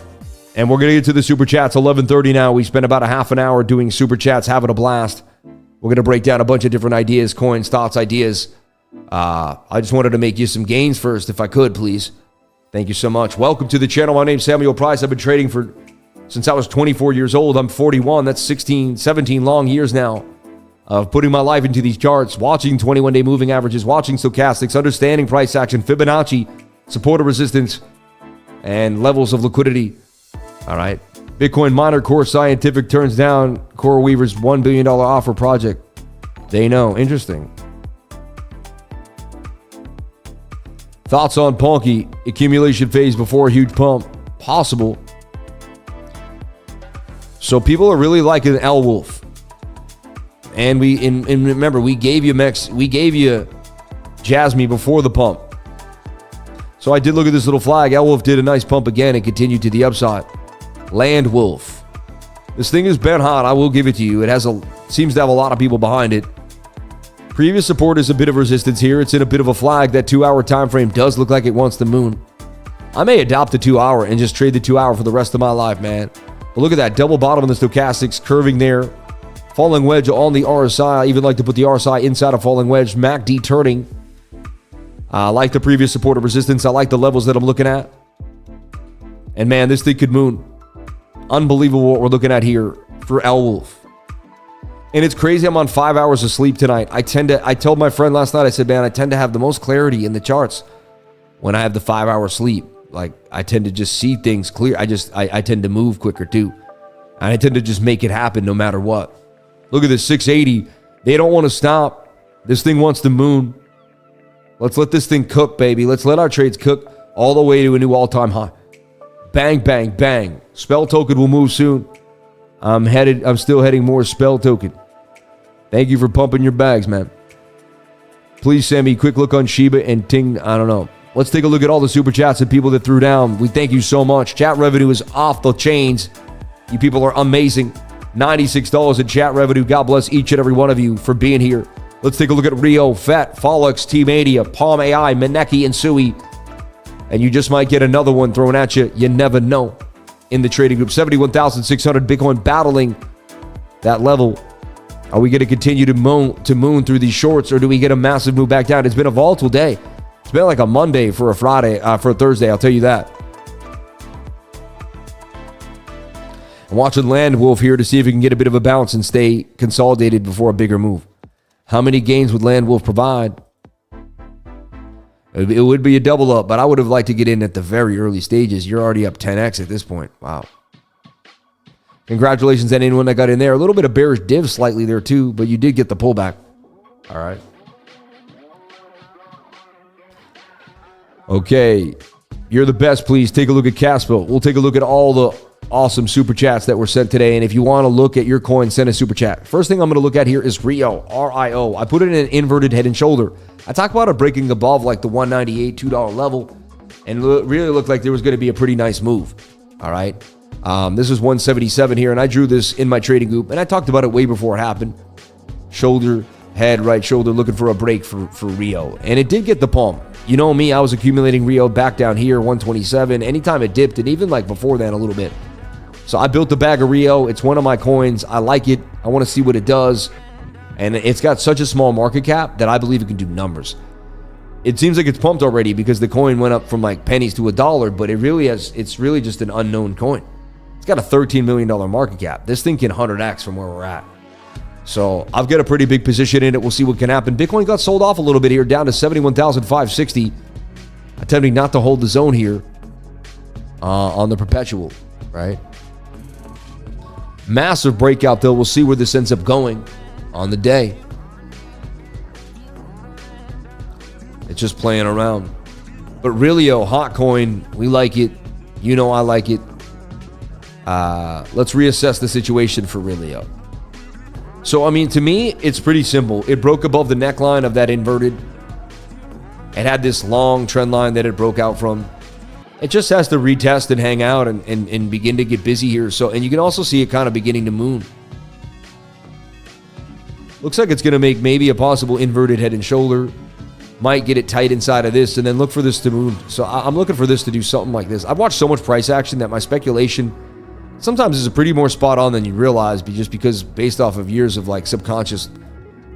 And we're going to get to the super chats. 11:30 now. We spent about a half an hour doing super chats, having a blast. We're going to break down a bunch of different ideas, coins, thoughts, ideas. I just wanted to make you some gains first, if I could, please. Thank you so much. Welcome to the channel. My name's Samuel Price. I've been trading since I was 24 years old. I'm 41. That's 17 long years now of putting my life into these charts, watching 21-day moving averages, watching stochastics, understanding price action, Fibonacci, support or resistance, and levels of liquidity. All right. Bitcoin miner Core Scientific turns down Core Weaver's $1 billion offer project. They know. Interesting. Thoughts on PONKE accumulation phase before a huge pump? Possible. So people are really liking LWOLF. And remember, we gave you JASMY before the pump. So I did look at this little flag. LWOLF did a nice pump again and continued to the upside. LWOLF. This thing has been hot. I will give it to you. It seems to have a lot of people behind it. Previous support is a bit of resistance here. It's in a bit of a flag. That 2-hour time frame does look like it wants the moon. I may adopt the 2-hour and just trade the 2-hour for the rest of my life, man. But look at that double bottom on the stochastics curving there. Falling wedge on the RSI. I even like to put the RSI inside a falling wedge. MACD turning. I like the previous support of resistance. I like the levels that I'm looking at. And man, this thing could moon. Unbelievable what we're looking at here for LWOLF. And it's crazy I'm on 5 hours of sleep tonight. I told my friend last night, I said, man, I tend to have the most clarity in the charts when I have the 5-hour sleep. Like, I tend to just see things clear. I tend to move quicker too. And I tend to just make it happen no matter what. Look at this 680. They don't want to stop. This thing wants to moon. Let's let this thing cook, baby. Let's let our trades cook all the way to a new all-time high. Bang, bang, bang. Spell token will move soon. I'm still heading more spell token. Thank you for pumping your bags, man. Please send me a quick look on Shiba and Ting. I don't know. Let's take a look at all the super chats and people that threw down. We thank you so much. Chat revenue is off the chains. You people are amazing. $96 in chat revenue. God bless each and every one of you for being here. Let's take a look at Rio, FET, FALX, TMANIA, PALMAI, MANEKI, and Sui. And you just might get another one thrown at you. You never know. In the trading group, 71,600 Bitcoin battling that level. Are we going to continue to moon through these shorts, or do we get a massive move back down? It's been a volatile day. It's been like a Monday for a Friday, for a Thursday, I'll tell you that. I'm watching LWOLF here to see if we can get a bit of a bounce and stay consolidated before a bigger move. How many gains would LWOLF provide? It would be a double up, but I would have liked to get in at the very early stages. You're already up 10x at this point. Wow. Congratulations to anyone that got in there. A little bit of bearish div slightly there too, but you did get the pullback. All right. Okay. You're the best. Please take a look at Caspel. We'll take a look at all the awesome super chats that were sent today. And if you want to look at your coin, send a super chat. First thing I'm going to look at here is Rio, RIO. I put it in an inverted head and shoulder. I talked about it breaking above like the $198, $2 level, and really looked like there was going to be a pretty nice move. All right. This is 177 here, and I drew this in my trading group, and I talked about it way before it happened. Shoulder, head, right shoulder, looking for a break for Rio. And it did get the pump. You know me, I was accumulating Rio back down here, 127. Anytime it dipped, and even like before that a little bit. So I built a bag of Rio. It's one of my coins. I like it. I want to see what it does. And it's got such a small market cap that I believe it can do numbers. It seems like it's pumped already because the coin went up from like pennies to $1, but it's really just an unknown coin. It's got a $13 million market cap. This thing can 100x from where we're at. So I've got a pretty big position in it. We'll see what can happen. Bitcoin got sold off a little bit here, down to 71,560. Attempting not to hold the zone here on the perpetual, right? Massive breakout though. We'll see where this ends up going on the day. It's just playing around. But really, hot coin, we like it. You know I like it. Let's reassess the situation for Rilio. So, I mean, to me, it's pretty simple. It broke above the neckline of that inverted. It had this long trend line that it broke out from. It just has to retest and hang out and begin to get busy here. So, and you can also see it kind of beginning to moon. Looks like it's going to make maybe a possible inverted head and shoulder. Might get it tight inside of this and then look for this to moon. So I'm looking for this to do something like this. I've watched so much price action that my speculation sometimes is pretty more spot on than you realize, just because based off of years of like subconscious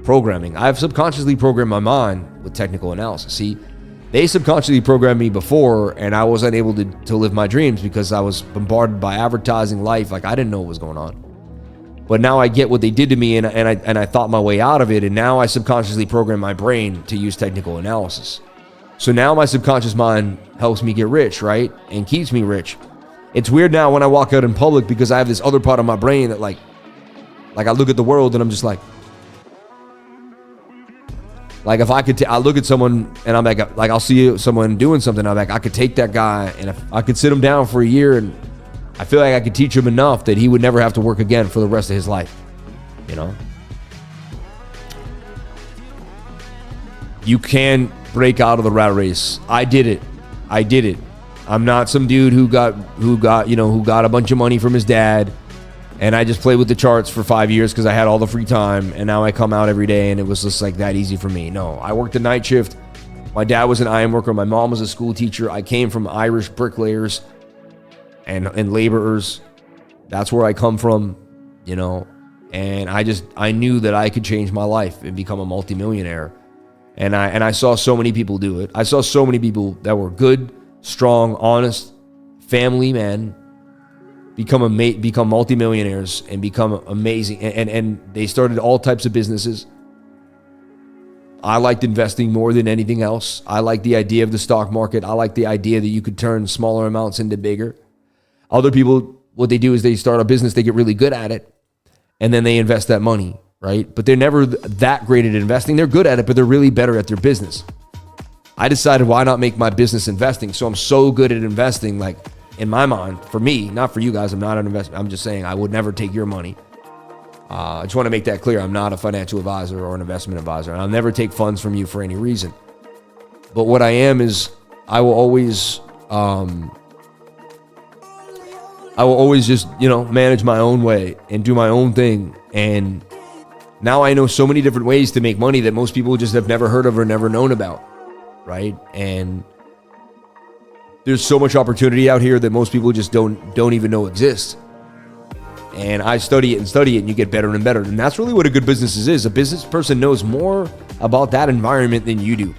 programming. I've subconsciously programmed my mind with technical analysis. See, they subconsciously programmed me before and I was unable to live my dreams because I was bombarded by advertising life. Like I didn't know what was going on. But now I get what they did to me and I thought my way out of it. And now I subconsciously program my brain to use technical analysis. So now my subconscious mind helps me get rich, right? And keeps me rich. It's weird now when I walk out in public because I have this other part of my brain that like I look at the world and I'm just like if I could, I look at someone and I'm like I'll see someone doing something. I'm like, I could take that guy and if I could sit him down for a year and I feel like I could teach him enough that he would never have to work again for the rest of his life, you know? You can break out of the rat race. I did it. I'm not some dude who got a bunch of money from his dad, and I just played with the charts for 5 years because I had all the free time, and now I come out every day and it was just like that easy for me. No, I worked a night shift. My dad was an iron worker. My mom was a school teacher. I came from Irish bricklayers and laborers. That's where I come from, and I knew that I could change my life and become a multimillionaire. And I saw so many people do it. I saw so many people that were good, strong, honest, family men become multimillionaires and become amazing. And they started all types of businesses. I liked investing more than anything else. I like the idea of the stock market. I like the idea that you could turn smaller amounts into bigger. Other people, what they do is they start a business, they get really good at it, and then they invest that money, right? But they're never that great at investing. They're good at it, but they're really better at their business. I decided, why not make my business investing? So I'm so good at investing, like in my mind, for me, not for you guys. I'm not an investor. I'm just saying I would never take your money. I just want to make that clear. I'm not a financial advisor or an investment advisor. And I'll never take funds from you for any reason. But what I am is I will always just, manage my own way and do my own thing. And now I know so many different ways to make money that most people just have never heard of or never known about, right? And there's so much opportunity out here that most people just don't even know exists. And I study it, and you get better and better. And that's really what a good business is. A business person knows more about that environment than you do.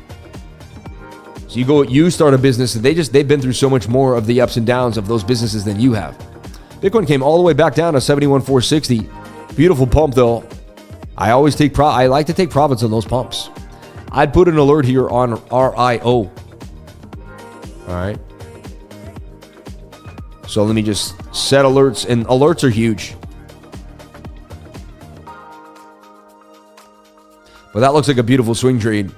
So you start a business, and they've been through so much more of the ups and downs of those businesses than you have. Bitcoin came all the way back down to 71,460. Beautiful pump though. I like to take profits on those pumps. I'd put an alert here on RIO. All right. So let me just set alerts, and alerts are huge. But that looks like a beautiful swing trade.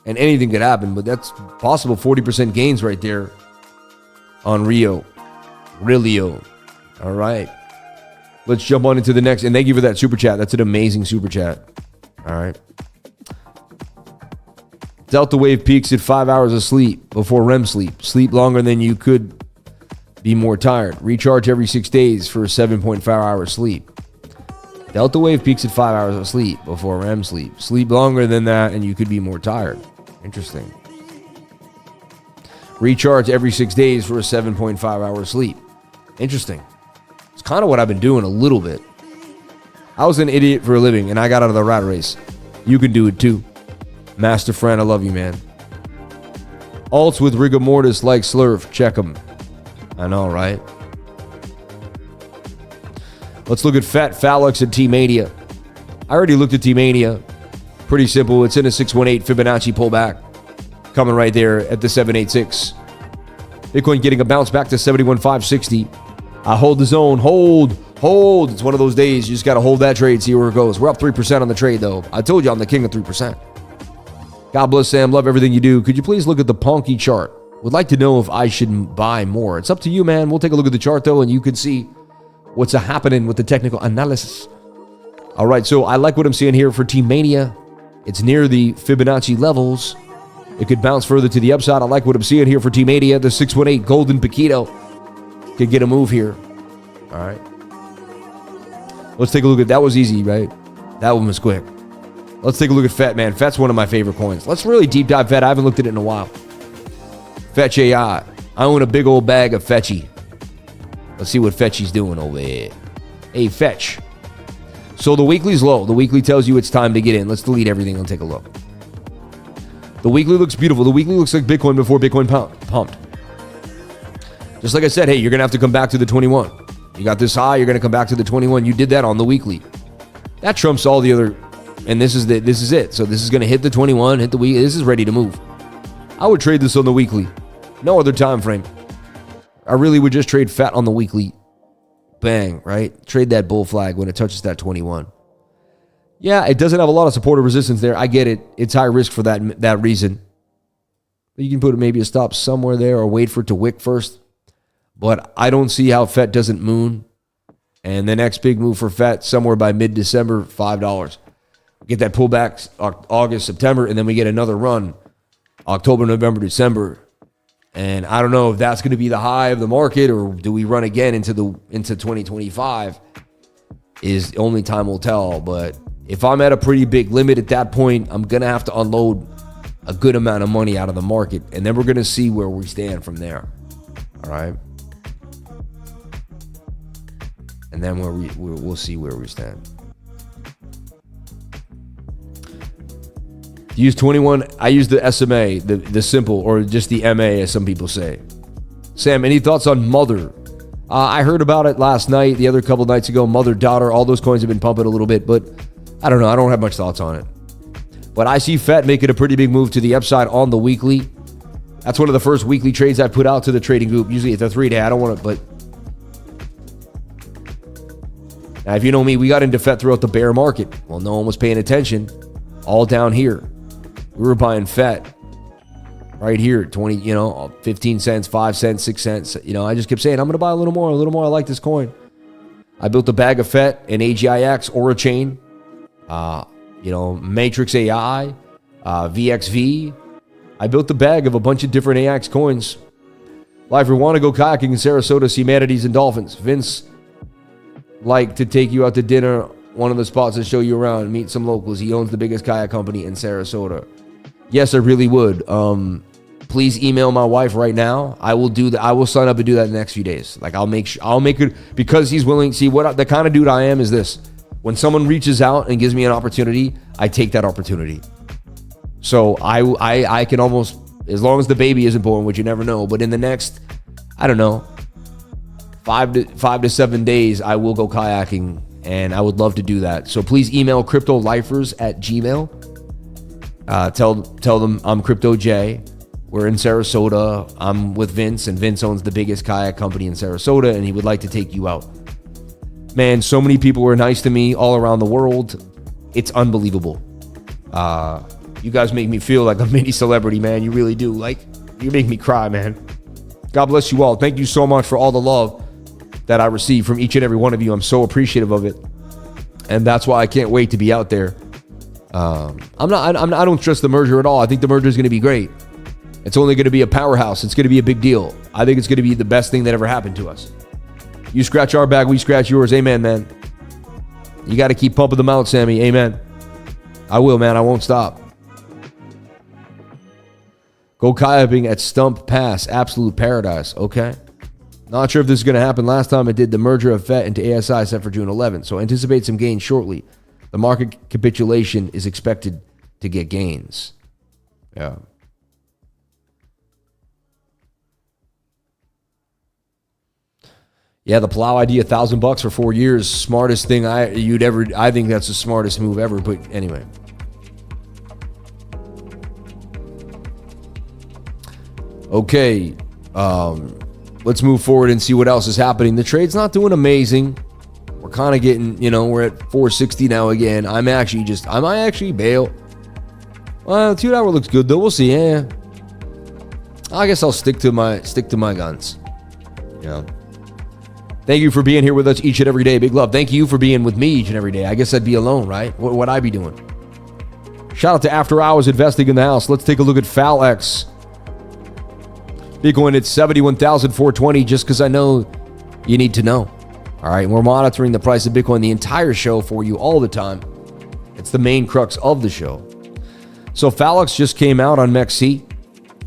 And anything could happen, but that's possible 40% gains right there on Rio. All right. Let's jump on into the next. And thank you for that super chat. That's an amazing super chat. All right. Delta wave peaks at 5 hours of sleep before REM sleep. Sleep longer than you could, be more tired. Recharge every 6 days for a 7.5 hour sleep. Delta wave peaks at 5 hours of sleep before REM sleep. Sleep longer than that and you could be more tired. Interesting. Recharge every 6 days for a 7.5 hour sleep. Interesting. It's kind of what I've been doing a little bit. I was an idiot for a living and I got out of the rat race. You can do it too. Master friend, I love you, man. Alts with rigor mortis like SLERF. Check them. I know, right? Let's look at FALX and TMANIA. I already looked at TMANIA. Pretty simple. It's in a 618 Fibonacci pullback. Coming right there at the 786. Bitcoin getting a bounce back to 71,560. I hold the zone. Hold. It's one of those days. You just got to hold that trade, see where it goes. We're up 3% on the trade, though. I told you I'm the king of 3%. God bless, Sam. Love everything you do. Could you please look at the PONKE chart? Would like to know if I should buy more. It's up to you, man. We'll take a look at the chart, though, and you can see what's happening with the technical analysis. All right, so I like what I'm seeing here for TMANIA. It's near the Fibonacci levels. It could bounce further to the upside. I like what I'm seeing here for TMANIA. The 618 Golden Paquito could get a move here. All right. Let's take a look at that. Was easy, right? That one was quick. Let's take a look at FET, man. FET's one of my favorite coins. Let's really deep dive FET. I haven't looked at it in a while. Fetch AI. I own a big old bag of Fetchy. Let's see what Fetchy's doing over here. Hey, Fetch. So the weekly's low. The weekly tells you it's time to get in. Let's delete everything and take a look. The weekly looks beautiful. The weekly looks like Bitcoin before Bitcoin pumped. Just like I said, hey, you're going to have to come back to the 21. You got this high, you're going to come back to the 21. You did that on the weekly. That trumps all the other, and this is it. So this is going to hit the 21, hit the weekly. This is ready to move. I would trade this on the weekly. No other time frame. I really would just trade FAT on the weekly. Bang, right? Trade that bull flag when it touches that 21. Yeah, it doesn't have a lot of support or resistance there. I get it. It's high risk for that reason. You can put maybe a stop somewhere there or wait for it to wick first. But I don't see how FET doesn't moon. And the next big move for FET somewhere by mid-December, $5. get that pullback August, September, and then we get another run October, November, December. And I don't know if that's going to be the high of the market, or do we run again into 2025 is the only time will tell. But if I'm at a pretty big limit at that point, I'm going to have to unload a good amount of money out of the market. And then we're going to see where we stand from there. All right. And then we'll see where we stand. Use 21. I use the SMA, the simple, or just the MA, as some people say. Sam, any thoughts on Mother? I heard about it last night, the other couple nights ago. Mother, daughter, all those coins have been pumping a little bit, but I don't know. I don't have much thoughts on it. But I see FET making a pretty big move to the upside on the weekly. That's one of the first weekly trades I put out to the trading group. Usually it's a 3-day. I don't want it, but now, if you know me, we got into FET throughout the bear market. Well, no one was paying attention. All down here. We were buying FET right here, 20, 15 cents, 5 cents, 6 cents. I just kept saying, I'm going to buy a little more. I like this coin. I built a bag of FET and AGIX, Orachain, Matrix AI, VXV. I built a bag of a bunch of different AX coins. Life, we want to go kayaking in Sarasota, see manatees and dolphins. Vince, like to take you out to dinner, one of the spots to show you around, meet some locals. He owns the biggest kayak company in Sarasota. Yes, I really would. Please email my wife right now. I will do that. I will sign up and do that in the next few days. Like I'll make it because he's willing. See, the kind of dude I am is this: when someone reaches out and gives me an opportunity, I take that opportunity. So I can almost, as long as the baby isn't born, which you never know, but in the next, I don't know, 5 to 7 days, I will go kayaking, and I would love to do that. So please email cryptolifers@gmail.com. Tell them I'm Crypto J. We're in Sarasota. I'm with Vince, and Vince owns the biggest kayak company in Sarasota, and he would like to take you out. Man, so many people were nice to me all around the world. It's unbelievable. You guys make me feel like a mini celebrity, man. You really do. Like, you make me cry, man. God bless you all. Thank you so much for all the love that I receive from each and every one of you. I'm so appreciative of it, and that's why I can't wait to be out there. I don't trust the merger at all. I think the merger is going to be great. It's only going to be a powerhouse. It's going to be a big deal. I think it's going to be the best thing that ever happened to us. You scratch our back, we scratch yours. Amen, man. You got to keep pumping them out, Sammy. Amen. I will, man. I won't stop. Go kayaking at Stump Pass. Absolute paradise. Okay. Not sure if this is going to happen. Last time it did, the merger of FET into ASI set for June 11th. So anticipate some gains shortly. The market capitulation is expected to get gains. Yeah. Yeah, the plow idea, $1,000 for 4 years. Smartest thing I think that's the smartest move ever. But anyway. Okay. Let's move forward and see what else is happening. The trade's not doing amazing. We're kind of getting, we're at 460 now again. I might actually bail. Well, the 2 hour looks good though. We'll see. Yeah. I guess I'll stick to my guns. Thank you for being here with us each and every day. Big love. Thank you for being with me each and every day. I guess I'd be alone, right? What would I be doing? Shout out to After Hours Investing in the house. Let's take a look at FALX. Bitcoin at 71,420 just because I know you need to know. All right, we're monitoring the price of Bitcoin the entire show for you all the time. It's the main crux of the show. So FALX just came out on MEXC.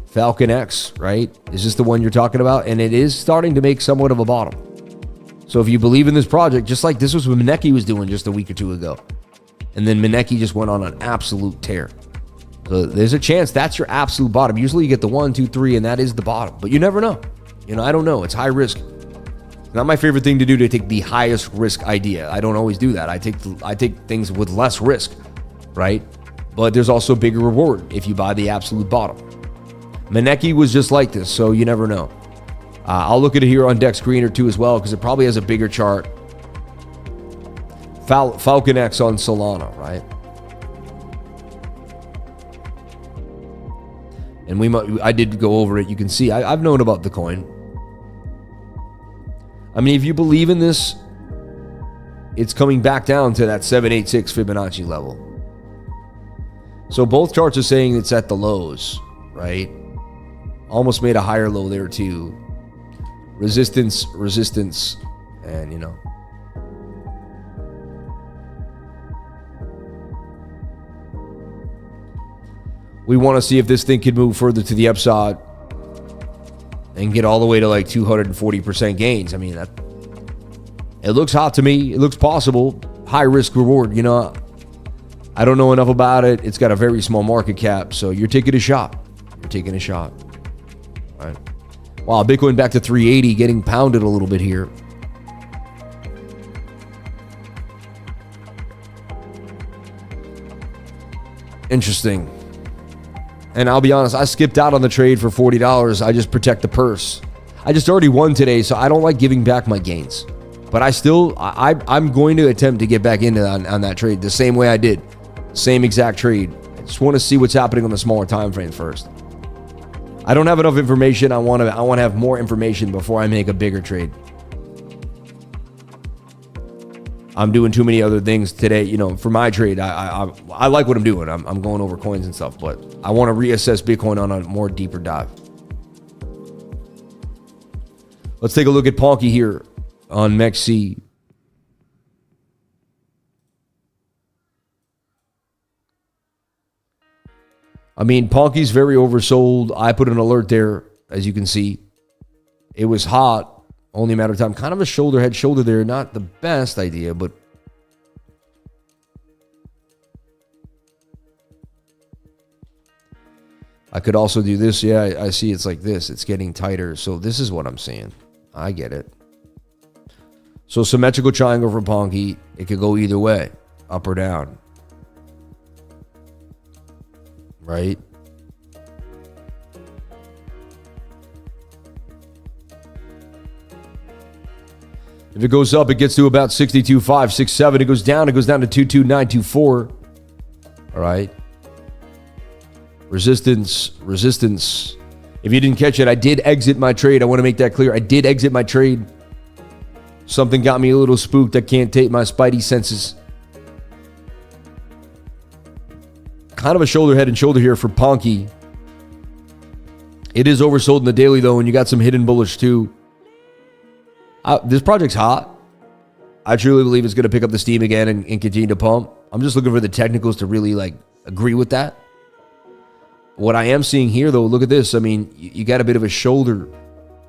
Falcon X, right? Is this the one you're talking about? And it is starting to make somewhat of a bottom. So if you believe in this project, just like this was what MANEKI was doing just a week or two ago. And then MANEKI just went on an absolute tear. So there's a chance that's your absolute bottom. Usually you get the 1, 2, 3, and that is the bottom. But you never know. I don't know. It's high risk. Not my favorite thing to do, to take the highest risk idea. I don't always do that. I take things with less risk, right? But there's also a bigger reward if you buy the absolute bottom. MANEKI was just like this, so you never know. I'll look at it here on Dex Screener too as well, because it probably has a bigger chart. Falcon X on Solana, right? And I did go over it. You can see I've known about the coin. I mean, if you believe in this, it's coming back down to that 786 Fibonacci level. So both charts are saying it's at the lows, right? Almost made a higher low there too. Resistance, resistance, and you know. We want to see if this thing can move further to the upside and get all the way to like 240% gains. I mean, it looks hot to me. It looks possible. High risk reward, you know. I don't know enough about it. It's got a very small market cap, so you're taking a shot. You're taking a shot. All right. Wow, Bitcoin back to 380, getting pounded a little bit here. Interesting. And I'll be honest, I skipped out on the trade for $40. I just protect the purse. I just already won today, so I don't like giving back my gains. But I'm going to attempt to get back into on that trade the same way I did. Same exact trade. I just want to see what's happening on the smaller time frame first. I don't have enough information. I want to have more information before I make a bigger trade. I'm doing too many other things today, you know, for my trade. I like what I'm doing. I'm going over coins and stuff, but I want to reassess Bitcoin on a more deeper dive. Let's take a look at PONKE here on MEXC. I mean, PONKE's very oversold. I put an alert there, as you can see. It was hot. Only a matter of time. Kind of a shoulder, head, shoulder there. Not the best idea, but I could also do this. Yeah, I see it's like this. It's getting tighter. So this is what I'm seeing. I get it. So symmetrical triangle for PONKE. It could go either way, up or down. Right? If it goes up, it gets to about 62.567. It goes down to 22924. All right. Resistance, resistance. If you didn't catch it, I did exit my trade. I want to make that clear. I did exit my trade. Something got me a little spooked. I can't take my spidey senses. Kind of a shoulder, head and shoulder here for PONKE. It is oversold in the daily though, and you got some hidden bullish too. This project's hot. I truly believe it's going to pick up the steam again and continue to pump. I'm just looking for the technicals to really like agree with that. What I am seeing here though, look at this. I mean, you got a bit of a shoulder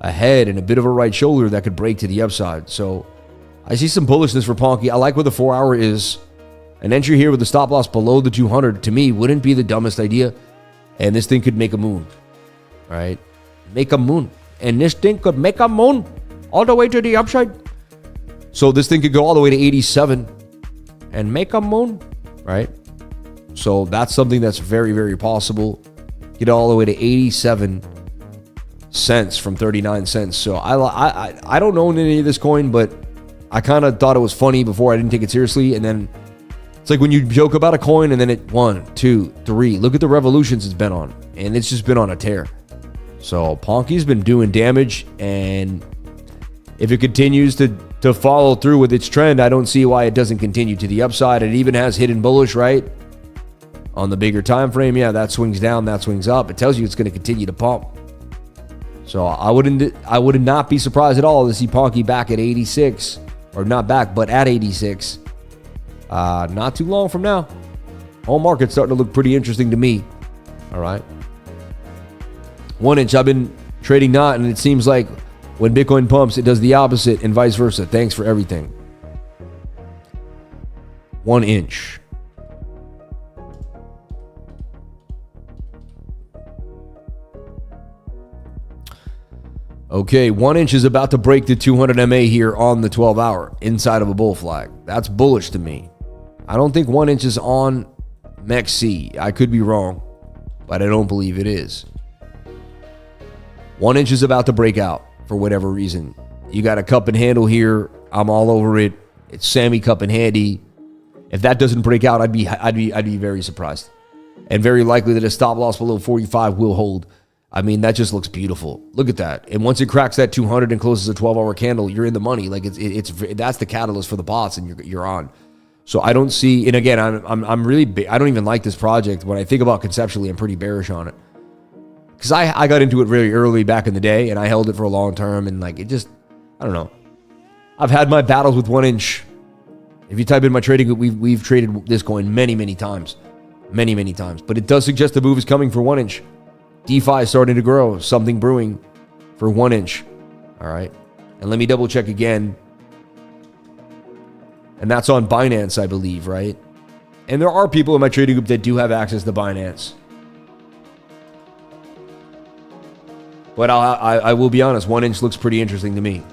ahead and a bit of a right shoulder that could break to the upside. So I see some bullishness for PONKE. I like where the 4 hour is. An entry here with the stop loss below the 200 to me wouldn't be the dumbest idea. And this thing could make a moon. All right? Make a moon. And this thing could make a moon all the way to the upside. So this thing could go all the way to 87 and make a moon. Right? So that's something that's very, very possible. Get all the way to 87 cents from 39 cents. So I don't own any of this coin, but I kind of thought it was funny before. I didn't take it seriously. And then it's like when you joke about a coin and then it 1, 2, 3. Look at the revolutions it's been on. And it's just been on a tear. So PONKE's been doing damage. And if it continues to follow through with its trend, I don't see why it doesn't continue to the upside. It even has hidden bullish, right? On the bigger time frame, yeah, that swings down, that swings up. It tells you it's going to continue to pump. So I would not be surprised at all to see PONKE back at 86, or not back, but at 86. Not too long from now. Whole market's starting to look pretty interesting to me. All right. 1 inch, I've been trading not, and it seems like when Bitcoin pumps, it does the opposite and vice versa. Thanks for everything. 1 inch. Okay, 1 inch is about to break the 200 MA here on the 12 hour inside of a bull flag. That's bullish to me. I don't think 1 inch is on MEXC. I could be wrong, but I don't believe it is. 1 inch is about to break out for whatever reason. You got a cup and handle here. I'm all over it. It's Sammy cup and handy. If that doesn't break out, I'd be very surprised. And very likely that a stop loss below 45 will hold. I mean, that just looks beautiful. Look at that. And once it cracks that 200 and closes a 12-hour candle, you're in the money. Like it's that's the catalyst for the bots, and you're on. So I don't see, and again, I'm really, I don't even like this project. When I think about conceptually, I'm pretty bearish on it. Because I got into it very early back in the day, and I held it for a long term, and like, it just, I don't know. I've had my battles with 1 inch. If you type in my trading group, we've traded this coin many times. Many times. But it does suggest the move is coming for 1 inch. DeFi is starting to grow. Something brewing for 1 inch. All right. And let me double check again. And that's on Binance, I believe, right? And there are people in my trading group that do have access to Binance. But I will be honest, 1 inch looks pretty interesting to me.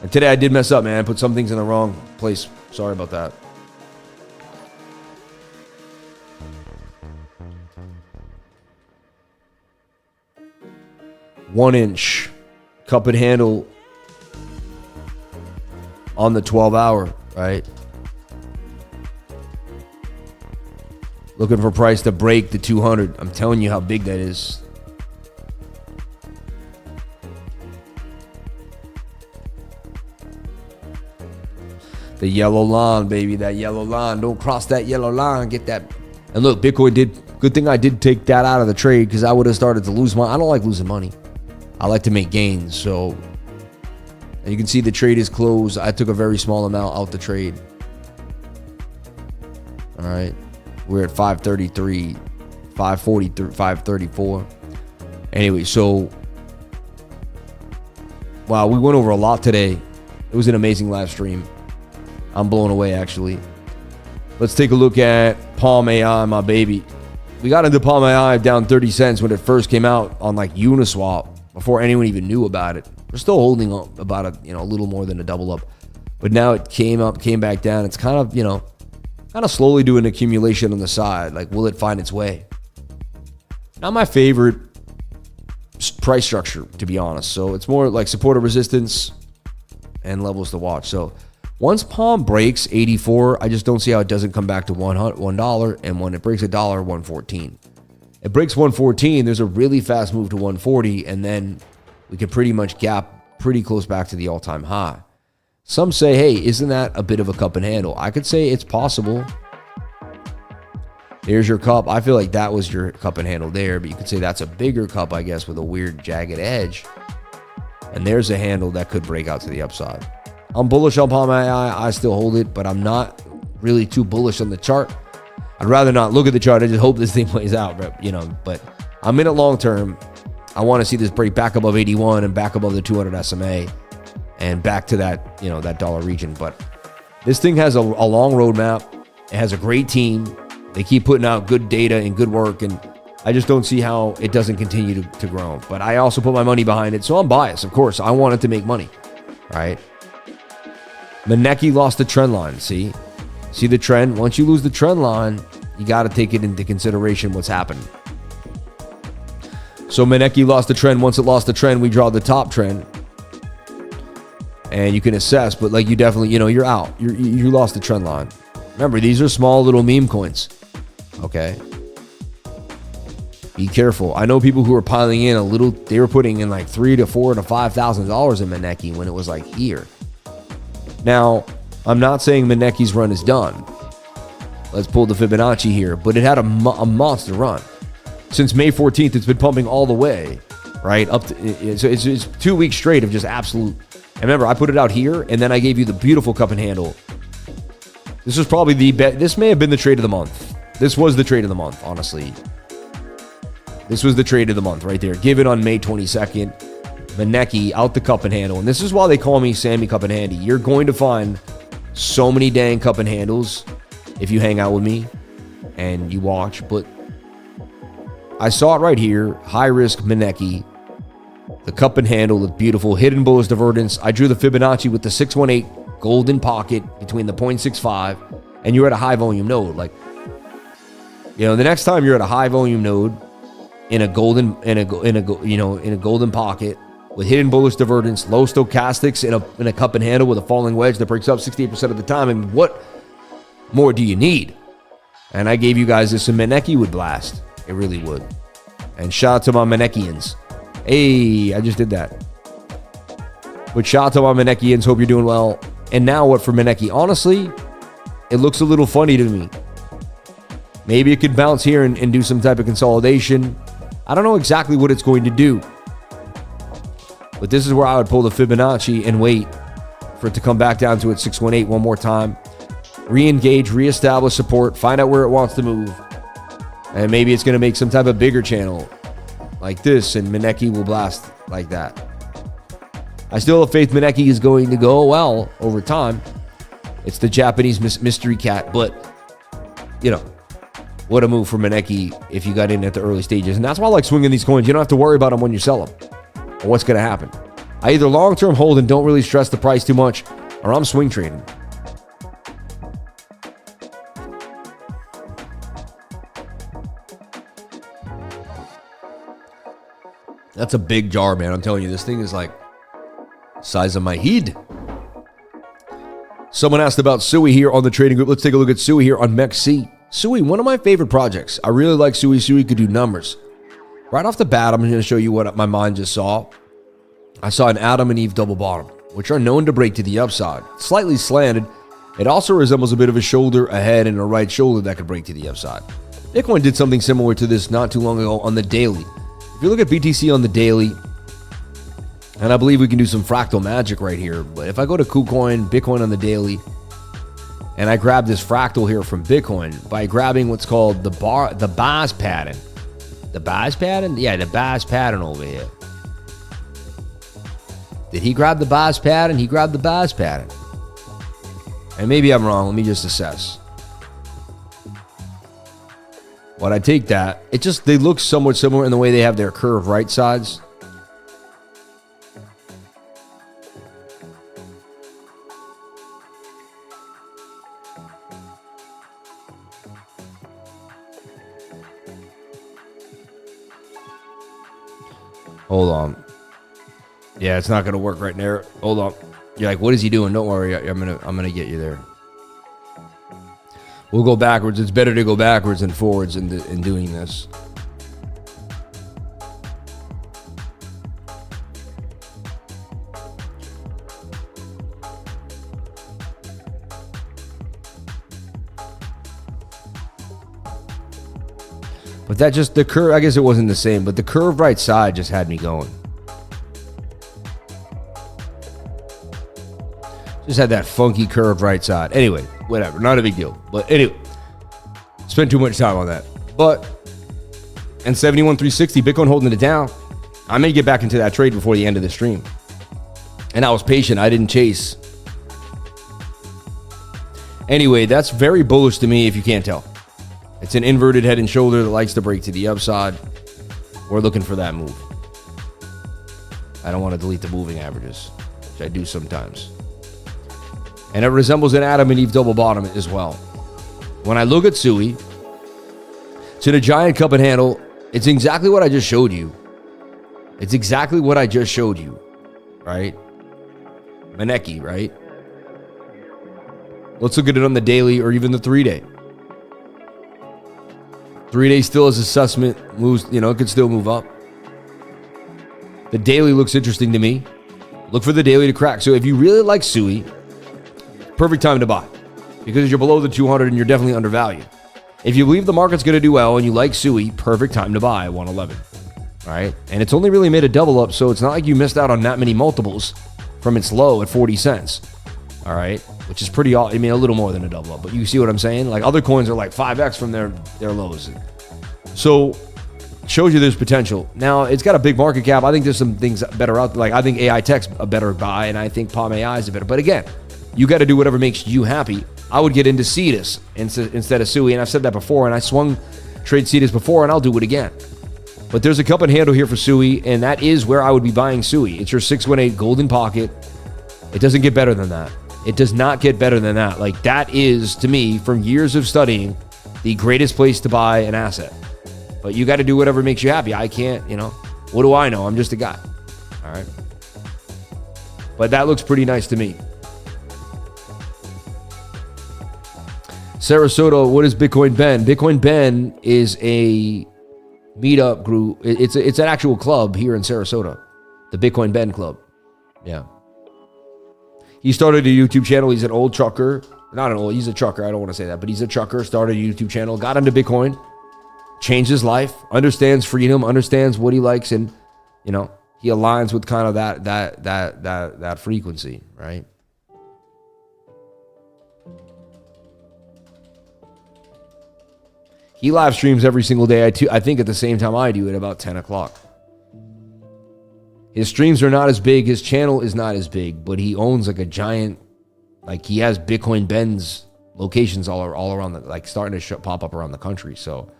And today I did mess up, man. I put some things in the wrong place. Sorry about that. One inch cup and handle on the 12-hour, right? Looking for price to break the 200. I'm telling you how big that is. The yellow line, baby. That yellow line. Don't cross that yellow line. Get that. And look, Bitcoin did. Good thing I did take that out of the trade because I would have started to lose money. I don't like losing money. I like to make gains. So, and you can see the trade is closed. I took a very small amount out the trade. All right. We're at 533, 543, 534. Anyway, so, wow, we went over a lot today. It was an amazing live stream. I'm blown away, actually. Let's take a look at PALMAI, my baby. We got into PALMAI down 30 cents when it first came out on like Uniswap before anyone even knew about it. We're still holding up about a little more than a double up. But now it came up, came back down. It's kind of slowly doing accumulation on the side. Like, will it find its way? Not my favorite price structure, to be honest. So it's more like support or resistance and levels to watch. So once Palm breaks 84, I just don't see how it doesn't come back to $1. And when it breaks $1, 114. It breaks 114, there's a really fast move to 140, and then we can pretty much gap pretty close back to the all-time high. Some say, hey, isn't that a bit of a cup and handle? I could say it's possible. There's your cup. I feel like that was your cup and handle there, but you could say that's a bigger cup, I guess, with a weird jagged edge. And there's a handle that could break out to the upside. I'm bullish on PALMAI. I still hold it, but I'm not really too bullish on the chart. I'd rather not look at the chart. I just hope this thing plays out, but I'm in it long term. I want to see this break back above 81 and back above the 200 SMA and back to that, that dollar region. But this thing has a long roadmap. It has a great team. They keep putting out good data and good work, and I just don't see how it doesn't continue to grow. But I also put my money behind it, so I'm biased. Of course, I want it to make money, right? MANEKI lost the trend line. See the trend? Once you lose the trend line, you got to take it into consideration what's happened. So MANEKI lost the trend. Once it lost the trend, we draw the top trend. And you can assess, but like you definitely, you're out. You lost the trend line. Remember, these are small little meme coins. Okay? Be careful. I know people who are piling in they were putting in like $3,000 to $4,000 to $5,000 in MANEKI when it was like here. Now, I'm not saying MANEKI's run is done. Let's pull the Fibonacci here, but it had a monster run. Since May 14th, it's been pumping all the way, right? Up to it's 2 weeks straight of just absolute. And remember, I put it out here, and then I gave you the beautiful cup and handle. This was probably the best. This may have been the trade of the month. This was the trade of the month, honestly. This was the trade of the month right there. Given on May 22nd. MANEKI out the cup and handle. And this is why they call me Sammy Cup and Handy. You're going to find so many dang cup and handles if you hang out with me and you watch. But I saw it right here. High risk MANEKI. The cup and handle looked beautiful. Hidden bullish divergence. I drew the Fibonacci with the 618 golden pocket between the 0.65 and you're at a high volume node. Like, the next time you're at a high volume node in a golden pocket with hidden bullish divergence, low stochastics in a cup and handle with a falling wedge that breaks up 68% of the time. And what more do you need? And I gave you guys this, and MANEKI would blast. It really would. And shout out to my MANEKians. Hey, I just did that. But shout out to my MANEKians. Hope you're doing well. And now what for MANEKI? Honestly, it looks a little funny to me. Maybe it could bounce here and do some type of consolidation. I don't know exactly what it's going to do. But this is where I would pull the Fibonacci and wait for it to come back down to its 618 one more time. Re-engage, re-establish support, find out where it wants to move. And maybe it's going to make some type of bigger channel like this, and MANEKI will blast like that. I still have faith MANEKI is going to go well over time. It's the Japanese mystery cat, but, you know, what a move for MANEKI if you got in at the early stages. And that's why I like swinging these coins. You don't have to worry about them when you sell them or what's going to happen. I either long-term hold and don't really stress the price too much, or I'm swing trading. That's a big jar, man. I'm telling you, this thing is like size of my head. Someone asked about Sui here on the trading group. Let's take a look at Sui here on MEXC. Sui, one of my favorite projects. I really like Sui. Sui could do numbers. Right off the bat, I'm going to show you what my mind just saw. I saw an Adam and Eve double bottom, which are known to break to the upside. Slightly slanted. It also resembles a bit of a shoulder, a head, and a right shoulder that could break to the upside. Bitcoin did something similar to this not too long ago on the daily. If you look at BTC on the daily, and I believe we can do some fractal magic right here, but if I go to KuCoin, Bitcoin on the daily, and I grab this fractal here from Bitcoin by grabbing what's called the Bas pattern. The Bas pattern? Yeah, the Bas pattern over here. Did he grab the Bas pattern? He grabbed the Bas pattern. And maybe I'm wrong. Let me just assess. When I take that, they look somewhat similar in the way they have their curved right sides. Hold on. Yeah, it's not gonna work right there. Hold on. You're like, what is he doing? Don't worry, I'm gonna get you there. We'll go backwards. It's better to go backwards than forwards in doing this. But that just, the curve, I guess it wasn't the same, but the curved right side just had me going. Just had that funky curved right side. Anyway, whatever, not a big deal. But anyway, spent too much time on that. But, and 71,360, Bitcoin holding it down. I may get back into that trade before the end of the stream. And I was patient, I didn't chase. Anyway, that's very bullish to me if you can't tell. It's an inverted head and shoulder that likes to break to the upside. We're looking for that move. I don't want to delete the moving averages, which I do sometimes. And it resembles an Adam and Eve double bottom as well. When I look at Sui, to the giant cup and handle, it's exactly what I just showed you. It's exactly what I just showed you, right? MANEKI, right? Let's look at it on the daily or even the 3-day. 3-day still has assessment, moves, you know, it could still move up. The daily looks interesting to me. Look for the daily to crack. So if you really like Sui, perfect time to buy because you're below the 200 and you're definitely undervalued. If you believe the market's going to do well and you like Sui, perfect time to buy at 111. All right. And it's only really made a double up. So it's not like you missed out on that many multiples from its low at 40 cents. All right. Which is pretty, I mean, a little more than a double up, but you see what I'm saying? Like other coins are like 5x from their lows. So shows you there's potential. Now it's got a big market cap. I think there's some things better out. Like I think AI Tech's a better buy and I think PALMAI is a better, but again, you got to do whatever makes you happy. I would get into Cetus instead of Sui, and I've said that before, and I swung trade Cetus before, and I'll do it again. But there's a cup and handle here for Sui, and that is where I would be buying Sui. It's your 618 golden pocket. It doesn't get better than that. It does not get better than that. Like that is, to me, from years of studying, the greatest place to buy an asset. But you got to do whatever makes you happy. I can't, you know, what do I know? I'm just a guy. All right. But that looks pretty nice to me. Sarasota, what is Bitcoin Ben? Bitcoin Ben is a meetup group. It's an actual club here in Sarasota, the Bitcoin Ben Club. Yeah. He started a YouTube channel. He's an old trucker. Not an old, he's a trucker. I don't want to say that, but he's a trucker, started a YouTube channel, got into Bitcoin, changed his life, understands freedom, understands what he likes, and, you know, he aligns with kind of that frequency, right? He live streams every single day. I think at the same time I do at about 10 o'clock. His streams are not as big. His channel is not as big, but he owns like a giant, like he has Bitcoin Benz locations all around, like starting to pop up around the country. So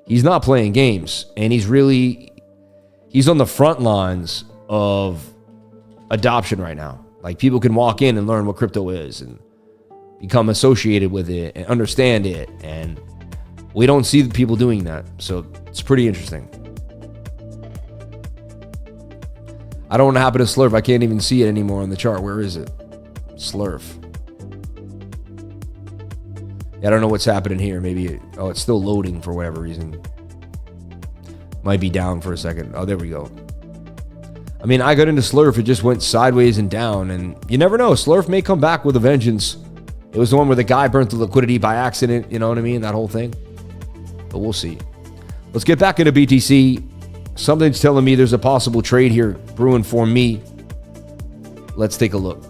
he's not playing games, and he's on the front lines of adoption right now. Like people can walk in and learn what crypto is and become associated with it and understand it. And we don't see people doing that. So it's pretty interesting. I don't know what happened to SLERF. I can't even see it anymore on the chart. Where is it? SLERF. Yeah, I don't know what's happening here. Maybe, oh, it's still loading for whatever reason. Might be down for a second. Oh, there we go. I mean, I got into SLERF. It just went sideways and down. And you never know. SLERF may come back with a vengeance. It was the one where the guy burnt the liquidity by accident. You know what I mean? That whole thing. But we'll see. Let's get back into BTC. Something's telling me there's a possible trade here brewing for me. Let's take a look.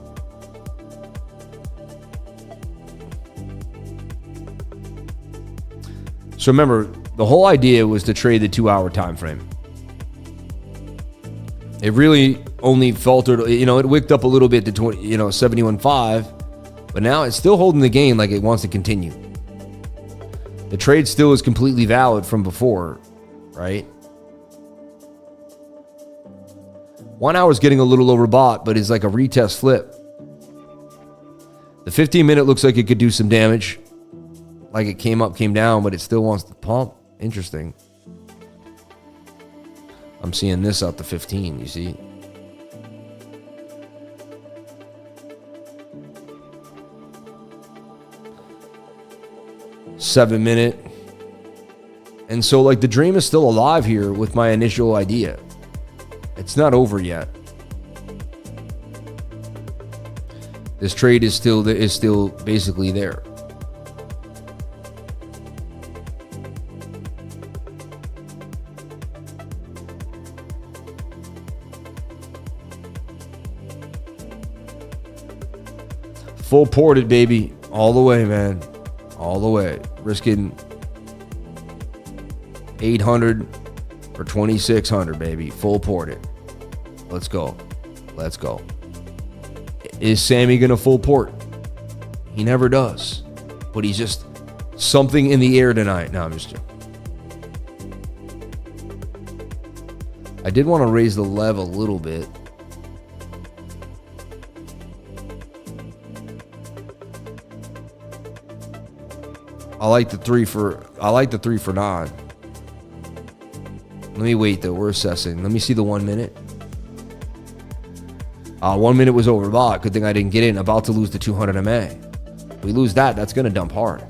So remember, the whole idea was to trade the 2-hour time frame. It really only faltered, you know, it wicked up a little bit to 71.5, but now it's still holding the gain like it wants to continue. The trade still is completely valid from before, right? 1 hour is getting a little overbought, but it's like a retest flip. The 15-minute looks like it could do some damage. Like it came up, came down, but it still wants to pump. Interesting. I'm seeing this out to 15, you see? $7-minute. And so like the dream is still alive here with my initial idea. It's not over yet. This trade is still basically there. Full ported, baby. All the way, man. All the way. Risking 800 for 2,600, baby. Full ported. Let's go. Let's go. Is Sammy going to full port? He never does. But he's just something in the air tonight. No, I'm just joking. I did want to raise the lev a little bit. I like the 3 for 9. Let me wait though. We're assessing. Let me see the 1 minute. 1 minute was overbought. Good thing I didn't get in. About to lose the 200 MA. We lose that, that's going to dump hard.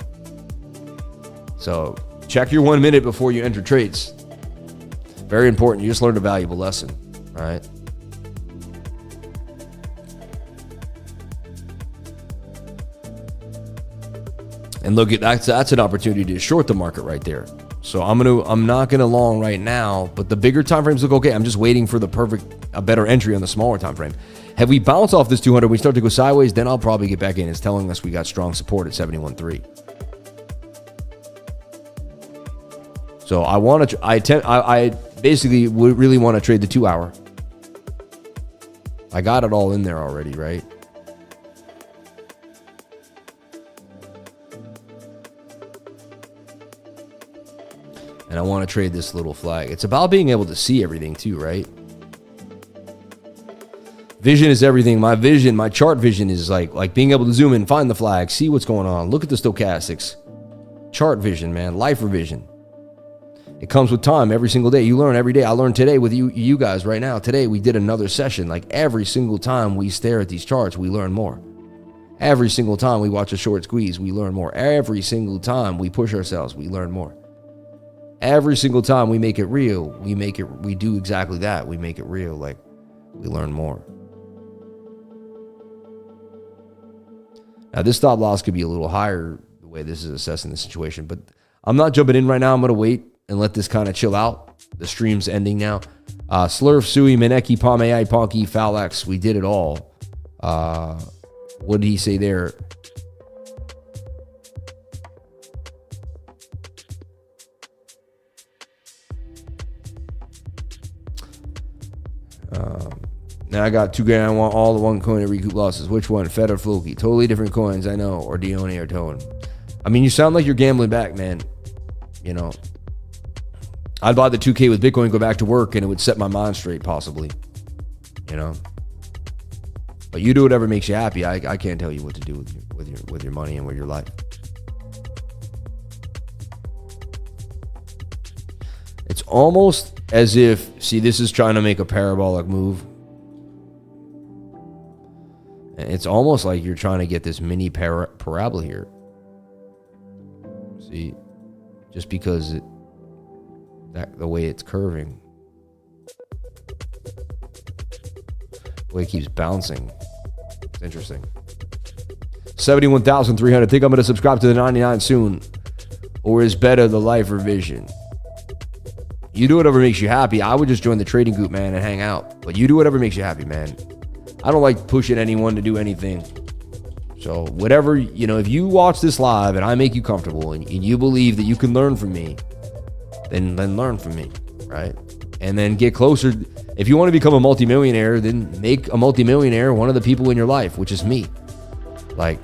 So check your 1 minute before you enter trades. Very important. You just learned a valuable lesson. All right. And look, that's an opportunity to short the market right there. So I'm not gonna long right now, but the bigger time frames look okay. I'm just waiting for a better entry on the smaller time frame. Have we bounced off this 200, we start to go sideways, then I'll probably get back in. It's telling us we got strong support at 71.3. So I basically would really want to trade the 2 hour. I got it all in there already, right? And I want to trade this little flag. It's about being able to see everything too, right? Vision is everything. My vision, my chart vision is like being able to zoom in, find the flag, see what's going on, look at the stochastics. Chart vision, man, lifer vision. It comes with time every single day. You learn every day. I learned today with you guys right now. Today we did another session. Like every single time we stare at these charts, we learn more. Every single time we watch a short squeeze, we learn more. Every single time we push ourselves, we learn more. Every single time we make it real, we do exactly that. We make it real, like we learn more. Now, this stop loss could be a little higher the way this is assessing the situation, but I'm not jumping in right now. I'm going to wait and let this kind of chill out. The stream's ending now. SLERF, SUI, MANEKI, PALMAI, PONKE, FALX. We did it all. What did he say there? Now I got $2 grand. I want all the one coin to recoup losses. Which one? Fed or Floki? Totally different coins, I know. Or Dione or Tone. I mean, you sound like you're gambling back, man. You know, I'd buy the 2K with Bitcoin, go back to work, and it would set my mind straight, possibly. You know, but you do whatever makes you happy. I can't tell you what to do with your money and with your life. It's almost as if, see, this is trying to make a parabolic move. And it's almost like you're trying to get this mini parabola here. See, just because the way it's curving, the way it keeps bouncing. It's interesting. 71,300. Think I'm going to subscribe to the 99 soon. Or is better the life revision? You do whatever makes you happy. I would just join the trading group, man, and hang out. But you do whatever makes you happy, man. I don't like pushing anyone to do anything. So whatever, you know, if you watch this live and I make you comfortable and you believe that you can learn from me, then learn from me, right? And then get closer. If you want to become a multimillionaire, then make a multimillionaire one of the people in your life, which is me. Like,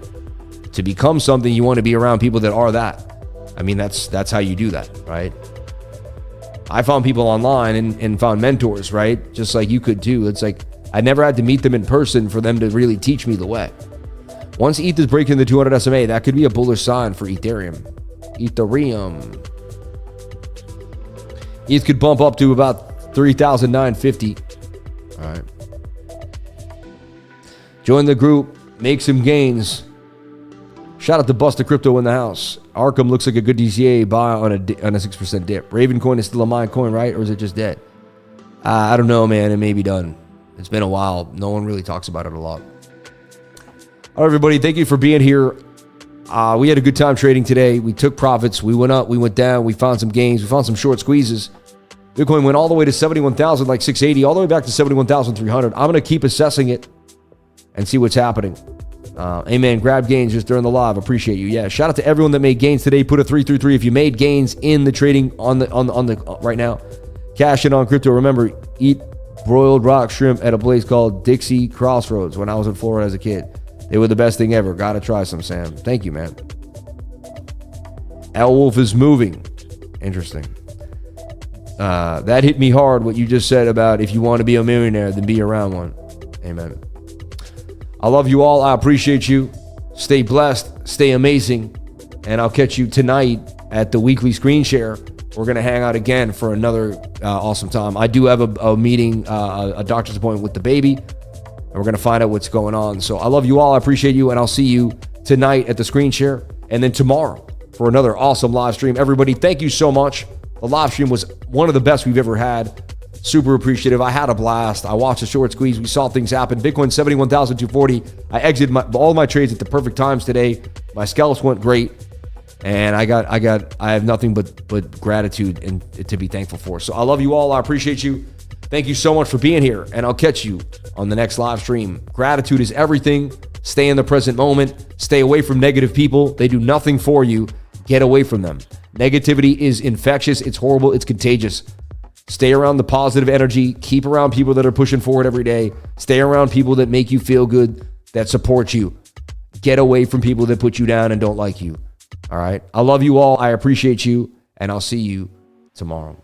to become something, you want to be around people that are that. I mean, that's how you do that, right? I found people online and found mentors, right? Just like you could too. It's like, I never had to meet them in person for them to really teach me the way. Once ETH is breaking the 200 SMA, that could be a bullish sign for Ethereum. ETH could bump up to about 3,950. All right. Join the group. Make some gains. Shout out to Busta Crypto in the house. ARKM looks like a good DCA buy on a 6% dip. Raven coin is still a mine coin, right? Or is it just dead? I don't know, man. It may be done. It's been a while. No one really talks about it a lot. All right, everybody. Thank you for being here. We had a good time trading today. We took profits. We went up. We went down. We found some gains. We found some short squeezes. Bitcoin went all the way to 71,000, like 680, all the way back to 71,300. I'm going to keep assessing it and see what's happening. Amen. Grab gains just during the live. Appreciate you. Yeah. Shout out to everyone that made gains today. Put a 333 if you made gains in the trading on the right now. Cash in on crypto. Remember, eat broiled rock shrimp at a place called Dixie Crossroads when I was in Florida as a kid. They were the best thing ever. Gotta try some, Sam. Thank you, man. LWOLF is moving. Interesting. That hit me hard, what you just said about if you want to be a millionaire, then be around one. Amen. I love you all. I appreciate you. Stay blessed. Stay amazing. And I'll catch you tonight at the weekly screen share. We're going to hang out again for another awesome time. I do have a meeting, a doctor's appointment with the baby. And we're going to find out what's going on. So I love you all. I appreciate you. And I'll see you tonight at the screen share. And then tomorrow for another awesome live stream. Everybody, thank you so much. The live stream was one of the best we've ever had. Super appreciative. I had a blast. I watched the short squeeze. We saw things happen. Bitcoin 71,240. I exited all my trades at the perfect times today. My scalps went great. And I have nothing but gratitude and to be thankful for. So I love you all. I appreciate you. Thank you so much for being here. And I'll catch you on the next live stream. Gratitude is everything. Stay in the present moment. Stay away from negative people. They do nothing for you. Get away from them. Negativity is infectious. It's horrible. It's contagious. Stay around the positive energy. Keep around people that are pushing forward every day. Stay around people that make you feel good, that support you. Get away from people that put you down and don't like you. All right. I love you all. I appreciate you. And I'll see you tomorrow.